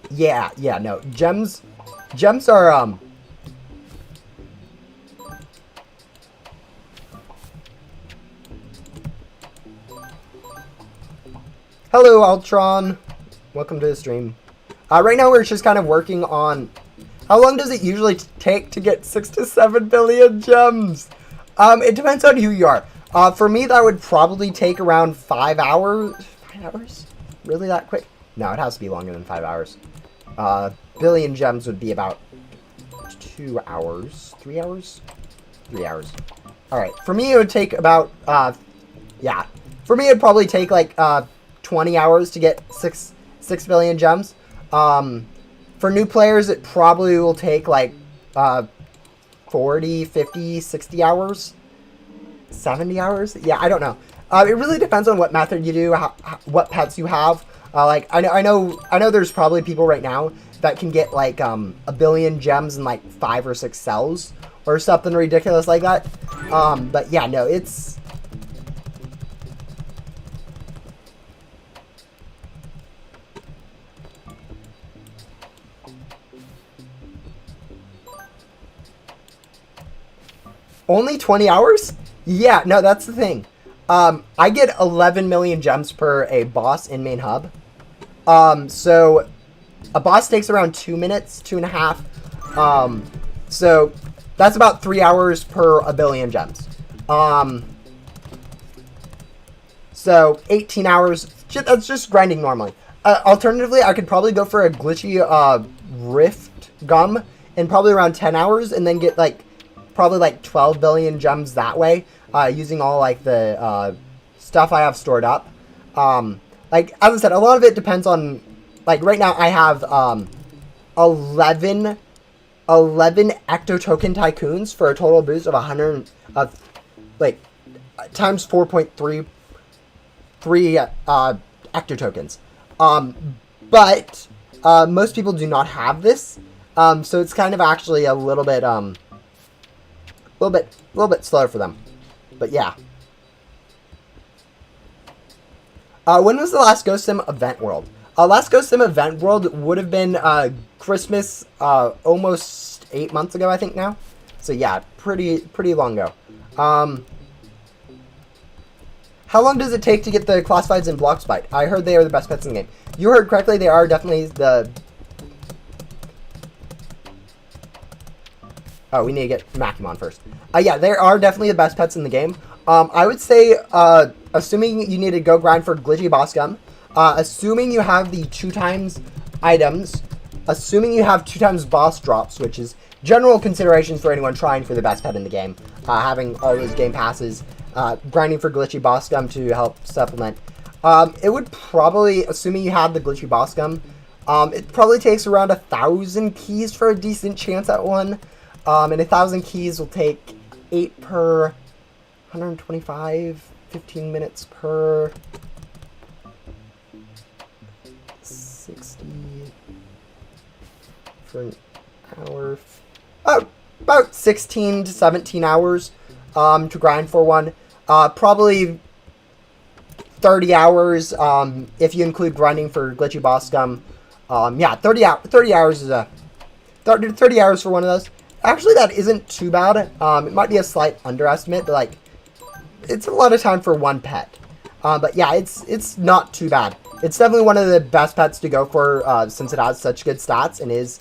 Yeah, no, gems are, Hello, Ultron. Welcome to the stream. Right now, we're just kind of working on... How long does it usually take to get 6 to 7 billion gems? It depends on who you are. For me, that would probably take around 5 hours. 5 hours? Really that quick? No, it has to be longer than 5 hours. Billion gems would be about 2 hours. 3 hours? 3 hours. Alright, for me, it would take about... yeah. For me, it would probably take like... 20 hours to get 6 billion gems. For new players, it probably will take like 40, 50, 60 hours, 70 hours. Yeah, I don't know. It really depends on what method you do, what pets you have. Like I know there's probably people right now that can get like 1 billion gems in like 5 or 6 cells or something ridiculous like that. But yeah, no, it's... Only 20 hours? Yeah, no, that's the thing. I get 11 million gems per a boss in main hub. So a boss takes around 2 minutes, 2.5. So that's about 3 hours per 1 billion gems. So 18 hours, that's just grinding normally. Alternatively, I could probably go for a glitchy rift gum in probably around 10 hours and then get like probably like 12 billion gems that way, using all like the stuff I have stored up. Like as I said, a lot of it depends on, like right now I have 11 Ecto Token Tycoons for a total boost of 100 like times 4.33 Ecto Tokens. But most people do not have this, so it's kind of actually a little bit slower for them, but yeah. When was the last Ghost Sim Event World? Last Ghost Sim Event World would have been Christmas, almost 8 months ago, I think now. So yeah, pretty long ago. How long does it take to get the classifieds in Bloxbite? I heard they are the best pets in the game. You heard correctly, they are definitely the... Oh, we need to get Macumon first. Yeah, they are definitely the best pets in the game. I would say, assuming you need to go grind for Glitchy Boss Gum, assuming you have the 2 times items, assuming you have 2x boss drops, which is general considerations for anyone trying for the best pet in the game, having all those game passes, grinding for glitchy boss gum to help supplement. It would probably, assuming you have the glitchy boss gum, it probably takes around 1,000 keys for a decent chance at one. And 1,000 keys will take 8 per 125, 15 minutes per 60 for an hour. About 16 to 17 hours to grind for one. Probably 30 hours if you include grinding for glitchy boss gum. Yeah, 30 hours is 30 hours for one of those. Actually, that isn't too bad. It might be a slight underestimate, but like, it's a lot of time for one pet. But yeah, it's not too bad. It's definitely one of the best pets to go for since it has such good stats and is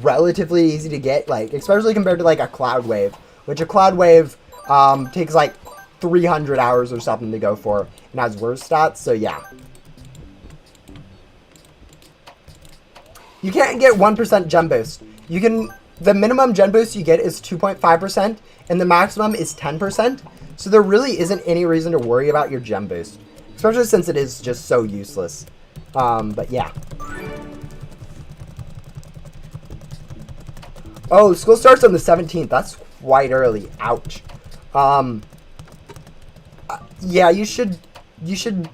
relatively easy to get, like especially compared to like a Cloud Wave, which a Cloud Wave takes like 300 hours or something to go for and has worse stats. So yeah. You can't get 1% gem boost. The minimum gen boost you get is 2.5%, and the maximum is 10%. So there really isn't any reason to worry about your gem boost, especially since it is just so useless. But yeah. Oh, school starts on the 17th. That's quite early. Ouch. Yeah, you should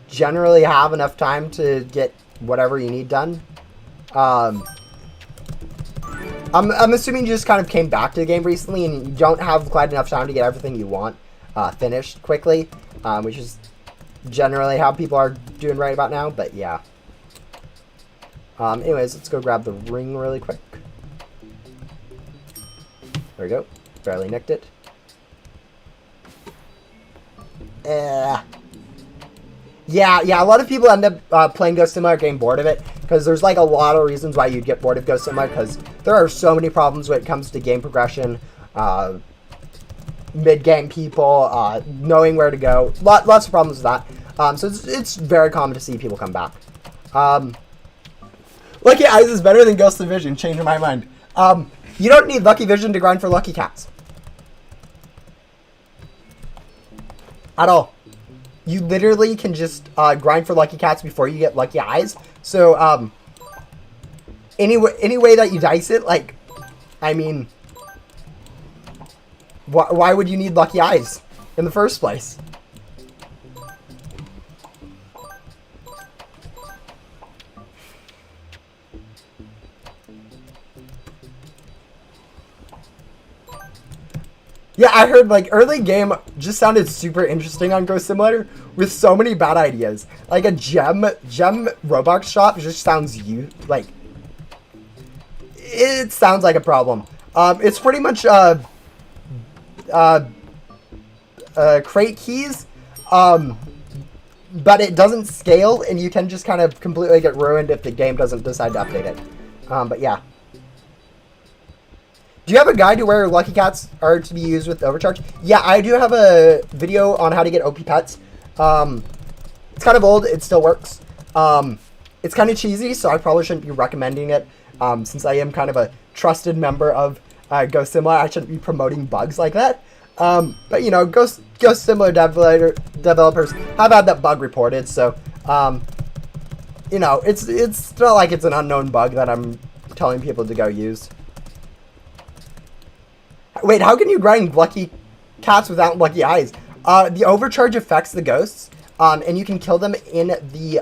generally have enough time to get whatever you need done. I'm assuming you just kind of came back to the game recently and you don't have quite enough time to get everything you want finished quickly, which is generally how people are doing right about now, but yeah. Anyways, let's go grab the ring really quick. There we go. Barely nicked it. Yeah, a lot of people end up playing Ghost Simulator getting bored of it, because there's like a lot of reasons why you'd get bored of Ghost Simulator, because there are so many problems when it comes to game progression, mid-game people, knowing where to go. Lots of problems with that. So it's very common to see people come back. Lucky Eyes is better than Ghost of Vision, changing my mind. You don't need Lucky Vision to grind for Lucky Cats. At all. You literally can just grind for Lucky Cats before you get Lucky Eyes. So, any way that you dice it, like, I mean, why would you need Lucky Eyes in the first place? Yeah, I heard, like, early game just sounded super interesting on Ghost Simulator with so many bad ideas. Like, a gem Robux shop just sounds like, it sounds like a problem. It's pretty much, crate keys, but it doesn't scale, and you can just kind of completely get ruined if the game doesn't decide to update it. But yeah. Do you have a guide to where Lucky Cats are to be used with Overcharge? Yeah, I do have a video on how to get OP pets. It's kind of old. It still works. It's kind of cheesy, so I probably shouldn't be recommending it. Since I am kind of a trusted member of Ghost Simulator, I shouldn't be promoting bugs like that. But, you know, Ghost Simulator developers have had that bug reported, so, you know, it's not like it's an unknown bug that I'm telling people to go use. Wait, how can you grind Lucky Cats without Lucky Eyes? The overcharge affects the ghosts, and you can kill them in the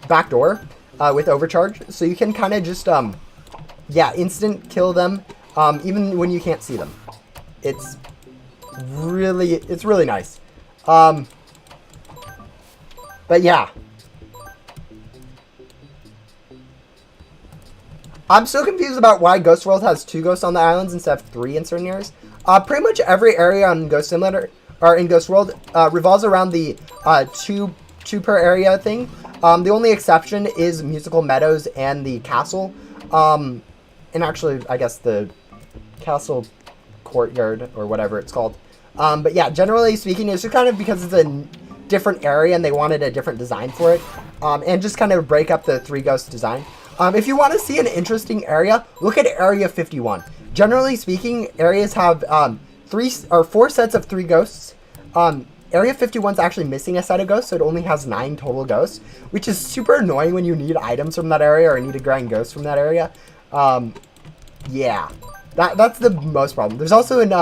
back door with overcharge. So you can kind of just yeah, instant kill them even when you can't see them. It's really nice. But yeah. I'm so confused about why Ghost World has 2 ghosts on the islands instead of 3 in certain areas. Pretty much every area on Ghost Simulator, or in Ghost World, revolves around the 2 per area thing. The only exception is Musical Meadows and the castle. And actually, I guess the castle courtyard, or whatever it's called. But yeah, generally speaking, it's just kind of because it's a different area and they wanted a different design for it. and just kind of break up the 3 ghost design. If you want to see an interesting area, look at Area 51. Generally speaking, areas have 4 sets of 3 ghosts. Area 51 is actually missing a set of ghosts, so it only has 9 total ghosts, which is super annoying when you need items from that area or need to grind ghosts from that area. Yeah, that's the most problem. There's also an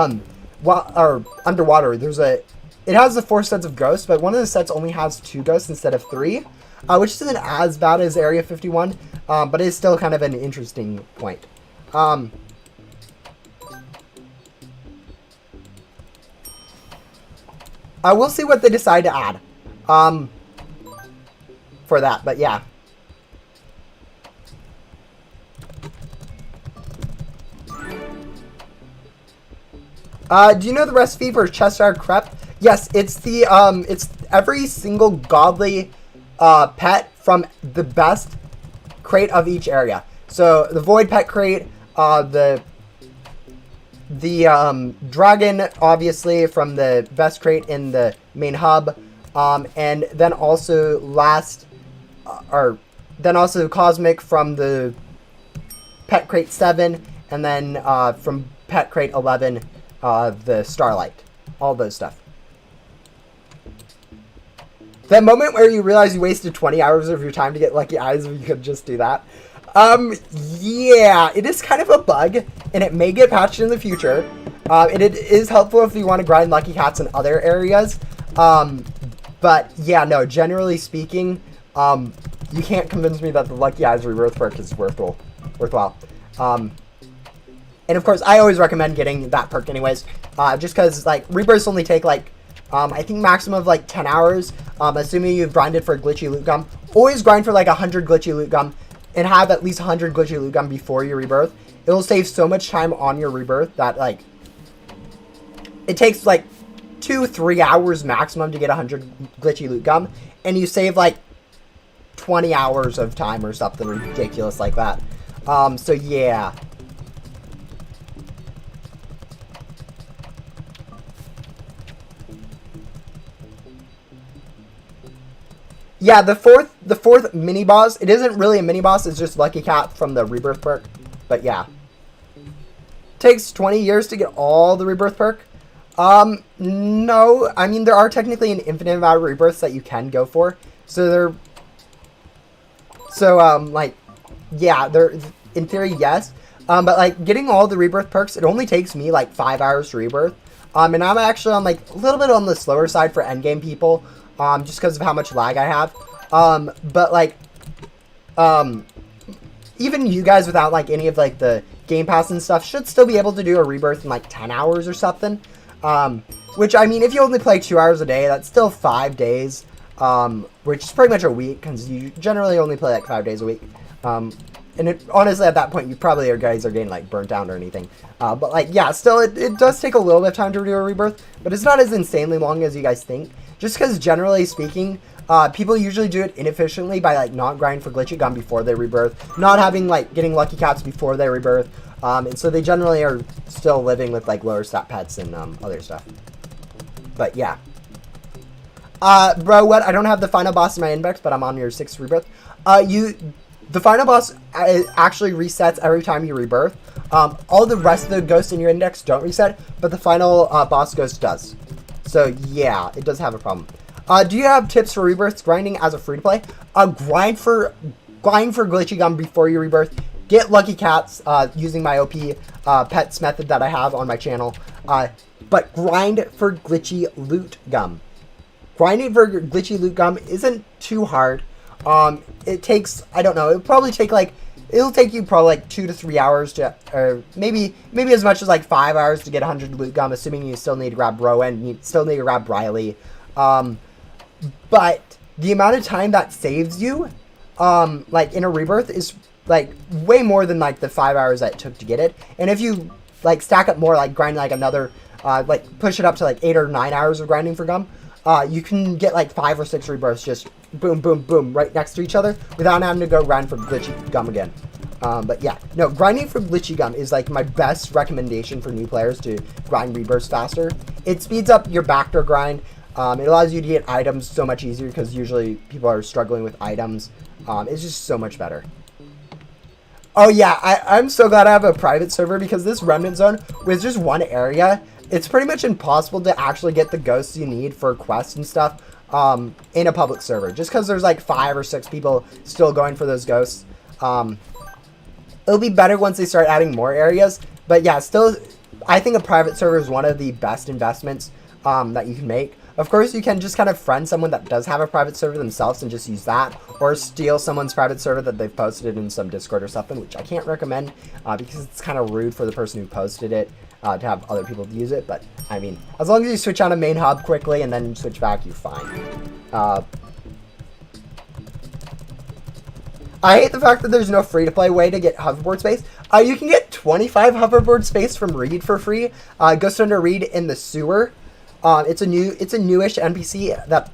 underwater. It has the 4 sets of ghosts, but one of the sets only has 2 ghosts instead of 3, which isn't as bad as Area 51, but it's still kind of an interesting point. We'll see what they decide to add for that, but yeah. Do you know the recipe for Cheshire crepe? Yes, it's it's every single godly pet from the best crate of each area. So the void pet crate, the dragon, obviously, from the best crate in the main hub, and then also cosmic from the pet crate 7, and then from pet crate 11, the starlight, all those stuff. That moment where you realize you wasted 20 hours of your time to get lucky eyes, if you could just do that. Yeah, it is kind of a bug, and it may get patched in the future. And it is helpful if you want to grind lucky cats in other areas. But yeah, no, generally speaking, you can't convince me that the Lucky Eyes Rebirth perk is worthwhile. And of course, I always recommend getting that perk anyways, just because like Rebirths only take like, I think maximum of like 10 hours, assuming you've grinded for glitchy loot gum. Always grind for like 100 glitchy loot gum and have at least 100 glitchy loot gum before your rebirth. It will save so much time on your rebirth that like, it takes like 2-3 hours maximum to get 100 glitchy loot gum, and you save like 20 hours of time or something ridiculous like that. So yeah. Yeah, the fourth mini boss, it isn't really a mini boss, it's just Lucky Cat from the Rebirth perk. But yeah. Takes 20 years to get all the Rebirth perk. No, I mean there are technically an infinite amount of rebirths that you can go for. So like yeah, they're in theory yes. But like getting all the rebirth perks, it only takes me like 5 hours to rebirth. And I'm actually on like a little bit on the slower side for endgame people. Just because of how much lag I have. But like, even you guys without like any of like the Game Pass and stuff should still be able to do a rebirth in like 10 hours or something. Which I mean, if you only play 2 hours a day, that's still 5 days, which is pretty much a week because you generally only play like 5 days a week. And honestly, at that point, you probably guys are getting like burnt out or anything. But like, yeah, still it does take a little bit of time to do a rebirth, but it's not as insanely long as you guys think. Just because generally speaking, people usually do it inefficiently by like not grinding for glitchy gum before they rebirth, not having like getting lucky cats before they rebirth, and so they generally are still living with like lower stat pets and other stuff. But yeah, bro, what? I don't have the final boss in my index, but I'm on your 6th rebirth. The final boss actually resets every time you rebirth. All the rest of the ghosts in your index don't reset, but the final boss ghost does. So yeah, it does have a problem. Do you have tips for rebirths grinding as a free-to-play? Grind for glitchy gum before you rebirth. Get lucky cats using my OP pets method that I have on my channel. But grind for glitchy loot gum. Grinding for glitchy loot gum isn't too hard. It takes, I don't know, it'll take you probably like 2 to 3 hours to, or maybe as much as like 5 hours to get 100 loot gum, assuming you still need to grab Rowan, you still need to grab Riley. But the amount of time that saves you, like in a rebirth is like way more than like the 5 hours that it took to get it. And if you like stack up more, like grind like another, like push it up to like 8 or 9 hours of grinding for gum, you can get like 5 or 6 rebirths just boom, boom, boom, right next to each other without having to go grind for glitchy gum again. But yeah, no, grinding for glitchy gum is like my best recommendation for new players to grind rebirths faster. It speeds up your backdoor grind. It allows you to get items so much easier because usually people are struggling with items. It's just so much better. Oh yeah, I'm so glad I have a private server because this Remnant Zone, with just one area, it's pretty much impossible to actually get the ghosts you need for quests and stuff in a public server. Just because there's like 5 or 6 people still going for those ghosts. It'll be better once they start adding more areas. But yeah, still, I think a private server is one of the best investments that you can make. Of course, you can just kind of friend someone that does have a private server themselves and just use that. Or steal someone's private server that they've posted in some Discord or something, which I can't recommend because it's kind of rude for the person who posted it to have other people use it. But, I mean, as long as you switch on a main hub quickly and then switch back, you're fine. I hate the fact that there's no free-to-play way to get hoverboard space. You can get 25 hoverboard space from Reed for free. Ghost Under Reed in the sewer. It's a newish NPC that,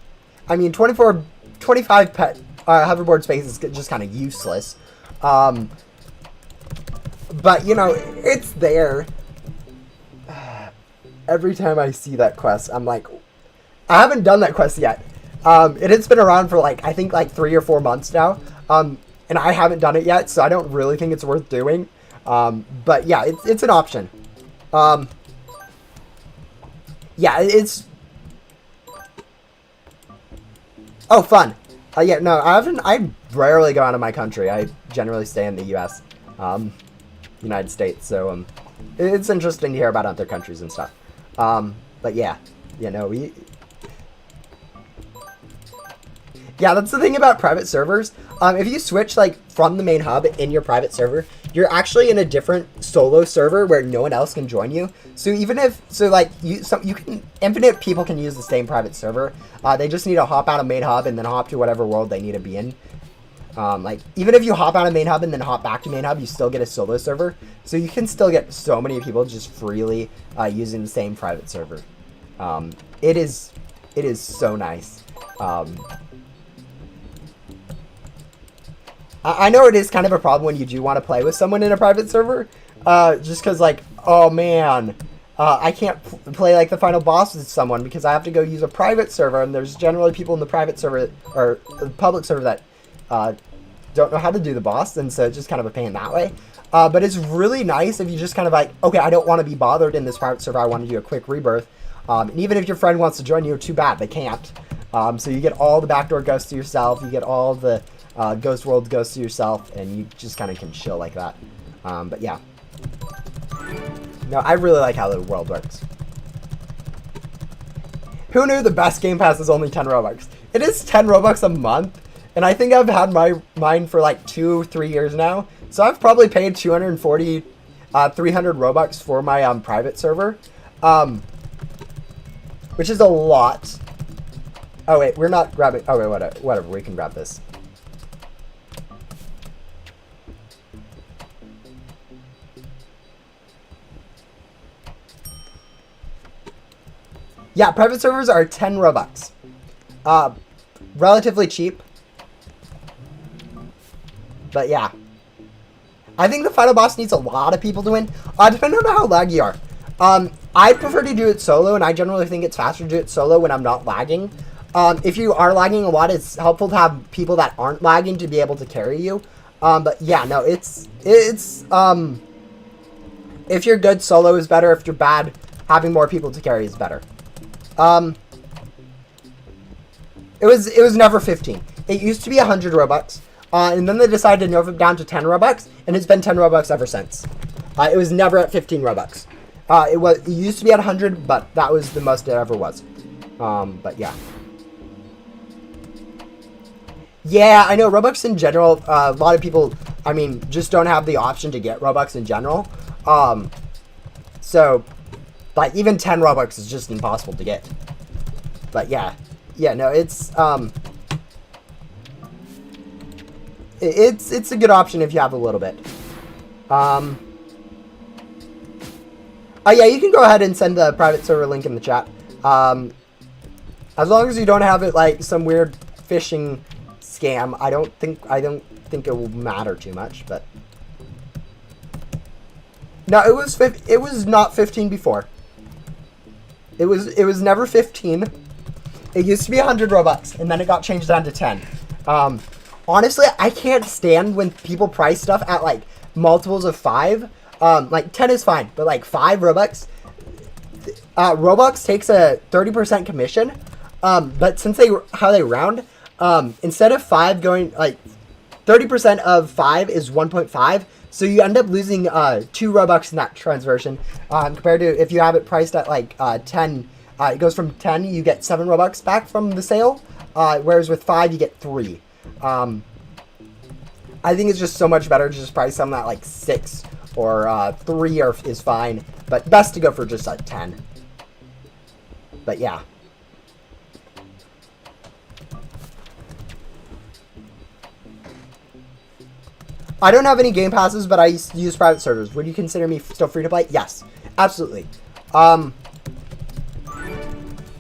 I mean, 25 hoverboard space is just kind of useless. But, you know, it's there. Every time I see that quest, I'm like, I haven't done that quest yet. It's been around for, like, I think, like, 3 or 4 months now. And I haven't done it yet, so I don't really think it's worth doing. But, yeah, it's an option. Yeah, it's... Oh, fun. Yeah, no, I rarely go out of my country. I generally stay in the U.S., United States, so, it's interesting to hear about other countries and stuff. But yeah, you know, yeah, that's the thing about private servers. If you switch, like, from the main hub in your private server, you're actually in a different solo server where no one else can join you. So even if, infinite people can use the same private server. They just need to hop out of main hub and then hop to whatever world they need to be in. Like, even if you hop out of main hub and then hop back to main hub, you still get a solo server. So you can still get so many people just freely using the same private server. It is so nice. I know it is kind of a problem when you do want to play with someone in a private server, just because, like, oh man, I can't play, like, the final boss with someone because I have to go use a private server, and there's generally people in the private server, or the public server, that don't know how to do the boss, and so it's just kind of a pain that way. But it's really nice if you just kind of like, okay, I don't want to be bothered in this private server, I want to do a quick rebirth. And even if your friend wants to join you, too bad, they can't. So you get all the backdoor ghosts to yourself, you get all the Ghost World ghosts to yourself, and you just kind of can chill like that. But yeah. No, I really like how the world works. Who knew the best Game Pass is only 10 Robux? It is 10 Robux a month, and I think I've had mine for like 2-3 years now. So I've probably paid 240, 300 Robux for my private server, which is a lot. Oh wait, we're not grabbing. Oh wait, whatever. We can grab this. Yeah, private servers are 10 Robux. Relatively cheap. But yeah. I think the final boss needs a lot of people to win. Depending on how laggy you are. I prefer to do it solo, and I generally think it's faster to do it solo when I'm not lagging. If you are lagging a lot, it's helpful to have people that aren't lagging to be able to carry you. But yeah, no, it's if you're good, solo is better. If you're bad, having more people to carry is better. It was never 15. It used to be 100 Robux, and then they decided to nerf it down to 10 Robux, and it's been 10 Robux ever since. It was never at 15 Robux. It used to be at 100, but that was the most it ever was. But yeah. Yeah, I know Robux in general, a lot of people, I mean, just don't have the option to get Robux in general. So, like, even 10 Robux is just impossible to get. But yeah. Yeah, no, it's a good option if you have a little bit. Oh yeah, you can go ahead and send the private server link in the chat. As long as you don't have it like some weird phishing scam, I don't think it will matter too much, but no, it was not 15 before. It was never 15. It used to be 100 Robux, and then it got changed down to 10. Honestly, I can't stand when people price stuff at, like, multiples of 5. Like, 10 is fine, but, like, 5 Robux. Robux takes a 30% commission, but since how they round, instead of 5 going, like, 30% of 5 is 1.5, so you end up losing 2 Robux in that transversion, compared to if you have it priced at, like, 10, it goes from 10, you get 7 Robux back from the sale, whereas with 5, you get 3. I think it's just so much better to just price something at, like, 6 or 3 is fine, but best to go for just, like, 10. But, yeah. I don't have any game passes, but I use private servers. Would you consider me still free to play? Yes, absolutely.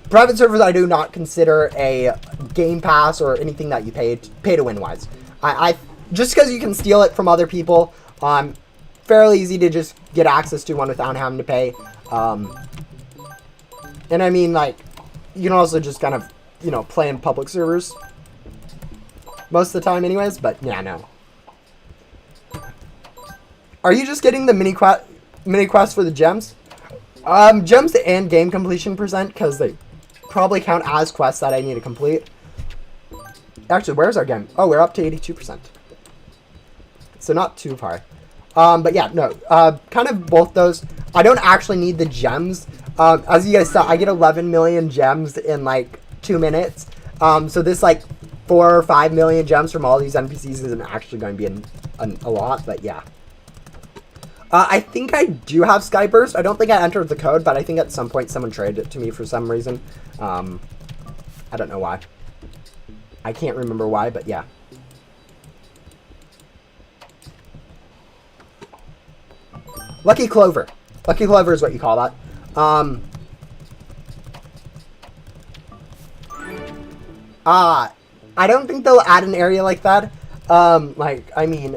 Private servers I do not consider a game pass or anything that you pay to win wise. I just because you can steal it from other people, fairly easy to just get access to one without having to pay. And I mean, like, you can also just kind of, you know, play in public servers most of the time anyways, but yeah, no. Are you just getting the mini quest for the gems? Gems and game completion percent, because they probably count as quests that I need to complete. Actually, where's our game? Oh, we're up to 82%. So not too far. But yeah, no, kind of both those. I don't actually need the gems. As you guys saw, I get 11 million gems in like 2 minutes. So this like 4 or 5 million gems from all these NPCs isn't actually going to be a lot, but yeah. I think I do have Skyburst. I don't think I entered the code, but I think at some point someone traded it to me for some reason. I don't know why. I can't remember why, but yeah. Lucky Clover. Lucky Clover is what you call that. I don't think they'll add an area like that. Like, I mean...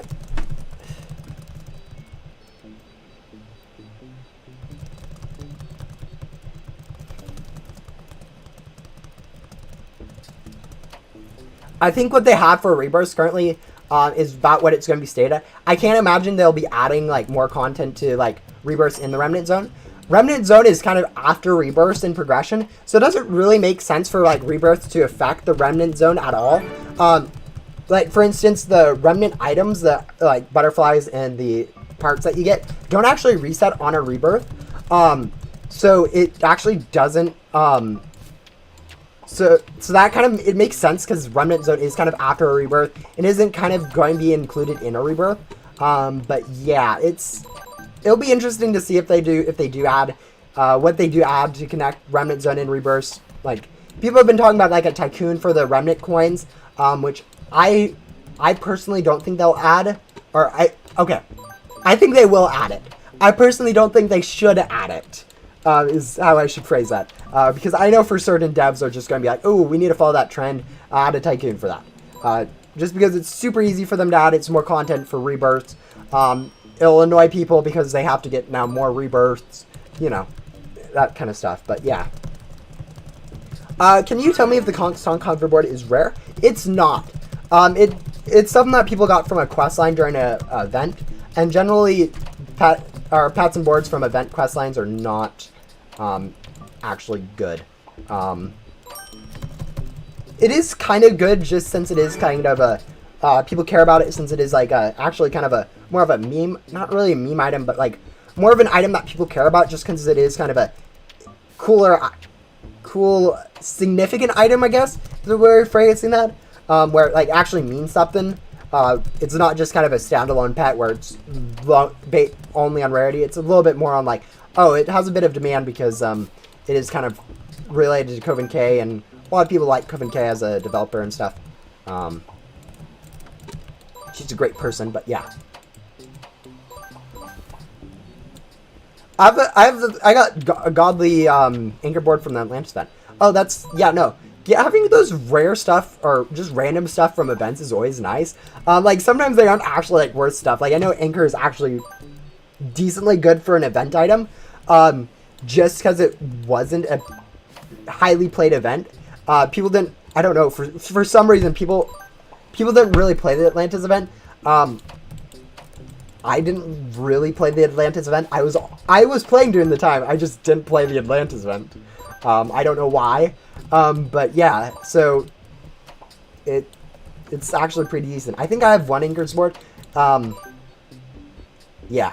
I think what they have for Rebirth currently is about what it's going to be stated at. I can't imagine they'll be adding like more content to like Rebirth in the Remnant Zone. Remnant Zone is kind of after Rebirth in progression, so it doesn't really make sense for like Rebirth to affect the Remnant Zone at all. Like for instance, the Remnant items, the like butterflies and the parts that you get, don't actually reset on a Rebirth. So it actually doesn't. So that kind of, it makes sense because Remnant Zone is kind of after a Rebirth. It isn't kind of going to be included in a Rebirth. But yeah, it'll be interesting to see if they do add, what they do add to connect Remnant Zone and Rebirth. Like, people have been talking about like a Tycoon for the Remnant coins, which I personally don't think they'll add, okay, I think they will add it. I personally don't think they should add it. Is how I should phrase that. Because I know for certain devs are just going to be like, oh, we need to follow that trend, add a Tycoon for that. Just because it's super easy for them to add, it's more content for Rebirths. It'll annoy people because they have to get now more Rebirths, you know, that kind of stuff. But yeah. Can you tell me if the song cover board is rare? It's not. It's something that people got from a quest line during a event, and generally pats and boards from event quest lines are not actually good. It is kind of good just since it is kind of a people care about it, since it is like actually kind of a more of a meme, not really a meme item, but like more of an item that people care about just because it is kind of a cool significant item, I guess is the way of phrasing that, where it like actually means something. It's not just kind of a standalone pet where it's only on rarity. It's a little bit more on like, oh, it has a bit of demand because it is kind of related to Coven K, and a lot of people like Coven K as a developer and stuff. She's a great person, but yeah. I got a godly anchor board from the Atlantis event. Oh, that's, yeah, no. Yeah, having those rare stuff or just random stuff from events is always nice. Like, sometimes they aren't actually, like, worth stuff. Like, I know Anchor is actually decently good for an event item, just because it wasn't a highly played event. People didn't. I don't know, for some reason people didn't really play the Atlantis event. I didn't really play the Atlantis event. I was playing during the time. I just didn't play the Atlantis event. I don't know why. But yeah, so it's actually pretty decent. I think I have 1 Anchor's board. Yeah,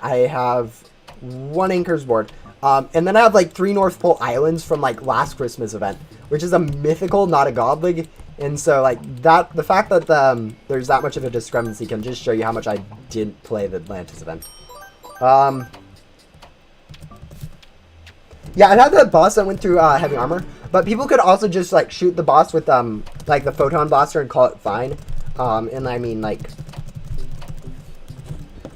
I have 1 Anchor's board. And then I have like 3 North Pole Islands from like last Christmas event, which is a mythical, not a godly. And so like that, the fact that there's that much of a discrepancy can just show you how much I didn't play the Atlantis event. Yeah, I had the boss that went through heavy armor, but people could also just like shoot the boss with like the photon blaster and call it fine. And I mean like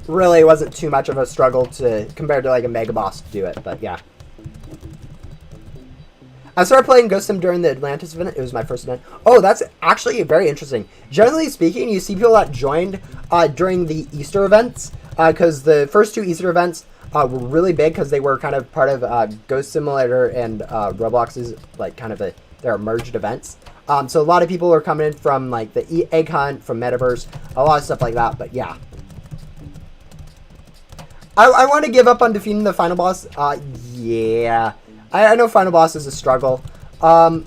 really it wasn't too much of a struggle compared to like a mega boss to do it, but yeah. I started playing Ghost Sim during the Atlantis event. It was my first event. Oh, that's actually very interesting. Generally speaking, you see people that joined during the Easter events, because the first 2 Easter events were really big because they were kind of part of Ghost Simulator and Roblox's like kind of their merged events. So a lot of people are coming in from like the Egg Hunt, from Metaverse, a lot of stuff like that. But yeah, I want to give up on defeating the final boss. Yeah. I know final boss is a struggle. You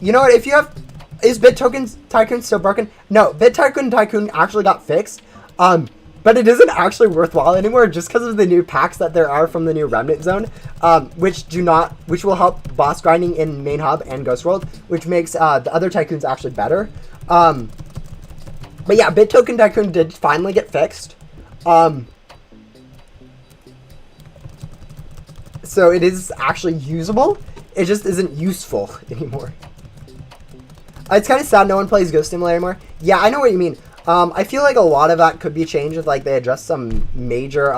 know what? If you have... Is Bit Tycoon still broken? No, Bit Tycoon actually got fixed. But it isn't actually worthwhile anymore just because of the new packs that there are from the new Remnant Zone, which will help boss grinding in Main Hub and Ghost World, which makes the other Tycoons actually better. But yeah, Bit Tycoon did finally get fixed. So it is actually usable. It just isn't useful anymore. It's kind of sad no one plays Ghost Simulator anymore. Yeah, I know what you mean. I feel like a lot of that could be changed if like they address some major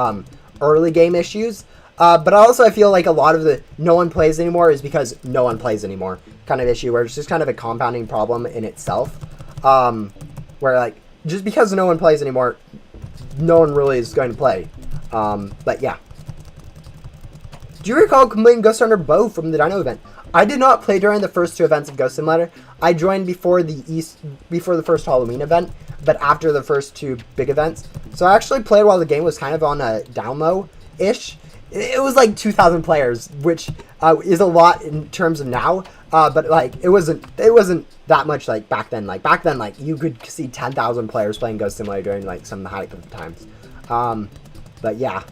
early game issues. But also I feel like a lot of the no one plays anymore is because no one plays anymore kind of issue, where it's just kind of a compounding problem in itself. Where like just because no one plays anymore, no one really is going to play. But yeah. Do you recall completing Ghost Hunter Bow from the Dino event? I did not play during the first 2 events of Ghost Simulator. I joined before the first Halloween event, but after the first 2 big events. So I actually played while the game was kind of on a down low-ish. It was like 2,000 players, which is a lot in terms of now. But like it wasn't that much like back then. Like back then, like you could see 10,000 players playing Ghost Simulator during like some of the hype of the times. But yeah.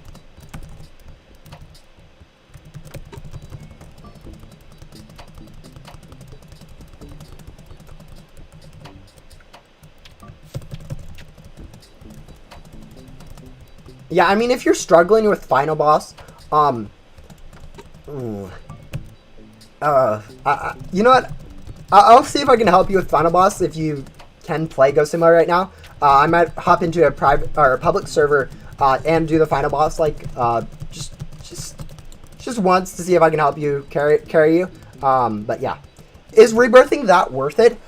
Yeah, I mean, if you're struggling with final boss, you know what? I'll see if I can help you with final boss if you can play Ghost Simulator right now. I might hop into a private or a public server and do the final boss, like just once to see if I can help you carry you. But yeah, is rebirthing that worth it?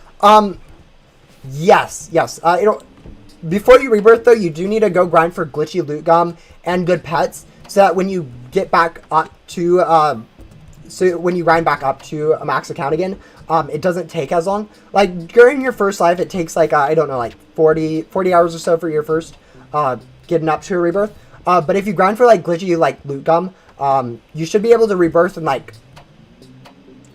Yes. Before you rebirth, though, you do need to go grind for glitchy loot gum and good pets, so that when you get back up to, when you grind back up to a max account again, it doesn't take as long. Like, during your first life, it takes, like, I don't know, like, 40 hours or so for your first, getting up to a rebirth. But if you grind for, like, glitchy, like, loot gum, you should be able to rebirth in, like,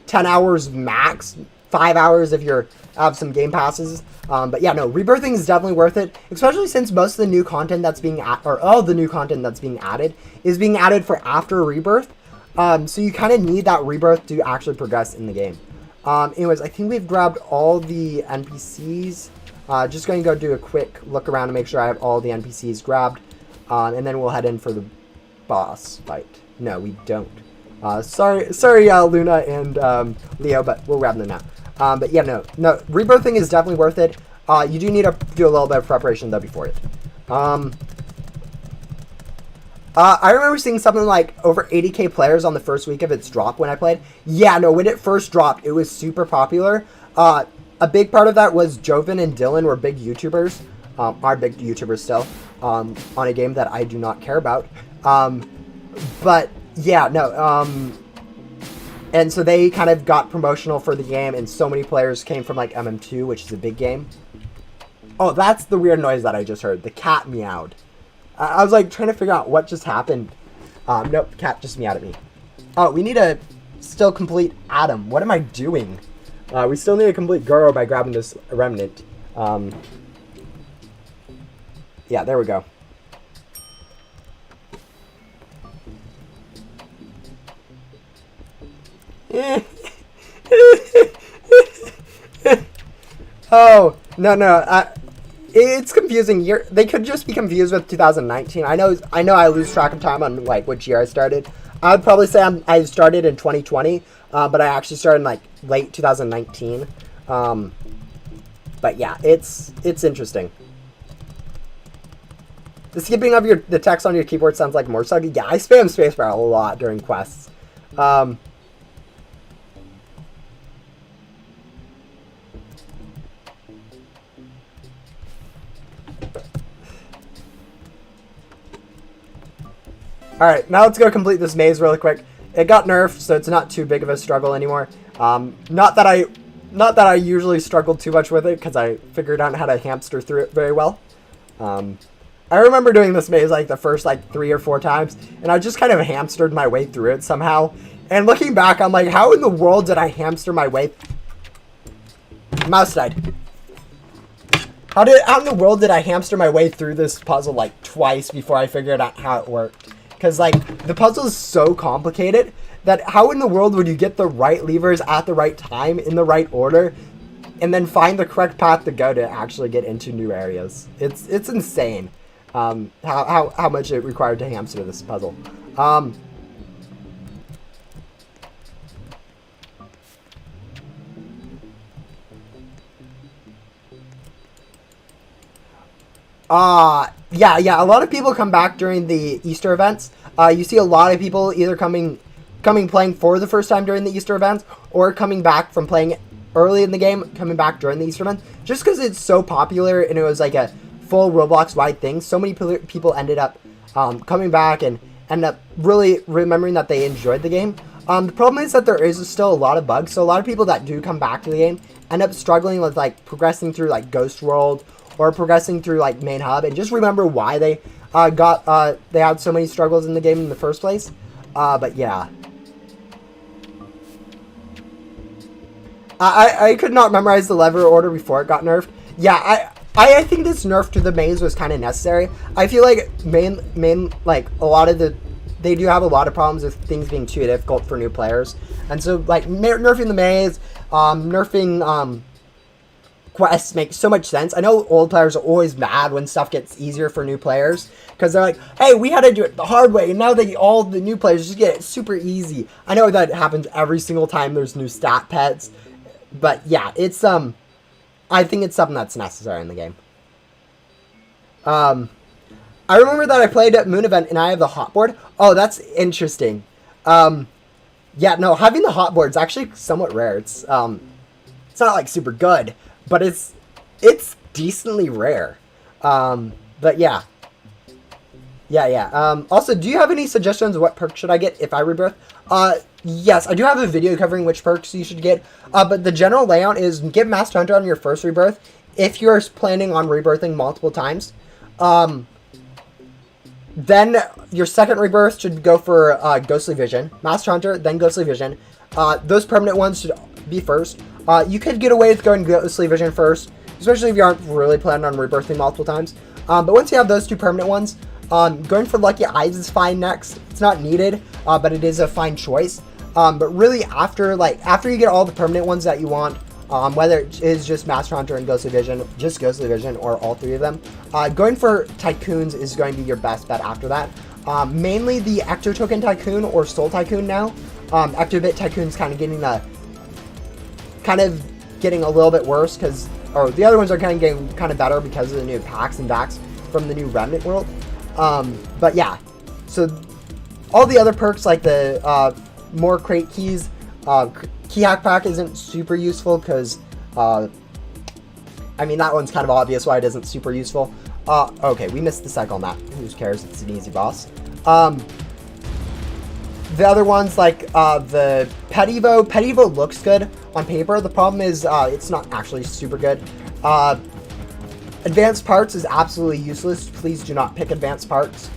10 hours max, 5 hours if you're have some game passes. But yeah, no, rebirthing is definitely worth it, especially since most of the new content that's being or all the new content that's being added is being added for after rebirth. So you kind of need that rebirth to actually progress in the game. Anyways, I think we've grabbed all the NPCs. Just going to go do a quick look around to make sure I have all the NPCs grabbed, and then we'll head in for the boss fight. No, we don't. Sorry, Luna and Leo, but we'll grab them now. But yeah, no, rebirthing is definitely worth it. You do need to do a little bit of preparation though before it. I remember seeing something like over 80k players on the first week of its drop when I played. Yeah, no, when it first dropped, it was super popular. A big part of that was Joven and Dylan were big YouTubers, are big YouTubers still, on a game that I do not care about. But yeah, no, And so they kind of got promotional for the game, and so many players came from like MM2, which is a big game. Oh, that's the weird noise that I just heard. The cat meowed. I was like trying to figure out what just happened. Nope, the cat just meowed at me. Oh, we need to still complete Adam. What am I doing? We still need to complete Goro by grabbing this remnant. Yeah, there we go. Oh, no. It's confusing. They could just be confused with 2019. I know I lose track of time on like which year I started. I would probably say I started in 2020, but I actually started in like late 2019. But yeah, it's interesting. The skipping of the text on your keyboard sounds like more sucky. Yeah, I spam spacebar a lot during quests. Alright, now let's go complete this maze really quick. It got nerfed, so it's not too big of a struggle anymore. Not that I usually struggled too much with it, because I figured out how to hamster through it very well. I remember doing this maze like the first like 3 or 4 times, and I just kind of hamstered my way through it somehow. And looking back, I'm like, how in the world did I hamster my way? Mouse died. How in the world did I hamster my way through this puzzle like twice before I figured out how it worked? Because, like, the puzzle is so complicated that how in the world would you get the right levers at the right time in the right order and then find the correct path to go to actually get into new areas? It's insane how much it required to hamster this puzzle. Yeah, a lot of people come back during the Easter events. You see a lot of people either coming playing for the first time during the Easter events, or coming back from playing early in the game, coming back during the Easter event, just because it's so popular and it was like a full Roblox-wide thing. So many people ended up coming back and end up really remembering that they enjoyed the game. The problem is that there is still a lot of bugs, so a lot of people that do come back to the game end up struggling with like progressing through like Ghost World or progressing through like main hub, and just remember why they they had so many struggles in the game in the first place. But yeah, I could not memorize the lever order before it got nerfed. Yeah, I think this nerf to the maze was kind of necessary. I feel like main like a lot of they do have a lot of problems with things being too difficult for new players, and so like nerfing the maze, nerfing quests makes so much sense. I know old players are always mad when stuff gets easier for new players, because they're like, hey, we had to do it the hard way, and now all the new players just get it super easy. I know that happens every single time there's new stat pets, but yeah, it's I think it's something that's necessary in the game. I remember that I played at Moon Event and I have the hotboard. Oh, that's interesting. Yeah, no, having the hotboard is actually somewhat rare. It's not like super good, but it's decently rare. But yeah. Also, do you have any suggestions of what perks should I get if I rebirth? Yes, I do have a video covering which perks you should get. But the general layout is get Masked Hunter on your first rebirth if you're planning on rebirthing multiple times. Then your second rebirth should go for Ghostly Vision, Masked Hunter, then Ghostly Vision. Those permanent ones should be first. You could get away with going Ghostly Vision first, especially if you aren't really planning on rebirthing multiple times. But once you have those two permanent ones, going for Lucky Eyes is fine next. It's not needed, but it is a fine choice. But really, after you get all the permanent ones that you want, whether it is just Master Hunter and Ghostly Vision, just Ghostly Vision, or all three of them, going for Tycoons is going to be your best bet after that. Mainly the Ecto Token Tycoon or Soul Tycoon now. Ectobit Tycoon's kind of getting a little bit worse or the other ones are getting kind of better because of the new packs and vacs from the new Remnant World. But yeah, so all the other perks like the more crate keys, Key Hack Pack isn't super useful because, I mean, that one's kind of obvious why it isn't super useful. Okay, we missed the cycle on that. Who cares? It's an easy boss. the other ones, like the Pet Evo looks good on paper. The problem is it's not actually super good. Advanced parts is absolutely useless. Please do not pick advanced parts.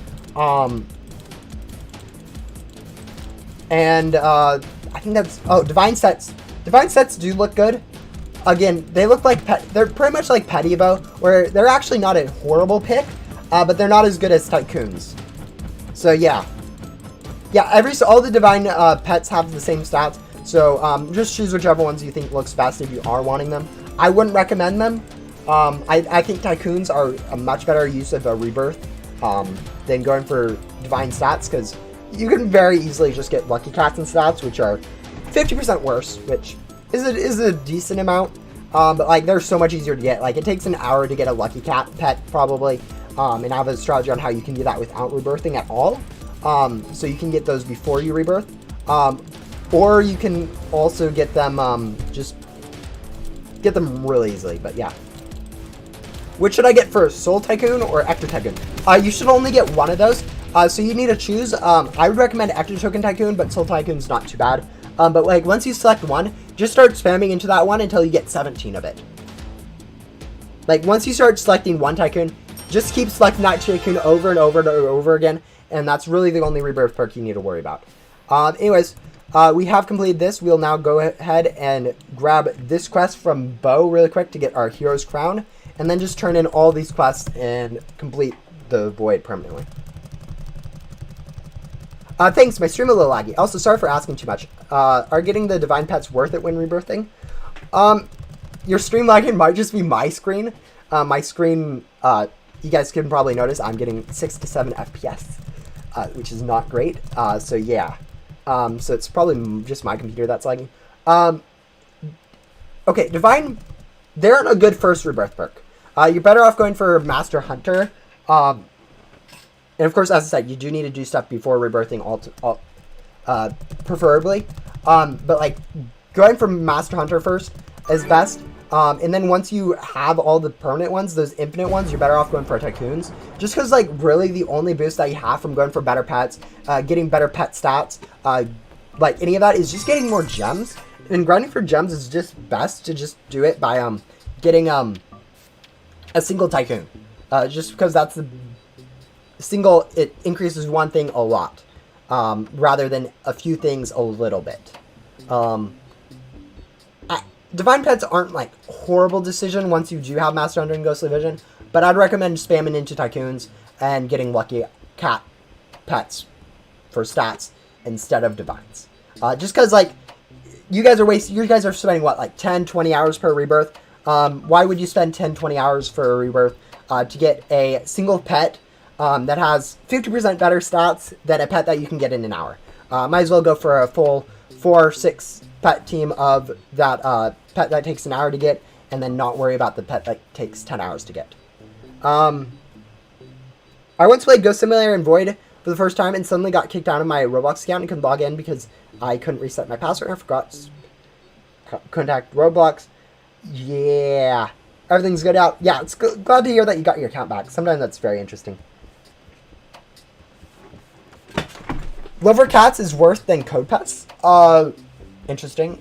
And I think that's... Oh, Divine Sets. Divine Sets do look good. Again, they look like... They're pretty much like Pet Evo, where they're actually not a horrible pick, but they're not as good as Tycoons. So, yeah. Yeah, all the Divine pets have the same stats, so just choose whichever ones you think looks best if you are wanting them. I wouldn't recommend them. I think Tycoons are a much better use of a Rebirth than going for Divine stats, because you can very easily just get Lucky Cats and stats, which are 50% worse, which is a decent amount, but like they're so much easier to get. Like it takes an hour to get a Lucky Cat pet probably, and I have a strategy on how you can do that without rebirthing at all. So you can get those before you rebirth, or you can also get them just get them really easily. But yeah. Which should I get first, Soul Tycoon or Ecto Tycoon? You should only get one of those, so you need to choose. I would recommend Ecto Token Tycoon, but Soul Tycoon's not too bad. But like once you select one, just start spamming into that one until you get 17 of it. Like once you start selecting one Tycoon, just keep selecting that Tycoon over and over and over again, and that's really the only Rebirth perk you need to worry about. Anyways, we have completed this. We'll now go ahead and grab this quest from Bo really quick to get our Hero's Crown, and then just turn in all these quests and complete the void permanently. Thanks, my stream a little laggy. Also, sorry for asking too much. Are getting the Divine Pets worth it when rebirthing? Your stream lagging might just be my screen. My screen, you guys can probably notice I'm getting 6 to 7 FPS, which is not great. So yeah. So it's probably just my computer that's lagging. Okay, Divine, they're a good first rebirth perk. You're better off going for Master Hunter. And of course, as I said, you do need to do stuff before rebirthing, preferably. But like going for Master Hunter first is best. And then once you have all the permanent ones, those infinite ones, you're better off going for Tycoons. Just because like really the only boost that you have from going for better pets, getting better pet stats, like any of that is just getting more gems. And grinding for gems is just best to just do it by getting a single Tycoon. Just because that's the single, it increases one thing a lot, rather than a few things a little bit. Divine Pets aren't like horrible decision once you do have Master Hunter and Ghostly Vision, but I'd recommend spamming into Tycoons and getting Lucky Cat pets for stats instead of Divines. Just because like you guys are spending what, like 10-20 hours per rebirth. Why would you spend 10-20 hours for a rebirth to get a single pet that has 50% better stats than a pet that you can get in an hour? Might as well go for a full 4-6 pet team of that pet that takes an hour to get, and then not worry about the pet that takes 10 hours to get. I once played Ghost Simulator and Void for the first time and suddenly got kicked out of my Roblox account and couldn't log in because I couldn't reset my password. I forgot to contact Roblox. Yeah, everything's good out. Yeah, it's glad to hear that you got your account back. Sometimes that's very interesting. Lover Cats is worse than Code Pets. Interesting.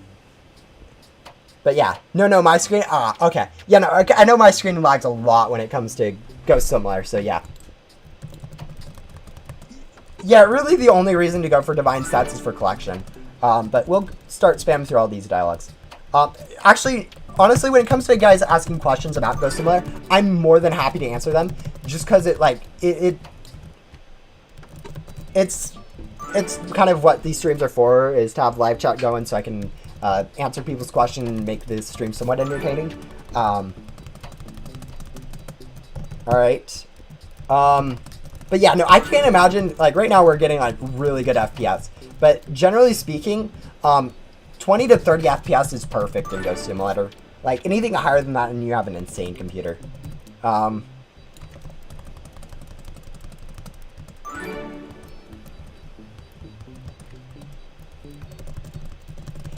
But yeah, no, my screen, okay. Yeah, no, okay, I know my screen lags a lot when it comes to Ghost Simulator, so yeah. Yeah, really the only reason to go for Divine Stats is for collection. But we'll start spamming through all these dialogues. Actually, honestly, when it comes to guys asking questions about Ghost Simulator, I'm more than happy to answer them, just because it's kind of what these streams are for, is to have live chat going so I can answer people's questions and make this stream somewhat entertaining. Alright. But yeah, no, I can't imagine, like, right now we're getting, like, really good FPS. But generally speaking, 20 to 30 FPS is perfect in Ghost Simulator. Like, anything higher than that and you have an insane computer.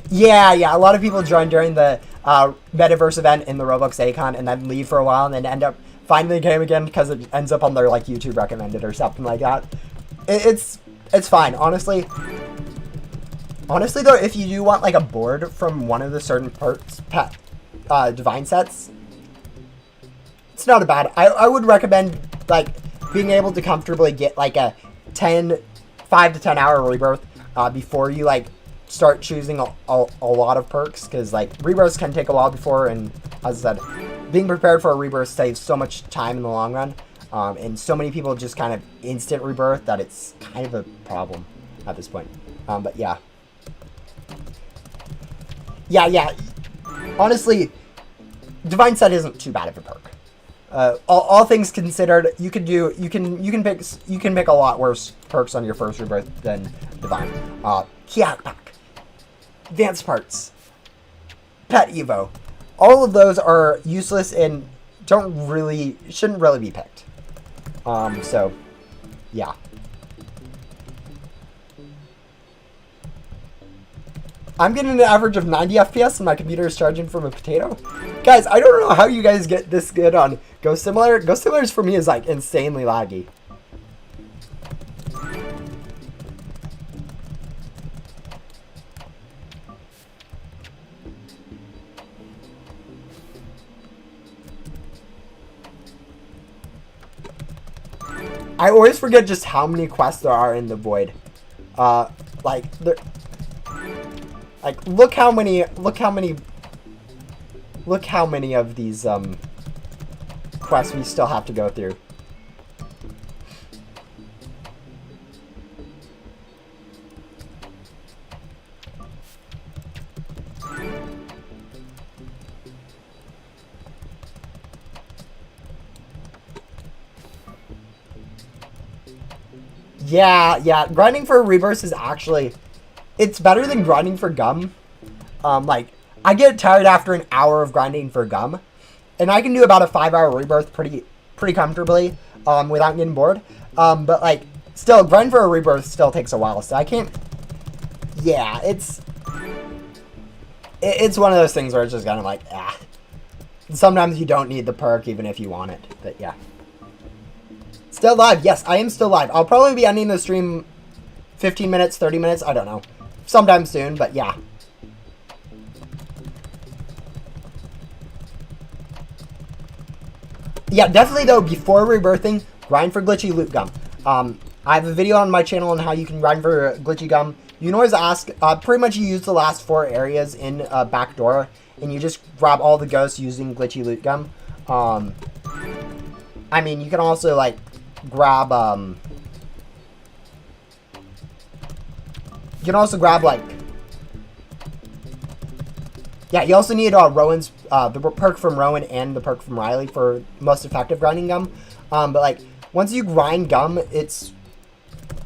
Yeah, a lot of people join during the Metaverse event in the Roblox Acon and then leave for a while and then end up finding the game again because it ends up on their like YouTube recommended or something like that. It's fine, honestly. Honestly, though, if you do want, like, a board from one of the certain parts, divine sets, it's not a bad. I would recommend, like, being able to comfortably get, like, a 5 to 10 hour rebirth before you, like, start choosing a lot of perks, because, like, rebirths can take a while before, and, as I said, being prepared for a rebirth saves so much time in the long run, and so many people just kind of instant rebirth that it's kind of a problem at this point. But yeah. Yeah. Honestly, divine set isn't too bad of a perk. All things considered, you can pick a lot worse perks on your first rebirth than divine. Key pack, advanced parts, pet evo, all of those are useless and shouldn't really be picked. So yeah. I'm getting an average of 90 FPS and my computer is charging from a potato. Guys, I don't know how you guys get this good on Ghost Simulator. Ghost Simulator for me is like insanely laggy. I always forget just how many quests there are in the void. Look how many of these quests we still have to go through. Yeah, grinding for rebirths is actually, it's better than grinding for gum. Like, I get tired after an hour of grinding for gum, and I can do about a 5-hour rebirth pretty comfortably, without getting bored. But like, still, grind for a rebirth still takes a while, so I can't. Yeah, it's one of those things where it's just kind of like, ah. Sometimes you don't need the perk even if you want it, but yeah. Still live, yes, I am still live. I'll probably be ending the stream 15 minutes, 30 minutes, I don't know. Sometime soon, but yeah. Yeah, definitely though, before rebirthing, grind for glitchy loot gum. I have a video on my channel on how you can grind for glitchy gum. You can always ask, pretty much you use the last 4 areas in Backdoor, and you just grab all the ghosts using glitchy loot gum. I mean, you can also, like, grab, you can also grab, like, yeah, you also need Rowan's, the perk from Rowan and the perk from Riley for most effective grinding gum. But, like, once you grind gum, it's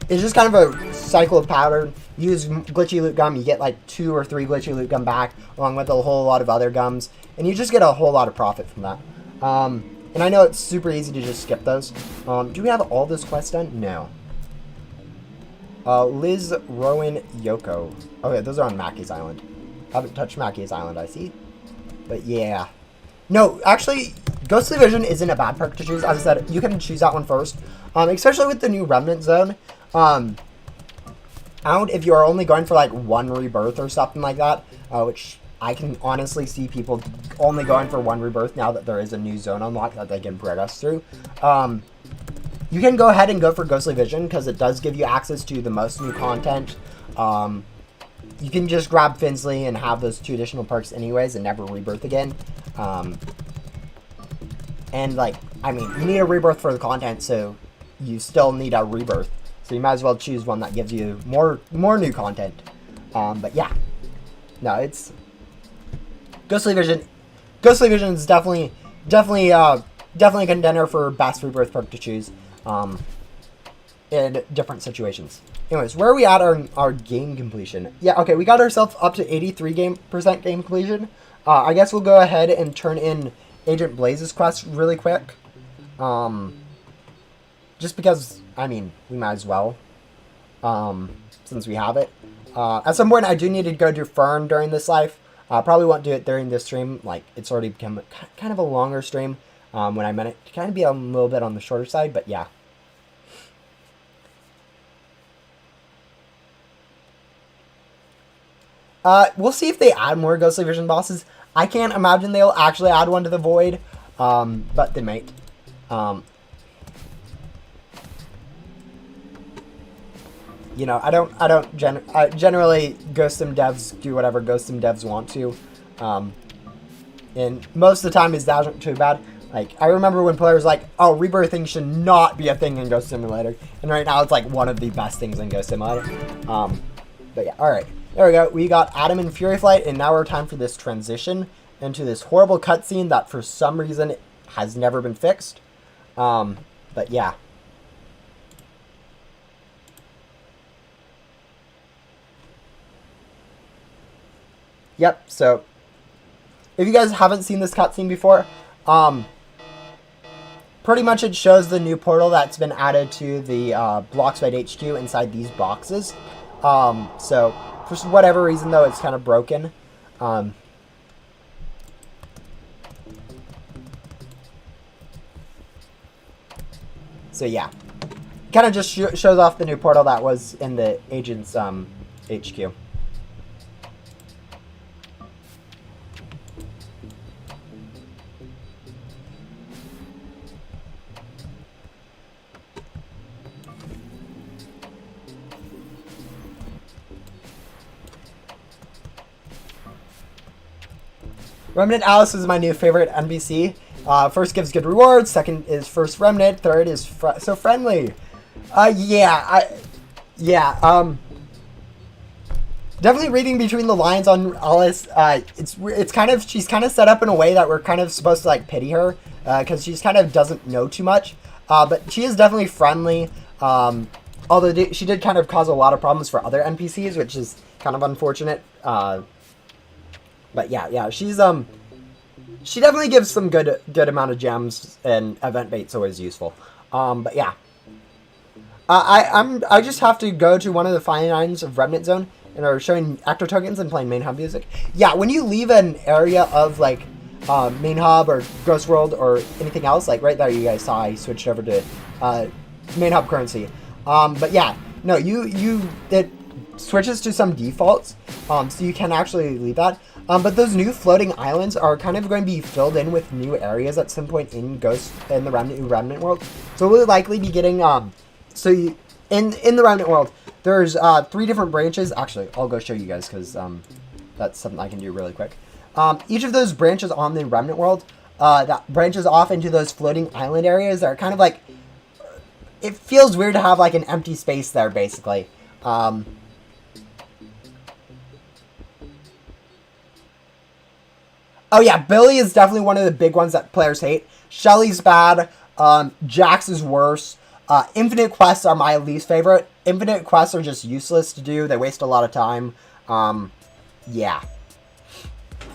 just kind of a cycle of pattern. You use glitchy loot gum, you get, like, 2 or 3 glitchy loot gum back, along with a whole lot of other gums, and you just get a whole lot of profit from that. And I know it's super easy to just skip those. Do we have all those quests done? No. Liz, Rowan, Yoko. Okay, those are on Mackey's Island. Haven't touched Mackey's Island, I see. But yeah. No, actually, Ghostly Vision isn't a bad perk to choose. As I said, you can choose that one first. Especially with the new Remnant Zone. And if you are only going for like 1 rebirth or something like that, which I can honestly see people only going for 1 rebirth now that there is a new zone unlocked that they can progress through. You can go ahead and go for Ghostly Vision because it does give you access to the most new content. You can just grab Finsley and have those 2 additional perks anyways and never rebirth again. And like, I mean, you need a rebirth for the content, so you still need a rebirth. So you might as well choose one that gives you more new content. But yeah, no, it's Ghostly Vision. Ghostly Vision is definitely a contender for best rebirth perk to choose in different situations. Anyways, where are we at our game completion? Yeah, okay, we got ourselves up to 83% game completion. I guess we'll go ahead and turn in Agent Blaze's quest really quick. Just because, I mean, we might as well, since we have it. At some point, I do need to go do Fern during this life. I probably won't do it during this stream. Like, it's already become kind of a longer stream when I meant it to kind of be a little bit on the shorter side, but yeah. We'll see if they add more ghostly vision bosses. I can't imagine they'll actually add one to the void, but they might. You know, generally Ghost Sim devs do whatever Ghost Sim devs want to, and most of the time it's not too bad. Like, I remember when players like, oh, rebirthing should not be a thing in Ghost Simulator, and right now it's like one of the best things in Ghost Simulator. But yeah, all right, there we go. We got Adam and Fury Flight, and now we're time for this transition into this horrible cutscene that for some reason has never been fixed. But yeah. Yep, so if you guys haven't seen this cutscene before, pretty much it shows the new portal that's been added to the Bloxfight HQ inside these boxes. So for whatever reason, though, it's kind of broken. So yeah, kind of just shows off the new portal that was in the agent's HQ. Remnant Alice is my new favorite NPC. First gives good rewards. Second is first Remnant. Third is so friendly. Definitely reading between the lines on Alice. It's kind of, she's kind of set up in a way that we're kind of supposed to like pity her because she's kind of doesn't know too much. But she is definitely friendly. Although she did kind of cause a lot of problems for other NPCs, which is kind of unfortunate. But yeah, she's she definitely gives some good amount of gems, and event bait's always useful. But yeah, I just have to go to one of the fine lines of Remnant Zone and are showing actor tokens and playing main hub music. Yeah, when you leave an area of like main hub or Ghost World or anything else, like right there, you guys saw I switched over to main hub currency. But yeah, no, it switches to some defaults, so you can actually leave that. But those new floating islands are kind of going to be filled in with new areas at some point in the Remnant World. So we'll likely be getting in the Remnant World, there's 3 different branches. Actually, I'll go show you guys because that's something I can do really quick. Each of those branches on the Remnant World that branches off into those floating island areas that are kind of like, it feels weird to have like an empty space there basically. Oh yeah, Billy is definitely one of the big ones that players hate. Shelly's bad. Jax is worse. Infinite quests are my least favorite. Infinite quests are just useless to do. They waste a lot of time. Yeah.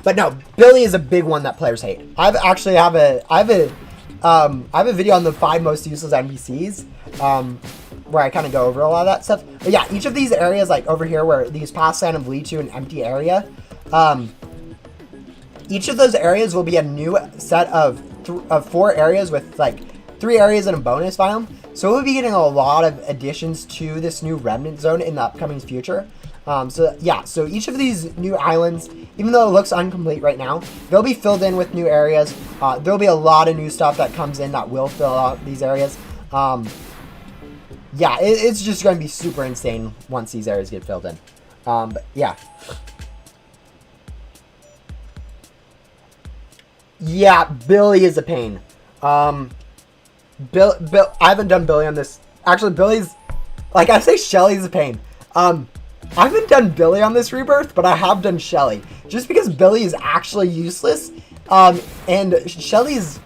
But no, Billy is a big one that players hate. I have a video on the 5 most useless NPCs, where I kind of go over a lot of that stuff. But yeah, each of these areas, like over here where these paths kind of lead to an empty area, each of those areas will be a new set of 4 areas with like 3 areas and a bonus biome. So we'll be getting a lot of additions to this new Remnant Zone in the upcoming future. So yeah, so each of these new islands, even though it looks incomplete right now, they'll be filled in with new areas. There'll be a lot of new stuff that comes in that will fill out these areas. Yeah, it's just going to be super insane once these areas get filled in. But yeah. Yeah, Billy is a pain. Bill, I haven't done Billy on this. Actually, Billy's, like I say, Shelly's a pain. I haven't done Billy on this rebirth, but I have done Shelly. Just because Billy is actually useless, and Shelly's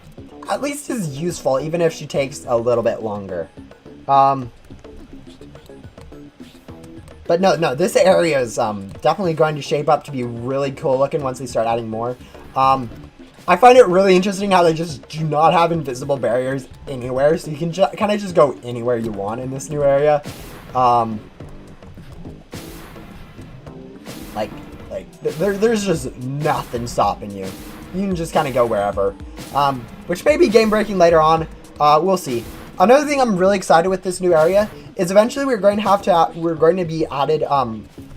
at least is useful, even if she takes a little bit longer. But no, this area is definitely going to shape up to be really cool looking once they start adding more. I find it really interesting how they just do not have invisible barriers anywhere, so you can kind of just go anywhere you want in this new area. There's just nothing stopping you. You can just kind of go wherever, which may be game breaking later on. We'll see. Another thing I'm really excited with this new area is eventually we're going to be added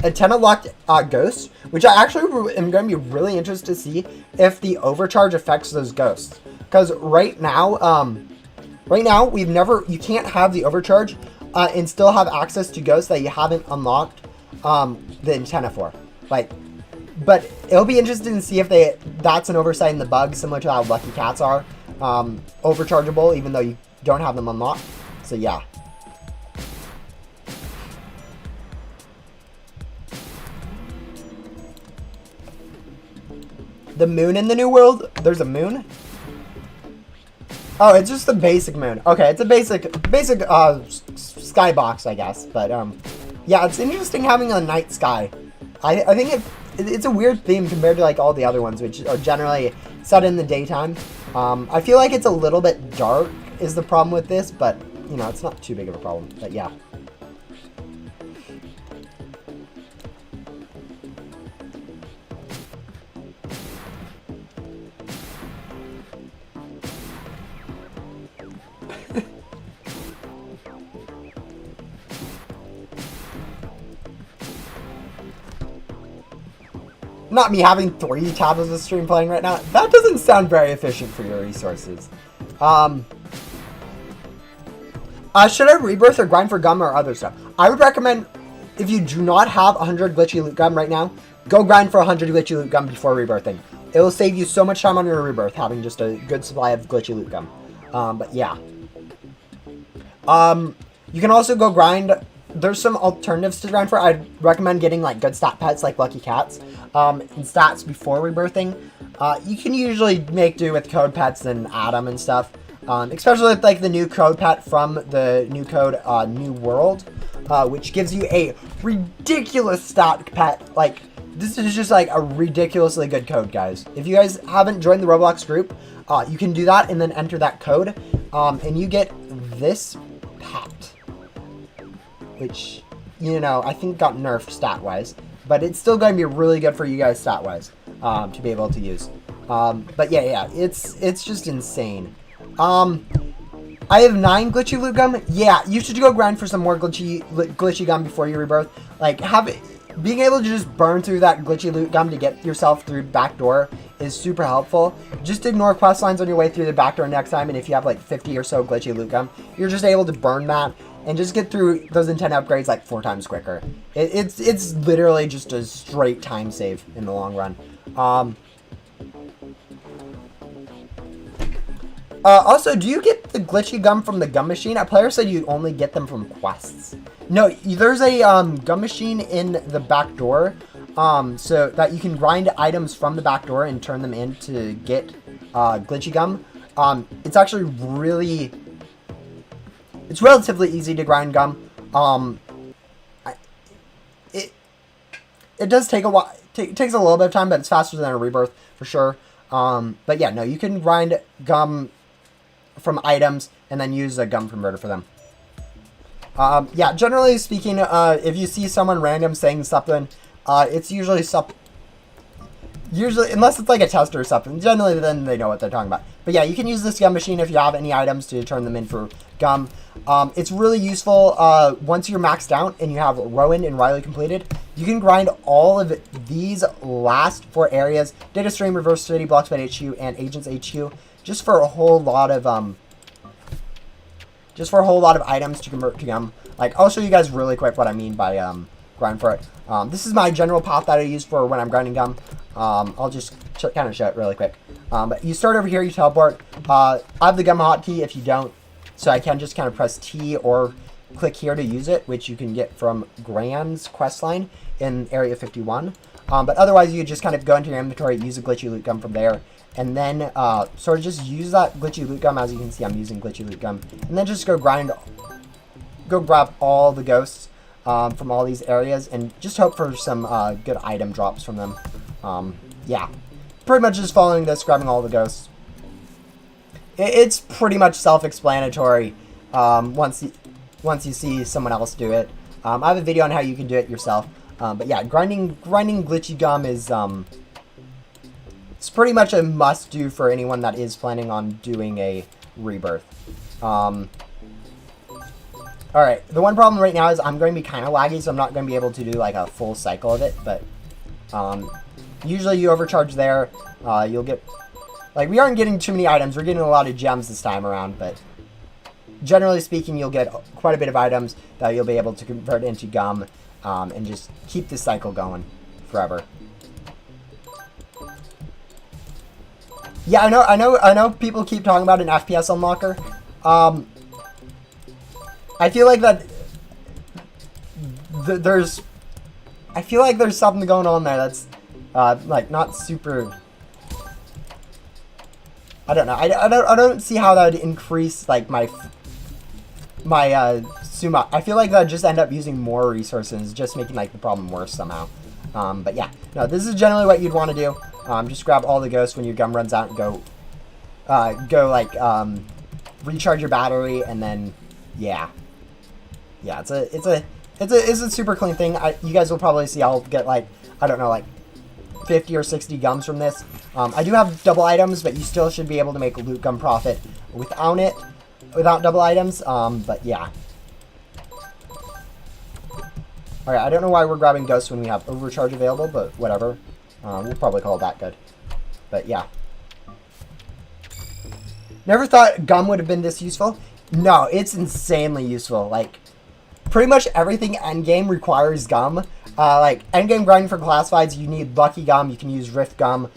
a 10 unlocked ghosts, which I actually am going to be really interested to see if the overcharge affects those ghosts. Because right now you can't have the overcharge and still have access to ghosts that you haven't unlocked the antenna for. Like, but it'll be interesting to see if that's an oversight in the bug, similar to how Lucky Cats are overchargeable, even though you don't have them unlocked. So yeah. The moon in the new world? There's a moon? Oh, it's just the basic moon. Okay, it's a basic skybox, I guess. But yeah, it's interesting having a night sky. I think it's a weird theme compared to like all the other ones, which are generally set in the daytime. I feel like it's a little bit dark is the problem with this, but you know, it's not too big of a problem. But yeah. Not me having 3 tabs of stream playing right now. That doesn't sound very efficient for your resources. Should I rebirth or grind for gum or other stuff? I would recommend, if you do not have 100 glitchy loot gum right now, go grind for 100 glitchy loot gum before rebirthing. It will save you so much time on your rebirth, having just a good supply of glitchy loot gum. But yeah. You can also go grind. There's some alternatives to grind for. I'd recommend getting like good stat pets like Lucky Cats and stats before rebirthing. You can usually make do with code pets and add them and stuff. Especially with like the new code pet from the new code New World, which gives you a ridiculous stat pet. Like, this is just like a ridiculously good code, guys. If you guys haven't joined the Roblox group, you can do that and then enter that code, and you get this pet, which, you know, I think got nerfed stat-wise, but it's still going to be really good for you guys stat-wise to be able to use. But yeah, it's just insane. I have 9 glitchy loot gum. Yeah, you should go grind for some more glitchy gum before you rebirth. Like, being able to just burn through that glitchy loot gum to get yourself through back door is super helpful. Just ignore quest lines on your way through the back door next time, and if you have like 50 or so glitchy loot gum, you're just able to burn that and just get through those antenna upgrades like 4 times quicker. It's literally just a straight time save in the long run. Also, do you get the glitchy gum from the gum machine? A player said you only get them from quests. No, there's a gum machine in the back door, so that you can grind items from the back door and turn them in to get glitchy gum. It's actually it's relatively easy to grind gum. It does take a while. It takes a little bit of time, but it's faster than a rebirth for sure. But yeah, no, you can grind gum from items and then use a gum converter for them. Yeah, generally speaking, if you see someone random saying something, it's usually unless it's like a tester or something, generally then they know what they're talking about. But yeah, you can use this gum machine if you have any items to turn them in for gum. It's really useful once you're maxed out and you have Rowan and Riley completed. You can grind all of these last 4 areas: Data Stream, Reverse City, Blockspot HQ, and Agents HQ, just for a whole lot of items to convert to gum. Like, I'll show you guys really quick what I mean by grind for it. This is my general path that I use for when I'm grinding gum. I'll just kind of show it really quick. But you start over here, you teleport. I have the gum hotkey if you don't, so I can just kind of press T or click here to use it, which you can get from Grand's questline in Area 51. But otherwise, you just kind of go into your inventory, use a glitchy loot gum from there, and then sort of just use that glitchy loot gum. As you can see, I'm using glitchy loot gum, and then just go grab all the ghosts from all these areas, and just hope for some good item drops from them. Yeah, pretty much just following this, grabbing all the ghosts. It's pretty much self-explanatory once you see someone else do it. I have a video on how you can do it yourself. But yeah, grinding glitchy gum is it's pretty much a must-do for anyone that is planning on doing a rebirth. Alright, the one problem right now is I'm going to be kind of laggy, so I'm not going to be able to do like a full cycle of it, but usually you overcharge there, you'll get, like, we aren't getting too many items, we're getting a lot of gems this time around, but generally speaking, you'll get quite a bit of items that you'll be able to convert into gum, and just keep this cycle going forever. Yeah, I know people keep talking about an FPS unlocker. I feel like that I feel like there's something going on there that's like not super. I don't know. I don't see how that would increase like my summa. I feel like that would just end up using more resources, just making like the problem worse somehow. But yeah, no, this is generally what you'd want to do. Just grab all the ghosts when your gum runs out and go like recharge your battery, and then yeah, it's a super clean thing. You guys will probably see I'll get like, I don't know, like 50 or 60 gums from this. I do have double items, but you still should be able to make loot gum profit without double items. But yeah. Alright, I don't know why we're grabbing ghosts when we have overcharge available, but whatever. We'll probably call that good. But yeah. Never thought gum would have been this useful. No, it's insanely useful. Like, pretty much everything endgame requires gum. Like, endgame grinding for classifieds, you need lucky gum. You can use rift gum.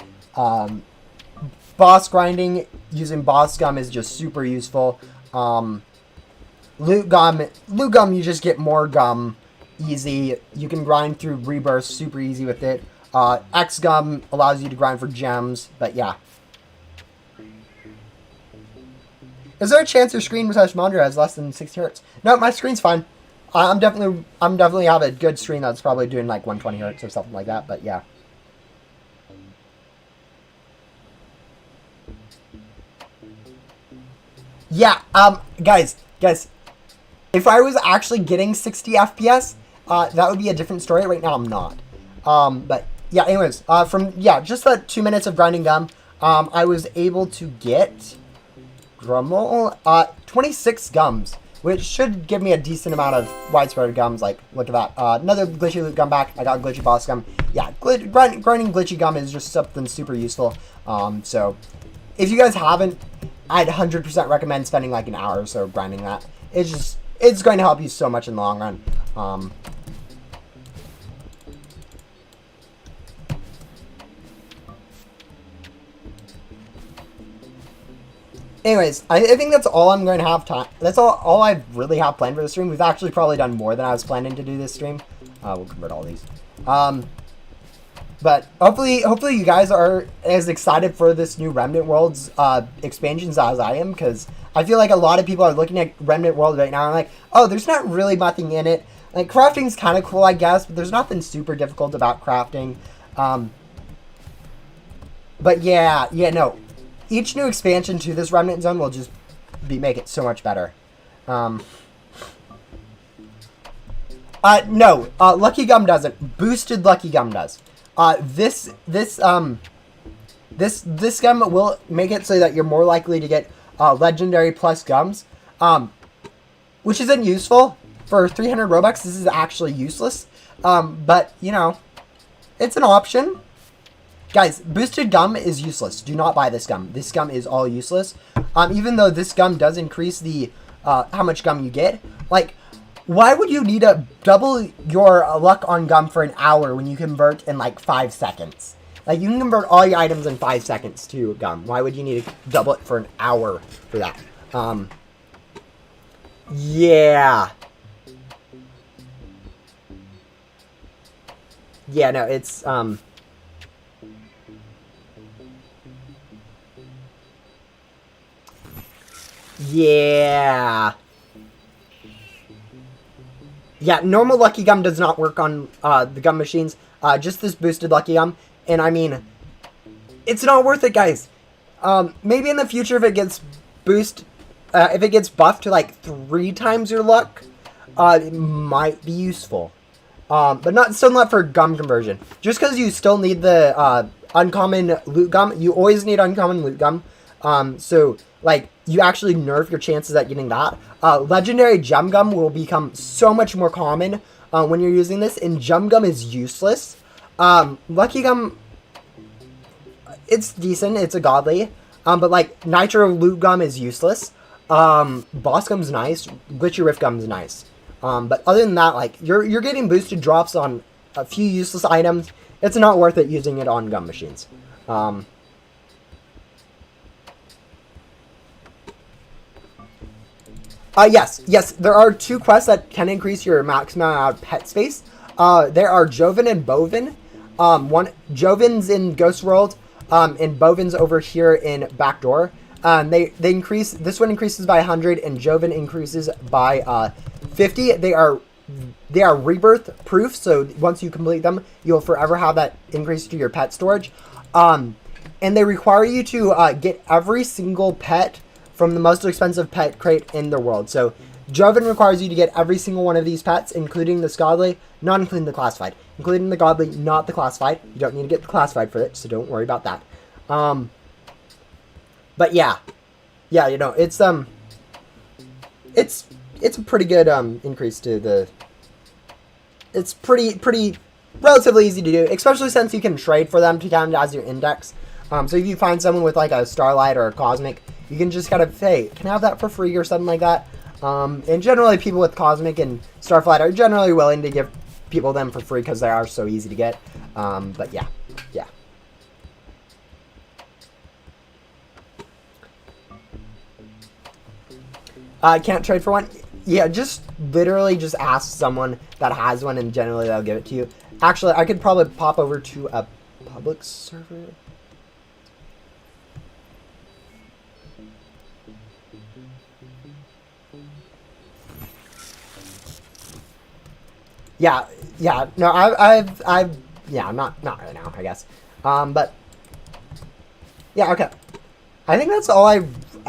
Boss grinding using boss gum is just super useful. Loot gum, you just get more gum. Easy. You can grind through Rebirth super easy with it. X gum allows you to grind for gems, but yeah. Is there a chance your screen touch monitor has less than 60 hertz? No, my screen's fine. I'm definitely have a good screen that's probably doing like 120 hertz or something like that, but yeah. Yeah, guys, if I was actually getting 60 FPS, that would be a different story. Right now, I'm not. But yeah, anyways, just that 2 minutes of grinding gum, I was able to get, drumroll, 26 gums, which should give me a decent amount of widespread gums. Like, look at that. Another glitchy loot gum back. I got glitchy boss gum. Yeah, grinding glitchy gum is just something super useful. So if you guys haven't, I'd 100% recommend spending like an hour or so grinding that. It's going to help you so much in the long run. Anyways, I think that's all I'm going to have time. That's all I really have planned for the stream. We've actually probably done more than I was planning to do this stream. We'll convert all these. But hopefully you guys are as excited for this new Remnant World's expansions as I am, because I feel like a lot of people are looking at Remnant World right now and like, oh, there's not really nothing in it. Like, crafting's kind of cool, I guess, but there's nothing super difficult about crafting. But yeah, no. Each new expansion to this Remnant Zone will just make it so much better. No, Lucky Gum doesn't. Boosted Lucky Gum does. This gum will make it so that you're more likely to get legendary plus gums, which isn't useful for 300 Robux. This is actually useless, but you know, it's an option. Guys, boosted gum is useless. Do not buy this gum. This gum is all useless. Even though this gum does increase the how much gum you get, like, why would you need to double your luck on gum for an hour when you convert in like 5 seconds? Like, you can convert all your items in 5 seconds to gum. Why would you need to double it for an hour for that? Yeah. Yeah, no, it's, yeah. Yeah, normal Lucky Gum does not work on the gum machines. Just this boosted Lucky Gum. And I mean, it's not worth it, guys. Maybe in the future if it gets if it gets buffed to like 3 times your luck, it might be useful. But still not for gum conversion. Just because you still need the uncommon loot gum. You always need uncommon loot gum. So, like, you actually nerf your chances at getting that. Legendary Gem Gum will become so much more common when you're using this, and Gem Gum is useless. Lucky Gum, it's decent, it's a godly, but like Nitro Loot Gum is useless. Boss Gum's nice, Glitchy Rift Gum's nice. But other than that, like you're getting boosted drops on a few useless items. It's not worth it using it on gum machines. Yes, there are 2 quests that can increase your maximum amount of pet space. There are Joven and Bovin. Joven's in Ghost World, and Bovin's over here in Backdoor. They increase. This one increases by 100, and Joven increases by 50. They are rebirth proof, so once you complete them, you'll forever have that increase to your pet storage. And they require you to get every single pet from the most expensive pet crate in the world. So Joven requires you to get every single one of these pets, including the godly, not including the classified. Including the godly, not the classified. You don't need to get the classified for it, so don't worry about that. But yeah, you know, it's a pretty good increase to the. It's pretty relatively easy to do, especially since you can trade for them to count as your index. So if you find someone with like a Starlight or a Cosmic, you can just kind of, hey, can I have that for free or something like that? And generally people with Cosmic and Starflight are generally willing to give people them for free because they are so easy to get. But yeah. Can't trade for one? Yeah, just literally just ask someone that has one and generally they'll give it to you. Actually, I could probably pop over to a public server. Yeah, no, yeah, not right now, I guess. But yeah, okay. I think that's all I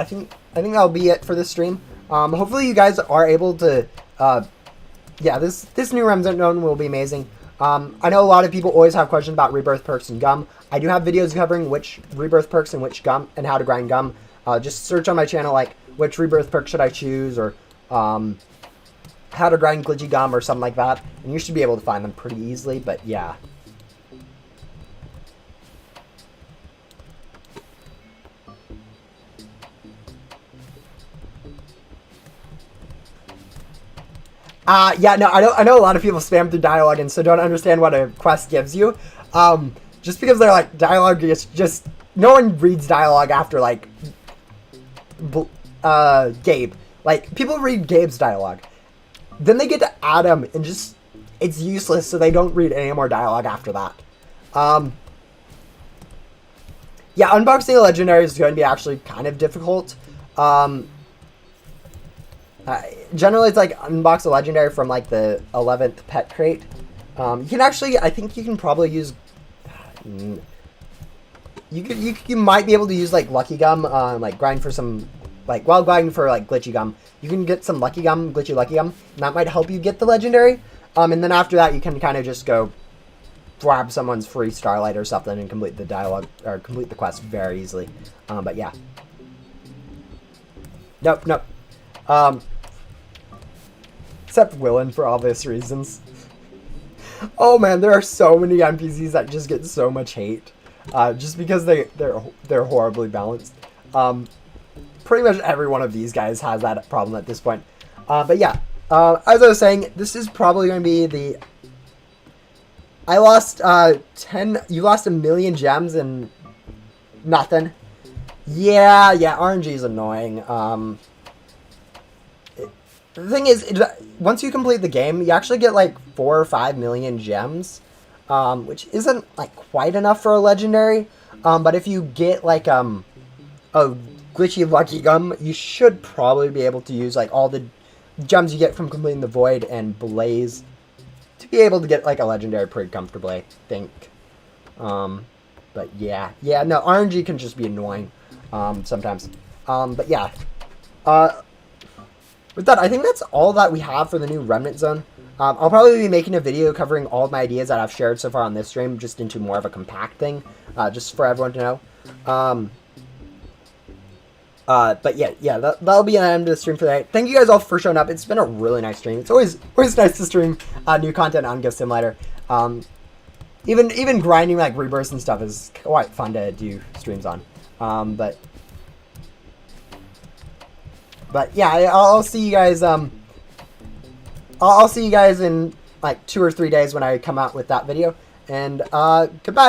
think that'll be it for this stream. Hopefully you guys are able to, yeah, this new Remnant World will be amazing. I know a lot of people always have questions about Rebirth perks and gum. I do have videos covering which Rebirth perks and which gum and how to grind gum. Just search on my channel like which Rebirth perk should I choose, or how to grind glitchy gum or something like that, and you should be able to find them pretty easily. But yeah. Yeah, no, I know a lot of people spam through dialogue and so don't understand what a quest gives you. Just because they're like, dialogue is just, no one reads dialogue after like, Gabe. Like, people read Gabe's dialogue. Then they get to Adam and just, it's useless, so they don't read any more dialogue after that. Yeah, unboxing a legendary is going to be actually kind of difficult. Generally, it's like unbox a legendary from like the 11th pet crate. You can actually, I think you can probably use. You might be able to use like lucky gum, like grind for some, like while grinding for like glitchy gum. You can get some lucky gum, glitchy lucky gum, and that might help you get the legendary. And then after that, you can kind of just go grab someone's free Starlight or something and complete the dialogue or complete the quest very easily. But yeah. Nope. Except Willen for obvious reasons. Oh man, there are so many NPCs that just get so much hate, just because they're horribly balanced. Pretty much every one of these guys has that problem at this point. But yeah, as I was saying, this is probably going to be the. I lost 10. You lost 1 million gems and nothing. Yeah, RNG is annoying. The thing is, once you complete the game, you actually get like 4 or 5 million gems, which isn't like quite enough for a legendary. But if you get like a glitchy lucky gum, you should probably be able to use like all the gems you get from completing the void and blaze to be able to get like a legendary pretty comfortably, I think. But yeah, no, RNG can just be annoying sometimes. But yeah. With that, I think that's all that we have for the new Remnant Zone. I'll probably be making a video covering all of my ideas that I've shared so far on this stream, just into more of a compact thing, just for everyone to know. But yeah, that'll be the end of the stream for today. Thank you guys all for showing up. It's been a really nice stream. It's always nice to stream new content on Ghost Simulator. Even grinding like Rebirth and stuff is quite fun to do streams on. But yeah, I'll see you guys. I'll see you guys in like 2 or 3 days when I come out with that video. And goodbye.